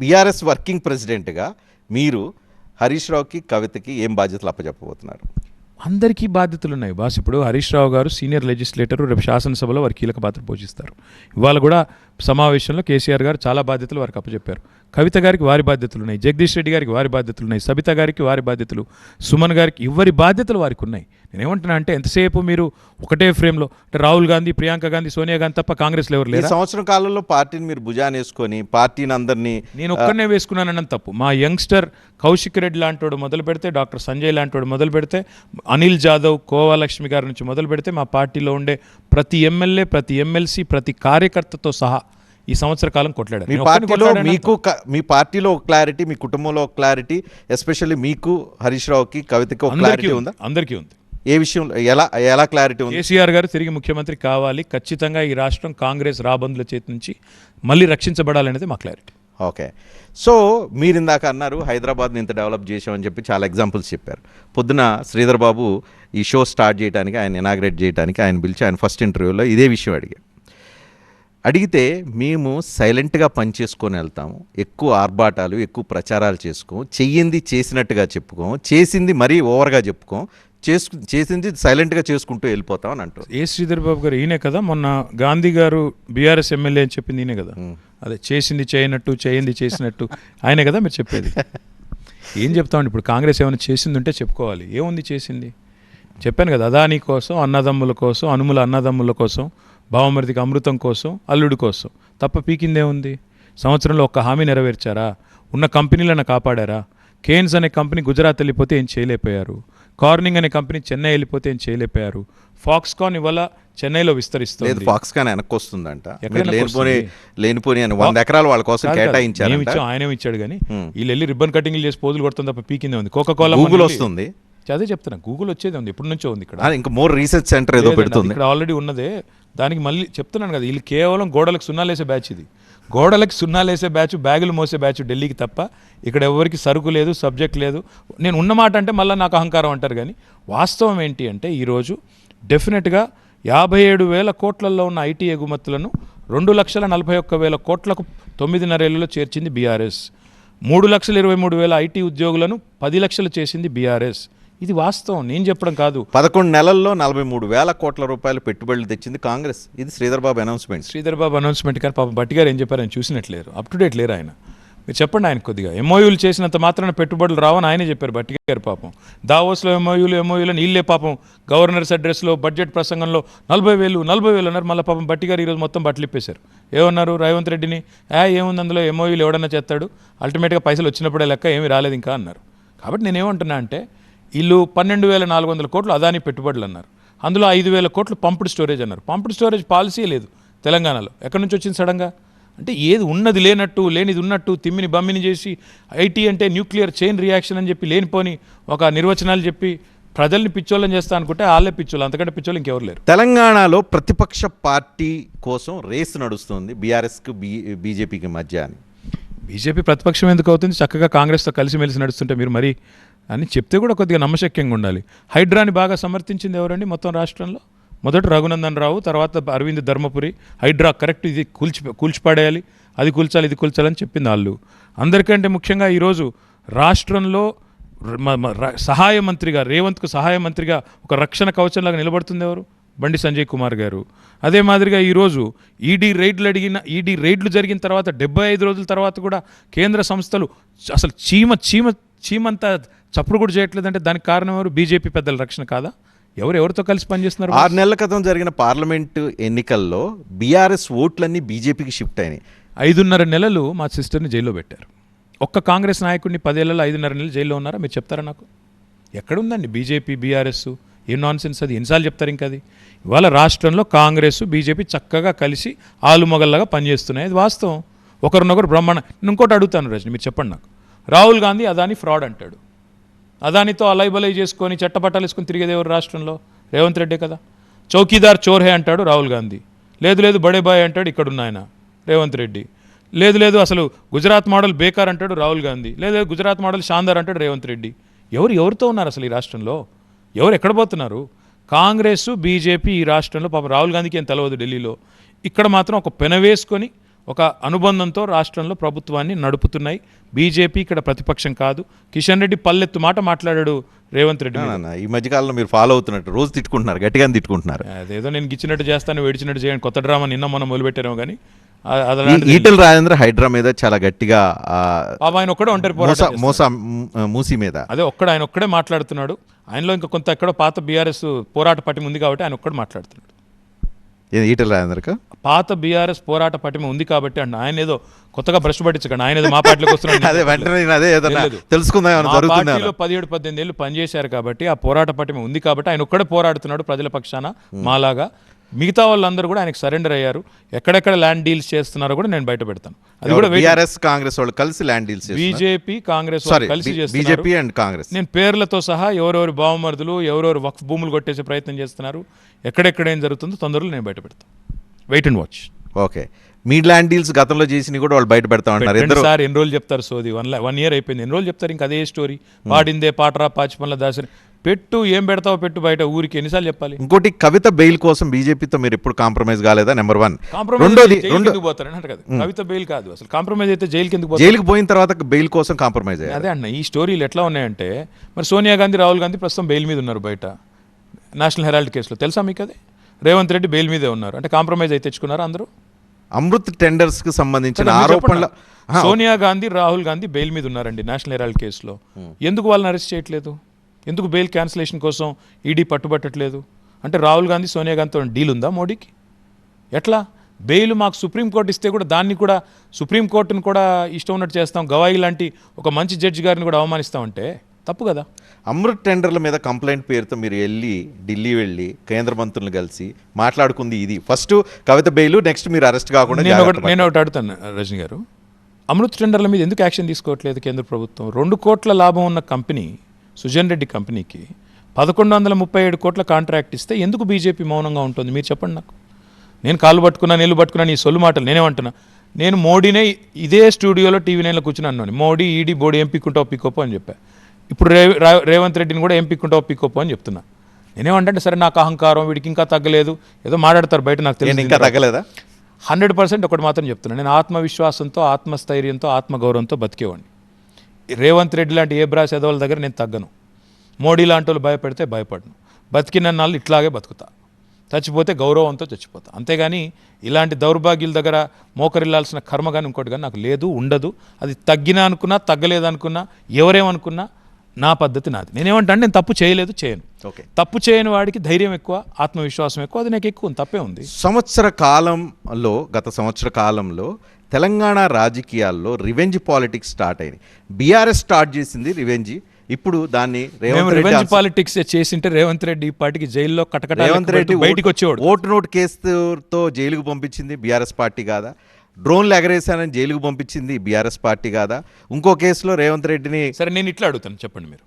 బీఆర్ఎస్ వర్కింగ్ ప్రెసిడెంట్గా మీరు హరీష్ రావుకి, కవితకి ఏం బాధ్యతలు అప్పచెప్పబోతున్నారు? అందరికీ బాధ్యతలు ఉన్నాయి బాస్. ఇప్పుడు హరీష్ రావు గారు సీనియర్ లెజిస్లేటరు, రేపు శాసనసభలో వారు కీలక పాత్ర పోషిస్తారు. ఇవాళ కూడా సమావేశంలో కేసీఆర్ గారు చాలా బాధ్యతలు వారికి అప్పచెప్పారు. కవిత గారికి వారి బాధ్యతలు ఉన్నాయి, జగదీష్ రెడ్డి గారికి వారి బాధ్యతలు ఉన్నాయి, సబిత గారికి వారి బాధ్యతలు, సుమన్ గారికి ఎవరి బాధ్యతలు వారికి ఉన్నాయి. నేనేమంటున్నా అంటే ఎంతసేపు మీరు ఒకటే ఫ్రేమ్లో అంటే రాహుల్ గాంధీ, ప్రియాంక గాంధీ, సోనియా గాంధీ తప్ప కాంగ్రెస్లో ఎవరు లేరు. సంవత్సరం కాలంలో పార్టీని మీరు భుజాన్ని వేసుకొని పార్టీని అందరినీ నేను ఒక్కనే వేసుకున్నానన్న తప్పు. మా యంగ్స్టర్ కౌశిక్ రెడ్డి లాంటోడు మొదలు పెడితే, డాక్టర్ సంజయ్ లాంటోడు మొదలు పెడితే, అనిల్ జాదవ్, కోవాలక్ష్మి గారి నుంచి మొదలు పెడితే, మా పార్టీలో ఉండే ప్రతి ఎమ్మెల్యే, ప్రతి ఎమ్మెల్సీ, ప్రతి కార్యకర్తతో సహా ఈ సంవత్సర కాలం కొట్లాడారు. మీ పార్టీలో ఒక క్లారిటీ, మీ కుటుంబంలో ఒక క్లారిటీ, ఎస్పెషల్లీ మీకు, హరీష్ రావుకి, కవితకి ఒక క్లారిటీ ఉందా? అందరికీ ఉంది. ఏ విషయంలో ఎలా క్లారిటీ ఉంది? కేసీఆర్ గారు తిరిగి ముఖ్యమంత్రి కావాలి, ఖచ్చితంగా ఈ రాష్ట్రం కాంగ్రెస్ రాబందుల చేతి నుంచి మళ్ళీ రక్షించబడాలనేది మా క్లారిటీ. ఓకే. సో మీరు ఇందాక అన్నారు హైదరాబాద్ని ఇంత డెవలప్ చేసామని చెప్పి చాలా ఎగ్జాంపుల్స్ చెప్పారు. పొద్దున శ్రీధర్ బాబు ఈ షో స్టార్ట్ చేయడానికి, ఆయన ఇనాగ్రేట్ చేయడానికి ఆయన పిలిచి ఆయన ఫస్ట్ ఇంటర్వ్యూలో ఇదే విషయం అడిగితే మేము సైలెంట్గా పనిచేసుకొని వెళ్తాము, ఎక్కువ ఆర్భాటాలు, ఎక్కువ ప్రచారాలు చేసుకోం, చెయ్యింది చేసినట్టుగా చెప్పుకోం, చేసింది మరీ ఓవర్గా చెప్పుకోం, చేసింది సైలెంట్గా చేసుకుంటూ వెళ్ళిపోతాం అని అంటారు. ఏ శ్రీధర్ బాబు గారు ఈయనే కదా మొన్న గాంధీ గారు బీఆర్ఎస్ ఎమ్మెల్యే అని చెప్పింది ఈయనే కదా. అదే చేసింది చేయనట్టు, చేయింది చేసినట్టు ఆయనే కదా మీరు చెప్పేది. ఏం చెప్తామండి? ఇప్పుడు కాంగ్రెస్ ఏమైనా చేసింది ఉంటే చెప్పుకోవాలి. ఏముంది చేసింది? చెప్పాను కదా, అదానీ కోసం, అన్నదమ్ముల కోసం, అనుముల అన్నదమ్ముల కోసం, బావమరిదికి అమృతం కోసం, అల్లుడి కోసం తప్ప పీకిందే ఉంది. సంవత్సరంలో ఒక్క హామీ నెరవేర్చారా? ఉన్న కంపెనీలను కాపాడారా? కేన్స్ అనే కంపెనీ గుజరాత్ వెళ్ళిపోతే ఏం చేయలేకపోయారు. కార్నింగ్ అనే కంపెనీ చెన్నై వెళ్ళిపోతే ఏం చేయలేకపోయారు. ఫాక్స్కాన్ ఇవాళ చెన్నైలో విస్తరిస్తుంది. ఫాక్స్కాన్ వెనక్కి వస్తుందంట. లేనిపోని 100 ఎకరాలు వాళ్ళ కోసం కేటాయించారు. ఆయనే ఇచ్చాడు కానీ వీళ్ళు వెళ్ళి రిబ్బన్ కటింగ్లు చేసి పోజులు కొడుతుంది తప్ప పీకిందే ఉంది. కోకాకోలా గూగుల్ వస్తుంది, అదే చెప్తున్నా, గూగుల్ వచ్చేది ఉంది, ఎప్పటి నుంచో ఉంది. ఇక్కడ ఇంకా మోర్ రీసెర్చ్ సెంటర్ ఏదో పెడుతుంది. ఇక్కడ ఆల్రెడీ ఉన్నదే. దానికి మళ్ళీ చెప్తున్నాను కదా, వీళ్ళు కేవలం గోడలకు సున్నాలేసే బ్యాచ్. ఇది గోడలకి సున్నాలేసే బ్యాచ్, బ్యాగులు మోసే బ్యాచ్ ఢిల్లీకి తప్ప ఇక్కడ ఎవరికి సరుకు లేదు, సబ్జెక్ట్ లేదు. నేను ఉన్నమాట అంటే మళ్ళీ నాకు అహంకారం అంటారు కానీ వాస్తవం ఏంటి అంటే ఈరోజు డెఫినెట్గా 57,000 కోట్లలో ఉన్న ఐటీ ఎగుమతులను 2,41,000 కోట్లకు 9.5 ఏళ్లలో చేర్చింది బీఆర్ఎస్. 3,23,000 ఐటీ ఉద్యోగులను 10 లక్షలు చేసింది బీఆర్ఎస్. ఇది వాస్తవం, నేను చెప్పడం కాదు. 11 నెలల్లో 43,000 కోట్ల రూపాయలు పెట్టుబడులు తెచ్చింది కాంగ్రెస్. ఇది శ్రీధర్ బాబు అనౌన్స్మెంట్. శ్రీధర్ బాబు అనౌన్స్మెంట్ కానీ పాపం భట్టి గారు ఏం చెప్పారు ఆయన చూసినట్లేరు, అప్ టు డేట్ లేరు ఆయన. మీరు చెప్పండి ఆయన కొద్దిగా. ఎంఓయూలు చేసినంత మాత్రాన పెట్టుబడులు రావని ఆయనే చెప్పారు బట్టి గారు. పాపం దావోస్లో ఎంఓయూలు నీళ్ళే పాపం గవర్నర్స్ అడ్రస్లో బడ్జెట్ ప్రసంగంలో 40,000 అన్నారు. మళ్ళీ పాపం బట్టి గారు ఈరోజు మొత్తం బట్టలు ఇప్పేశారు. ఏమన్నారు రేవంత్ రెడ్డిని, ఏముంది అందులో ఎంఓయూలు ఎవడన్నా చేస్తాడు, అల్టిమేట్గా పైసలు వచ్చినప్పుడే లెక్క, ఏమీ రాలేదు ఇంకా అన్నారు. కాబట్టి నేనేమంటున్నా అంటే వీళ్ళు 12,400 కోట్లు అదాని పెట్టుబడులు అన్నారు. అందులో 5,000 కోట్లు పంప్డ్ స్టోరేజ్ అన్నారు. పంప్డ్ స్టోరేజ్ పాలసీ లేదు తెలంగాణలో. ఎక్కడి నుంచి వచ్చింది సడన్గా? అంటే ఏది ఉన్నది లేనట్టు, లేనిది ఉన్నట్టు తిమ్మిని బమ్మిని చేసి ఐటీ అంటే న్యూక్లియర్ చైన్ రియాక్షన్ అని చెప్పి లేనిపోని ఒక నిర్వచనాలు చెప్పి ప్రజల్ని పిచ్చోళ్ళని చేస్తా అనుకుంటే వాళ్ళే పిచ్చోళ్ళు, అంతకంటే పిచ్చోళ్ళు ఇంకెవరు లేరు. తెలంగాణలో ప్రతిపక్ష పార్టీ కోసం రేసు నడుస్తుంది బీఆర్ఎస్కి బీజేపీకి మధ్య అని. బీజేపీ ప్రతిపక్షం ఎందుకు అవుతుంది? చక్కగా కాంగ్రెస్తో కలిసిమెలిసి నడుస్తుంటే మీరు మరి అని చెప్తే కూడా కొద్దిగా నమ్మశక్యంగా ఉండాలి. హైడ్రాని బాగా సమర్థించింది ఎవరండి మొత్తం రాష్ట్రంలో? మొదట రఘునందన్ రావు, తర్వాత అరవింద్ ధర్మపురి. హైడ్రా కరెక్ట్, ఇది కూల్చిపడేయాలి, అది కూల్చాలి, ఇది కూల్చాలని చెప్పింది వాళ్ళు. అందరికంటే ముఖ్యంగా ఈరోజు రాష్ట్రంలో సహాయ మంత్రిగా, రేవంత్కు సహాయ మంత్రిగా ఒక రక్షణ కవచంలాగా నిలబడుతుంది ఎవరు? బండి సంజయ్ కుమార్ గారు. అదే మాదిరిగా ఈరోజు ఈడీ రైడ్లు జరిగిన తర్వాత 75 రోజుల తర్వాత కూడా కేంద్ర సంస్థలు అసలు చీమంతా చప్పుడు కూడా చేయట్లేదంటే దానికి కారణం ఎవరు? బీజేపీ పెద్దల రక్షణ కాదా? ఎవరితో కలిసి పనిచేస్తున్నారు? 6 నెలల క్రితం జరిగిన పార్లమెంటు ఎన్నికల్లో బీఆర్ఎస్ ఓట్లన్నీ బీజేపీకి షిఫ్ట్ అయినాయి. 5.5 నెలలు మా సిస్టర్ని జైల్లో పెట్టారు. ఒక్క కాంగ్రెస్ నాయకుడిని 10 ఏళ్లలో 5.5 నెలలు జైల్లో ఉన్నారా? మీరు చెప్తారా నాకు? ఎక్కడుందండి బీజేపీ బీఆర్ఎస్? ఏ నాన్ సెన్స్ అది? ఎన్నిసార్లు చెప్తారు ఇంకా అది? ఇవాళ రాష్ట్రంలో కాంగ్రెస్ బీజేపీ చక్కగా కలిసి ఆలుమగల్లాగా పనిచేస్తున్నాయి. అది వాస్తవం. ఒకరినొకరు బ్రహ్మాండ. నేను ఇంకోటి అడుగుతాను రజని, మీరు చెప్పండి నాకు. రాహుల్ గాంధీ అదాని ఫ్రాడ్ అంటాడు. అదానితో అలైబలై చేసుకొని చట్టపట్టాలు వేసుకొని తిరిగేది ఎవరు రాష్ట్రంలో? రేవంత్ రెడ్డే కదా. చౌకీదార్ చోర్ హే అంటాడు రాహుల్ గాంధీ. లేదు బడే బాయ్ అంటాడు ఇక్కడున్న ఆయన రేవంత్ రెడ్డి. లేదు అసలు గుజరాత్ మోడల్ బేకార్ అంటాడు రాహుల్ గాంధీ. లేదు గుజరాత్ మోడల్ షాందార్ అంటాడు రేవంత్ రెడ్డి. ఎవరితో ఉన్నారు అసలు ఈ రాష్ట్రంలో? ఎవరు ఎక్కడ పోతున్నారు? కాంగ్రెస్ బీజేపీ ఈ రాష్ట్రంలో పాపం రాహుల్ గాంధీకి ఏం తెలవదు ఢిల్లీలో. ఇక్కడ మాత్రం ఒక పెనవేసుకొని ఒక అనుబంధంతో రాష్ట్రంలో ప్రభుత్వాన్ని నడుపుతున్నాయి. బీజేపీ ఇక్కడ ప్రతిపక్షం కాదు. కిషన్ రెడ్డి పల్లెత్తు మాట మాట్లాడాడు రేవంత్ రెడ్డి. ఈ మధ్యకాలంలో మీరు ఫాలో అవుతున్నట్టు రోజు తిట్టుకుంటున్నారు, గట్టిగానే తిట్టుకుంటున్నారు. అదేదో నేను గిచ్చినట్టు చేస్తాను, వేడిచినట్టు చేయండి, కొత్త డ్రామా నిన్న మనం మొదలుపెట్టారేమో కానీ ఈటెల రాజేంద్ర హైడ్రా మీద చాలా గట్టిగా ఆయన ఒక్కడే ఉంటారు మూసీ మీద. అదే ఆయన ఒక్కడే మాట్లాడుతున్నాడు. ఆయనలో ఇంకా కొంత ఎక్కడో పాత బీఆర్ఎస్ పోరాట పటిమ ఉంది కాబట్టి ఆయన ఒక్కడే మాట్లాడుతున్నాడు. ఈటెల రాజేంద్ర పాత బీఆర్ఎస్ పోరాట పటిమ ఉంది కాబట్టి అండి. ఆయన ఏదో కొత్తగా బ్రష్ పట్టించకండి, ఆయన ఏదో మా పార్టీలోకి వస్తున్నాడు. పార్టీలో 17-18 ఏళ్ళు పనిచేశారు కాబట్టి ఆ పోరాట పటిమ ఉంది కాబట్టి ఆయన ఒక్కడే పోరాడుతున్నాడు ప్రజల పక్షాన మాలాగా. మిగతా వాళ్ళందరూ కూడా ఆయనకు సరెండర్ అయ్యారు. ఎక్కడెక్కడ ల్యాండ్ డీల్స్ చేస్తున్నారో కూడా నేను బయట పెడతాను. అది కూడా బీఆర్ఎస్ కాంగ్రెస్ వాళ్ళు కలిసి ల్యాండ్ డీల్స్, బీజేపీ కాంగ్రెస్ కలిసి చేస్తున్నారు. బీజేపీ అండ్ కాంగ్రెస్ నేను పేర్లతో సహా ఎవరెవరు బావమరుదులు, ఎవరెవరు వక్ఫ్ భూములు కొట్టేసే ప్రయత్నం చేస్తున్నారు, ఎక్కడెక్కడ ఏం జరుగుతుందో తొందరలో నేను బయట పెడతాను. Wait and watch. ఓకే, మీ ల్యాండ్ డీల్స్ గతంలో చేసి కూడా వాళ్ళు బయట పెడతా ఉంటారు. సార్ ఎన్ని రోజులు చెప్తారు సోది? 1 ఇయర్ అయిపోయింది, ఎన్ని రోజులు చెప్తారు? ఇంకా అదే స్టోరీ. పాడిందే పాటరా పాచిపల్ల దాసరి పెట్టు, ఏం పెడతావు పెట్టు బయట, ఊరికి ఎన్నిసార్లు చెప్పాలి? ఇంకోటి, కవిత బెయిల్ కోసం బీజేపీతో మీరు ఎప్పుడు కాంప్రమైజ్ కాలేదా? నెంబర్ 1. కవిత బెయిల్ కాదు అసలు కాంప్రమైజ్ అయితే జైలుకి పోయిన తర్వాత బెయిల్ కోసం కాంప్రమైజ్ అయ్యారు. అదే అన్న, ఈ స్టోరీలు ఎట్లా ఉన్నాయంటే మరి సోనియా గాంధీ రాహుల్ గాంధీ ప్రస్తుతం బెయిల్ మీద ఉన్నారు బయట నేషనల్ హెరాల్డ్ కేసులో, తెలుసా మీకు? అదే రేవంత్ రెడ్డి బెయిల్ మీదే ఉన్నారు. అంటే కాంప్రమైజ్ అయితే తెచ్చుకున్నారు అందరూ. అమృత్ టెండర్స్ కి సంబంధించిన ఆరోపణలు, సోనియా గాంధీ రాహుల్ గాంధీ బెయిల్ మీద ఉన్నారండి నేషనల్ హెరాల్డ్ కేసులో. ఎందుకు వాళ్ళని అరెస్ట్ చేయట్లేదు? ఎందుకు బెయిల్ క్యాన్సిలేషన్ కోసం ఈడీ పట్టుబట్టట్లేదు? అంటే రాహుల్ గాంధీ సోనియా గాంధీతో డీల్ ఉందా మోడీకి? ఎట్లా బెయిల్ మాకు సుప్రీంకోర్టు ఇస్తే కూడా దాన్ని కూడా సుప్రీంకోర్టును కూడా ఇష్టం ఉన్నట్టు చేస్తాం, గవాయి లాంటి ఒక మంచి జడ్జి గారిని కూడా అవమానిస్తామంటే తప్పు కదా. అమృత్ టెండర్ల మీద కంప్లైంట్ పేరుతో మీరు ఢిల్లీ వెళ్ళి కేంద్ర మంత్రులను కలిసి మాట్లాడుకుంది ఇది. ఫస్ట్ కవిత బెయిల్, నెక్స్ట్ మీరు అరెస్ట్ కాకుండా. నేను ఒకటి అడుగుతాను రజనీ గారు, అమృత్ టెండర్ల మీద ఎందుకు యాక్షన్ తీసుకోవట్లేదు కేంద్ర ప్రభుత్వం? 2 కోట్ల లాభం ఉన్న కంపెనీ సుజన్ రెడ్డి కంపెనీకి 1137 కోట్ల కాంట్రాక్ట్ ఇస్తే ఎందుకు బీజేపీ మౌనంగా ఉంటుంది? మీరు చెప్పండి నాకు. నేను కాళ్ళు పట్టుకున్నా, నీళ్ళు పట్టుకున్నా, నీ సొల్లు మాటలు నేనేమంటున్నా? నేను మోడీనే ఇదే స్టూడియోలో టీవీ9లో కూర్చున్నాను. మోడీ ఈడీ బోడీ ఏం పిక్కుంటావు పిక్కోపో అని చెప్పా. ఇప్పుడు రేవంత్ రెడ్డిని కూడా ఏం పిక్కుంటావు పిక్కోపో అని చెప్తున్నా. నేనేమంటే సరే నాకు అహంకారం, వీడికి ఇంకా తగ్గలేదు, ఏదో మాట్లాడతారు బయట, నాకు తెలియదు ఇంకా తగ్గలేదా? 100% ఒకటి మాత్రం చెప్తున్నా, నేను ఆత్మవిశ్వాసంతో, ఆత్మస్థైర్యంతో, ఆత్మగౌరవంతో బతికేవాడిని. రేవంత్ రెడ్డి లాంటి ఏ బ్రాస్ ఎదవాళ్ళ దగ్గర నేను తగ్గను. మోడీ లాంటి వాళ్ళు భయపెడితే భయపడను. బతికిన నాళ్ళు ఇట్లాగే బతుకుతా. చచ్చిపోతే గౌరవంతో చచ్చిపోతా. అంతేగాని ఇలాంటి దౌర్భాగ్యుల దగ్గర మోకరిల్లాల్సిన కర్మ కానీ ఇంకోటి కానీ నాకు లేదు, ఉండదు. అది తగ్గినా అనుకున్నా తగ్గలేదనుకున్నా ఎవరేమనుకున్నా నా పద్ధతి నాది. నేనేమంటా అంటే నేను తప్పు చేయలేదు, చేయను. ఓకే, తప్పు చేయని వాడికి ధైర్యం ఎక్కువ, ఆత్మవిశ్వాసం ఎక్కువ. అది నాకు ఎక్కువ, తప్పే ఉంది. గత సంవత్సర కాలంలో తెలంగాణ రాజకీయాల్లో రివెంజ్ పాలిటిక్స్ స్టార్ట్ అయింది. బీఆర్ఎస్ స్టార్ట్ చేసింది రివెంజ్. ఇప్పుడు దాన్ని రివెంజ్ పాలిటిక్స్ చేసింటే రేవంత్ రెడ్డి ఈ పార్టీకి జైల్లో రేవంత్ రెడ్డి బయటికి వచ్చేవాడు. ఓటు నోటు కేసుతో జైలుకు పంపించింది బీఆర్ఎస్ పార్టీ కాదా? డ్రోన్లు ఎగరేశానని జైలుకు పంపించింది బీఆర్ఎస్ పార్టీ కాదా? ఇంకో కేసులో రేవంత్ రెడ్డిని సరే నేను ఇట్లా అడుగుతాను, చెప్పండి. మీరు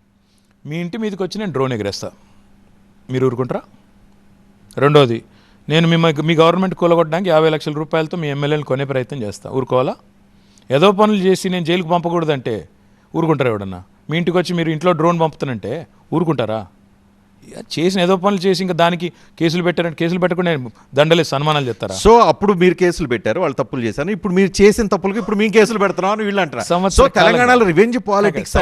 మీ ఇంటి మీదకి వచ్చి నేను డ్రోన్ ఎగరేస్తా, మీరు ఊరుకుంటారా? రెండోది, నేను మీ గవర్నమెంట్ కూలగొట్టడానికి 50 లక్షల రూపాయలతో మీ ఎమ్మెల్యేని కొనే ప్రయత్నం చేస్తా, ఊరుకోవాలా? ఏదో పనులు చేసి నేను జైలుకు పంపకూడదంటే ఊరుకుంటారా ఎవడన్నా? మీ ఇంటికి వచ్చి మీరు ఇంట్లో డ్రోన్ పంపుతానంటే ఊరుకుంటారా? చేసిన ఏదో పనులు చేసి ఇంకా దానికి కేసులు పెట్టారంటే కేసులు పెట్టకుండా దండలే సన్మానాలు చేస్తారా? సో అప్పుడు మీరు కేసులు పెట్టారు, వాళ్ళు తప్పులు చేశారు. ఇప్పుడు మీరు చేసిన తప్పులకు ఇప్పుడు మేము కేసులు పెడుతున్నాం అని వీళ్ళు అంటారు. తెలంగాణలో రివెంజ్ పాలిటిక్స్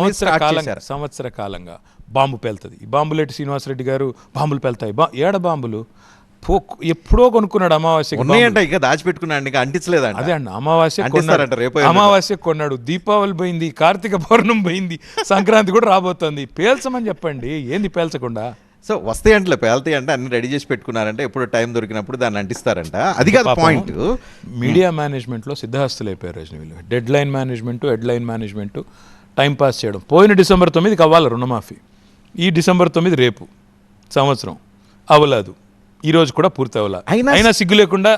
సంవత్సర కాలంగా బాంబు పేలుతుంది. ఈ బాంబులేటి శ్రీనివాసరెడ్డి గారు బాంబులు పేలుతాయి. ఏడ బాంబులు ఎప్పుడో కొనుక్కున్నాడు. అమావాస్య ఇక దాచిపెట్టుకున్నాడు, ఇంకా అంటించలేదండి. అదే అండి, అమావాస్య కొన్నాడు. దీపావళి పోయింది, కార్తీక పౌర్ణం పోయింది, సంక్రాంతి కూడా రాబోతోంది. పేల్చమని చెప్పండి, ఏంది పేల్చకుండా? సో వస్తాయి అంటే పేలుతాయి అంటే అన్ని రెడీ చేసి పెట్టుకున్నారంటే ఎప్పుడు టైం దొరికినప్పుడు దాన్ని అంటిస్తారంట. అది కాదు పాయింట్. మీడియా మేనేజ్మెంట్లో సిద్ధహస్తులు అయిపోయారు రజనీ వీళ్ళు. Dead line management time pass చేయడం. పోయిన డిసెంబర్ 9కి అవ్వాలి రుణమాఫీ, ఈ డిసెంబర్ 9 రేపు సంవత్సరం అవ్వలేదు, ఈ రోజు కూడా పూర్తి అవ్వాలి. అయినా సిగ్గు లేకుండా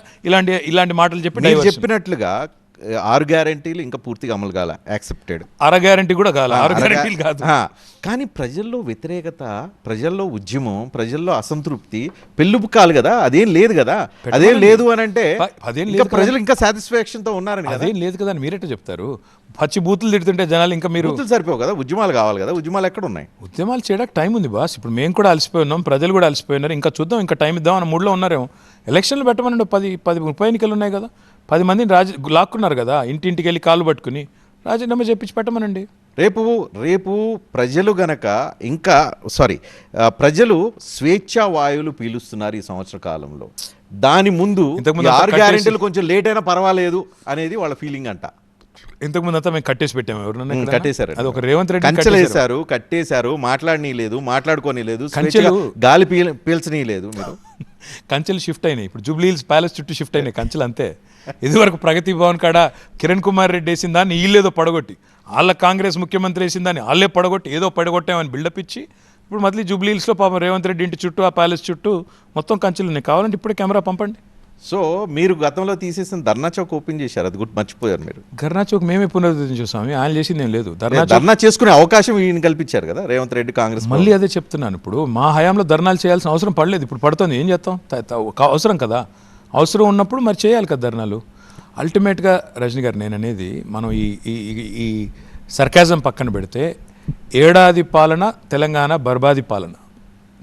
ఇలాంటి మాటలు చెప్పినట్లుగా 6 గ్యారెంటీలు ఇంకా పూర్తిగా అమలు కాల, యాక్సెప్టెడ్. అర గ్యారెంటీ కూడా కాల, 6 గ్యారెంటీలు కాదు. కానీ ప్రజల్లో వ్యతిరేకత, ప్రజల్లో ఉద్యమం, ప్రజల్లో అసంతృప్తి పెళ్ళుపు కాలు కదా, అదేం లేదు కదా. అదేం లేదు అని అంటే ప్రజలు ఇంకా సాటిస్ఫాక్షన్ తో ఉన్నారని. అదేం లేదు కదా అని మీరెట్లా చెప్తారు? పచ్చి బూతులు తిడుతుంటే జనాలు ఇంకా మీరు సరిపోవు కదా, ఉద్యమాలు కావాలి కదా. ఉద్యమాలు ఎక్కడ ఉన్నాయి? ఉద్యమాలు చేయడానికి టైం ఉంది బాస్. ఇప్పుడు మేము కూడా అలసిపోయి ఉన్నాం, ప్రజలు కూడా అలసిపోయినారు. ఇంకా చూద్దాం, ఇంకా టైం ఇద్దాం అన్న మూడ్లో ఉన్నారేమో. ఎలక్షన్లు పెట్టమనండి, 10 ఉప ఎన్నికలు ఉన్నాయి కదా, 10 మందిని లాక్కున్నారు కదా, ఇంటింటికి వెళ్ళి కాళ్ళు పట్టుకుని రాజీనామా చెప్పించి పెట్టమనండి. రేపు ప్రజలు గనక ఇంకా ప్రజలు స్వేచ్ఛా వాయువులు పీలుస్తున్నారు ఈ సంవత్సర కాలంలో. దాని ముందు 6 గ్యారెంటీలు కొంచెం లేట్ అయినా పర్వాలేదు అనేది వాళ్ళ ఫీలింగ్ అంట. ఇంతకుముందు అంతా మేము కట్టేసి పెట్టాము, ఎవరు కట్టేశారు. అది ఒక రేవంత్ రెడ్డి కంచెలేశారు, కట్టేశారు, మాట్లాడనీలేదు, మాట్లాడుకోనిలేదు, గాలి పీల్చనీయలేదు. మీరు కంచెలు షిఫ్ట్ అయినాయి, ఇప్పుడు జూబ్లీ హిల్స్ ప్యాలెస్ చుట్టూ షిఫ్ట్ అయినాయి కంచెలు అంతే. ఇదివరకు ప్రగతి భవన్ కాడ కిరణ్ కుమార్ రెడ్డి వేసిన దాన్ని వీళ్ళేదో పడగొట్టి, వాళ్ళ కాంగ్రెస్ ముఖ్యమంత్రి వేసిన దాన్ని వాళ్ళే పడగొట్టి ఏదో పడగొట్టామని బిల్డప్ ఇచ్చి ఇప్పుడు మళ్ళీ జూబ్లీ హిల్స్లో పాపం రేవంత్ రెడ్డి ఇంటి చుట్టూ, ఆ ప్యాలెస్ చుట్టూ మొత్తం కంచెలు ఉన్నాయి. కావాలంటే ఇప్పుడే కెమెరా పంపండి. సో మీరు గతంలో తీసేసిన ధర్నా చౌక్ ఓపెన్ చేశారు, అది కూడా మర్చిపోయారు మీరు. ధర్నా చౌక్ మేమే పునరుద్ధరించాం స్వామి, ఆయన చేసింది ఏం లేదు. ధర్నా చేసుకునే అవకాశం ఈయన కల్పించారు కదా రేవంత్ రెడ్డి, కాంగ్రెస్. మళ్ళీ అదే చెప్తున్నాను, ఇప్పుడు మా హయాంలో ధర్నాలు చేయాల్సిన అవసరం పడలేదు, ఇప్పుడు పడుతుంది. ఏం చేస్తాం, అవసరం కదా, అవసరం ఉన్నప్పుడు మరి చేయాలి కదా ధర్నాలు. అల్టిమేట్గా రజనీ గారు నేను అనేది, మనం ఈ సర్కాజం పక్కన పెడితే, ఏడాది పాలన తెలంగాణ బర్బాది పాలన,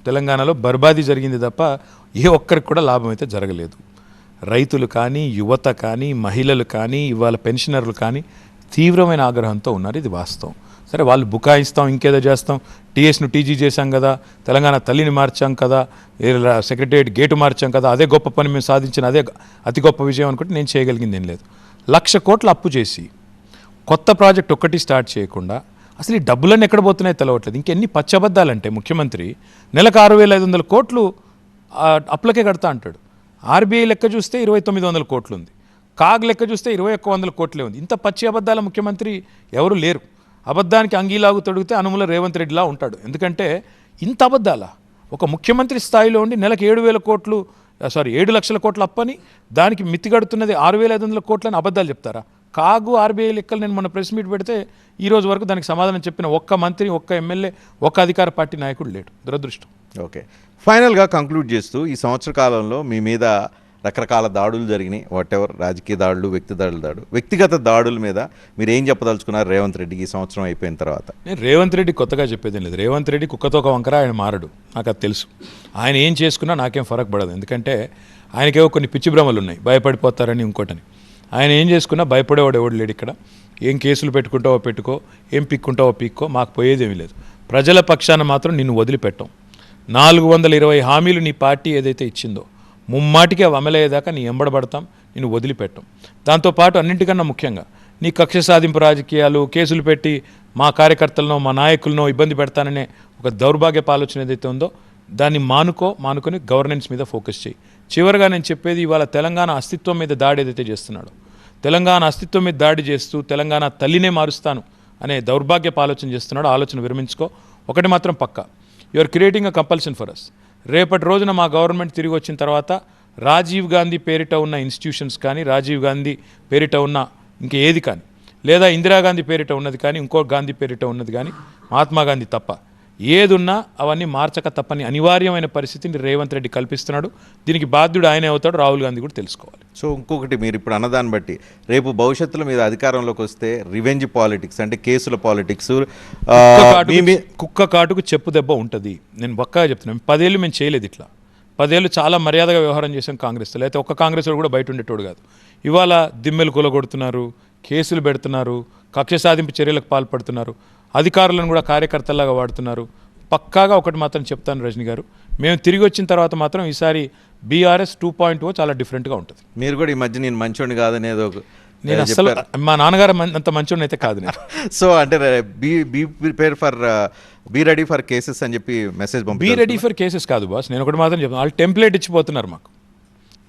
తెలంగాణలో బర్బాది జరిగింది తప్ప ఏ ఒక్కరికి కూడా లాభం అయితే జరగలేదు. రైతులు కానీ, యువత కానీ, మహిళలు కానీ, ఇవాళ పెన్షనర్లు కానీ తీవ్రమైన ఆగ్రహంతో ఉన్నారు. ఇది వాస్తవం. సరే, వాళ్ళు బుకాయిస్తాం, ఇంకేదో చేస్తాం, టీఎస్ను టీజీ చేశాం కదా, తెలంగాణ తల్లిని మార్చాం కదా, సెక్రటరియట్ గేటు మార్చాం కదా, అదే గొప్ప పని మేము సాధించిన, అదే అతి గొప్ప విజయం అనుకుంటే నేను చేయగలిగింది ఏం లేదు. 1,00,000 కోట్లు అప్పు చేసి కొత్త ప్రాజెక్ట్ ఒక్కటి స్టార్ట్ చేయకుండా అసలు ఈ డబ్బులన్నీ ఎక్కడ పోతున్నాయో తెలవట్లేదు. ఇంకెన్ని పచ్చబద్దాలంటే ముఖ్యమంత్రి నెలకు 6,500 కోట్లు అప్పులకే కడతా అంటాడు. ఆర్బీఐ లెక్క చూస్తే 2,900 కోట్లు ఉంది, కాగ్ లెక్క చూస్తే 2,100 కోట్లే ఉంది. ఇంత పచ్చి అబద్ధాల ముఖ్యమంత్రి ఎవరు లేరు. అబద్ధానికి అంగీలాగు తొడిగితే అనుముల రేవంత్ రెడ్డిలా ఉంటాడు. ఎందుకంటే ఇంత అబద్ధాల ఒక ముఖ్యమంత్రి స్థాయిలో ఉండి నెలకు 7 లక్షల కోట్ల అప్పని, దానికి మితిగడుతున్నది 6,500 కోట్లని అబద్ధాలు చెప్తారా? కాగు ఆర్బీఐ లెక్కలు నేను మొన్న ప్రెస్ మీట్ పెడితే ఈ రోజు వరకు దానికి సమాధానం చెప్పిన ఒక్క మంత్రి, ఒక్క ఎమ్మెల్యే, ఒక్క అధికార పార్టీ నాయకుడు లేడు. దురదృష్టం. ఓకే, ఫైనల్గా కంక్లూడ్ చేస్తూ, ఈ సంవత్సర కాలంలో మీ మీద రకరకాల దాడులు జరిగినాయి, వాటెవర్, రాజకీయ దాడులు, వ్యక్తిగత దాడుల మీద మీరు ఏం చెప్పదలుచుకున్నారు రేవంత్ రెడ్డికి ఈ సంవత్సరం అయిపోయిన తర్వాత? నేను రేవంత్ రెడ్డి కొత్తగా చెప్పేదేం లేదు. రేవంత్ రెడ్డి కుక్కతో ఒక వంకర, ఆయన మారడు, నాకు అది తెలుసు. ఆయన ఏం చేసుకున్నా నాకేం ఫరక్ పడదు. ఎందుకంటే ఆయనకేవో కొన్ని పిచ్చి భ్రమలు ఉన్నాయి, భయపడిపోతారని, ఇంకోటని. ఆయన ఏం చేసుకున్నా భయపడేవాడు ఎవడు లేడు ఇక్కడ. ఏం కేసులు పెట్టుకుంటావో పెట్టుకో, ఏం పిక్కుంటావో పిక్కో, మాకు పోయేదేమీ లేదు. ప్రజల పక్షాన మాత్రం నిన్ను వదిలిపెట్టాం. 420 హామీలు నీ పార్టీ ఏదైతే ఇచ్చిందో ముమ్మాటికి అవి అమలయ్యేదాకా నీ ఎంబడబడతాం, నేను వదిలిపెట్టాం. దాంతోపాటు అన్నింటికన్నా ముఖ్యంగా నీ కక్ష సాధింపు రాజకీయాలు, కేసులు పెట్టి మా కార్యకర్తలనో మా నాయకులనో ఇబ్బంది పెడతాననే ఒక దౌర్భాగ్యపు ఆలోచన ఏదైతే ఉందో దాన్ని మానుకొని గవర్నెన్స్ మీద ఫోకస్ చేయి. చివరిగా నేను చెప్పేది, ఇవాళ తెలంగాణ అస్తిత్వం మీద దాడి ఏదైతే చేస్తున్నాడో, తెలంగాణ అస్తిత్వం మీద దాడి చేస్తూ తెలంగాణ తల్లినే మారుస్తాను అనే దౌర్భాగ్యపు ఆలోచన చేస్తున్నాడు. ఆలోచన విరమించుకో. ఒకటి మాత్రం పక్కా, you are creating a compulsion for us. రేపటి రోజున మా గవర్నమెంట్ తిరిగి వచ్చిన తర్వాత రాజీవ్ గాంధీ పేరిట ఉన్న ఇన్స్టిట్యూషన్స్ కానీ, రాజీవ్ గాంధీ పేరిట ఉన్న ఇంకేది కానీ, లేదా ఇందిరాగాంధీ పేరిట ఉన్నది కానీ, ఇంకో గాంధీ పేరిట ఉన్నది కానీ, మహాత్మా గాంధీ తప్ప ఏదున్నా అవన్నీ మార్చక తప్పని అనివార్యమైన పరిస్థితిని రేవంత్ రెడ్డి కల్పిస్తున్నాడు. దీనికి బాధ్యుడు ఆయనే అవుతాడు, రాహుల్ గాంధీ కూడా తెలుసుకోవాలి. సో ఇంకొకటి, మీరు ఇప్పుడు అన్నదాన్ని బట్టి రేపు భవిష్యత్తులో మీద అధికారంలోకి వస్తే రివెంజ్ పాలిటిక్స్ అంటే కేసుల పాలిటిక్స్, కుక్క కాటుకు చెప్పు దెబ్బ ఉంటుంది. నేను పక్కాగా చెప్తున్నాను, 10 ఏళ్ళు మేము చేయలేదు ఇట్లా. 10 ఏళ్ళు చాలా మర్యాదగా వ్యవహారం చేసాం కాంగ్రెస్తో. లేకపోతే ఒక్క కాంగ్రెస్ కూడా బయట ఉండేటోడు కాదు. ఇవాళ దిమ్మెలు కూలగొడుతున్నారు, కేసులు పెడుతున్నారు, కక్ష సాధింపు చర్యలకు పాల్పడుతున్నారు, అధికారులను కూడా కార్యకర్తల్లాగా వాడుతున్నారు. పక్కాగా ఒకటి మాత్రం చెప్తాను రజనీ గారు, మేము తిరిగి వచ్చిన తర్వాత మాత్రం ఈసారి బీఆర్ఎస్ 2.0 చాలా డిఫరెంట్గా ఉంటుంది. మీరు కూడా ఈ మధ్య నేను మంచోని కాదనేది నేను అసలు మా నాన్నగారు అంత మంచోడిని అయితే కాదు నేను. సో అంటే బీ రెడీ ఫర్ కేసెస్ అని చెప్పి మెసేజ్ పంపి, బీ రెడీ ఫర్ కేసెస్ కాదు బాస్, నేను ఒకటి మాత్రం చెప్తాను. వాళ్ళు టెంప్లెట్ ఇచ్చిపోతున్నారు, మాకు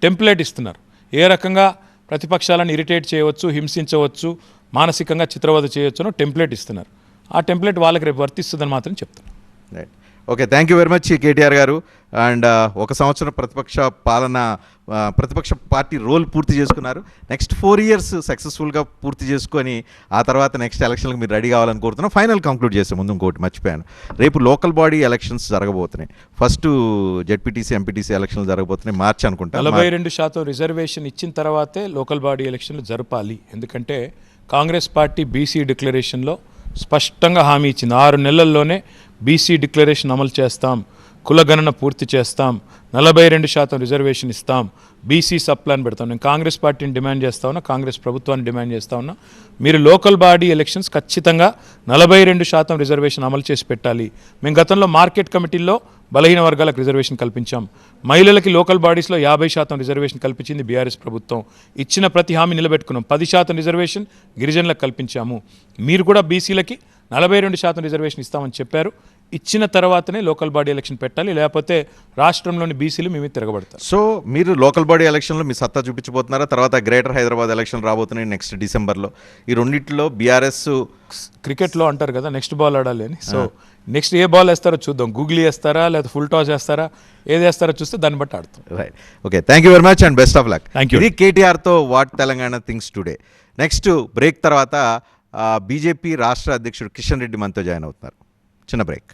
టెంప్లెట్ ఇస్తున్నారు. ఏ రకంగా ప్రతిపక్షాలను ఇరిటేట్ చేయవచ్చు, హింసించవచ్చు, మానసికంగా చిత్రవద చేయొచ్చునో టెంప్లెట్ ఇస్తున్నారు. ఆ టెంప్లెట్ వాళ్ళకి రేపు వర్తిస్తుందని మాత్రం చెప్తున్నాను. Right, okay, thank you very much KTR గారు. అండ్ 1 సంవత్సరం ప్రతిపక్ష పార్టీ రోల్ పూర్తి చేసుకున్నారు. నెక్స్ట్ 4 years సక్సెస్ఫుల్గా పూర్తి చేసుకొని ఆ తర్వాత నెక్స్ట్ ఎలక్షన్కి మీరు రెడీ కావాలని కోరుతున్నాం. ఫైనల్ కంక్లూడ్ చేసే ముందు ఇంకోటి మర్చిపోయాను, రేపు లోకల్ బాడీ ఎలక్షన్స్ జరగబోతున్నాయి. ఫస్ట్ జెడ్పీటీసీ, ఎంపీటీసీ ఎలక్షన్లు జరగబోతున్నాయి, మార్చి అనుకుంటా. 42% రిజర్వేషన్ ఇచ్చిన తర్వాతే లోకల్ బాడీ ఎలక్షన్లు జరపాలి. ఎందుకంటే కాంగ్రెస్ పార్టీ బీసీ డిక్లరేషన్లో స్పష్టంగా హామీ ఇచ్చింది, 6 నెలల్లోనే బీసీ డిక్లరేషన్ అమలు చేస్తాం, కులగణన పూర్తి చేస్తాం, 42% రిజర్వేషన్ ఇస్తాం, బీసీ సబ్ ప్లాన్ పెడతాం. నేను కాంగ్రెస్ పార్టీని డిమాండ్ చేస్తా ఉన్నా, కాంగ్రెస్ ప్రభుత్వాన్ని డిమాండ్ చేస్తా ఉన్నా, మీరు లోకల్ బాడీ ఎలక్షన్స్ ఖచ్చితంగా 42% రిజర్వేషన్ అమలు చేసి పెట్టాలి. మేము గతంలో మార్కెట్ కమిటీల్లో బలహీన వర్గాలకు రిజర్వేషన్ కల్పించాం, మహిళలకి లోకల్ బాడీస్లో 50% రిజర్వేషన్ కల్పించింది బీఆర్ఎస్ ప్రభుత్వం. ఇచ్చిన ప్రతి హామీ నిలబెట్టుకున్నాం. 10% రిజర్వేషన్ గిరిజనులకు కల్పించాము. మీరు కూడా బీసీలకి 42% రిజర్వేషన్ ఇస్తామని చెప్పారు. ఇచ్చిన తర్వాతనే లోకల్ బాడీ ఎలక్షన్ పెట్టాలి, లేకపోతే రాష్ట్రంలోని బీసీలు మేము తిరగబడతారు. సో మీరు లోకల్ బాడీ ఎలక్షన్లో మీ సత్తా చూపించబోతున్నారా? తర్వాత గ్రేటర్ హైదరాబాద్ ఎలక్షన్ రాబోతున్నాయి నెక్స్ట్ డిసెంబర్లో. ఈ రెండింటిలో బీఆర్ఎస్ క్రికెట్లో అంటారు కదా నెక్స్ట్ బాల్ ఆడాలి అని. సో నెక్స్ట్ ఏ బాల్ వేస్తారో చూద్దాం. గూగ్లీ వేస్తారా, లేదా ఫుల్ టాస్ వేస్తారా, ఏది వేస్తారో చూస్తే దాన్ని బట్టి ఆడుతాం. Right, okay, thank you very much and best of luck. Thank you. ఇది కేటీఆర్తో what Telangana things today. Next break తర్వాత బీజేపీ రాష్ట్ర అధ్యక్షుడు కిషన్ రెడ్డి మనతో జాయిన్ అవుతున్నారు. చిన్న బ్రేక్.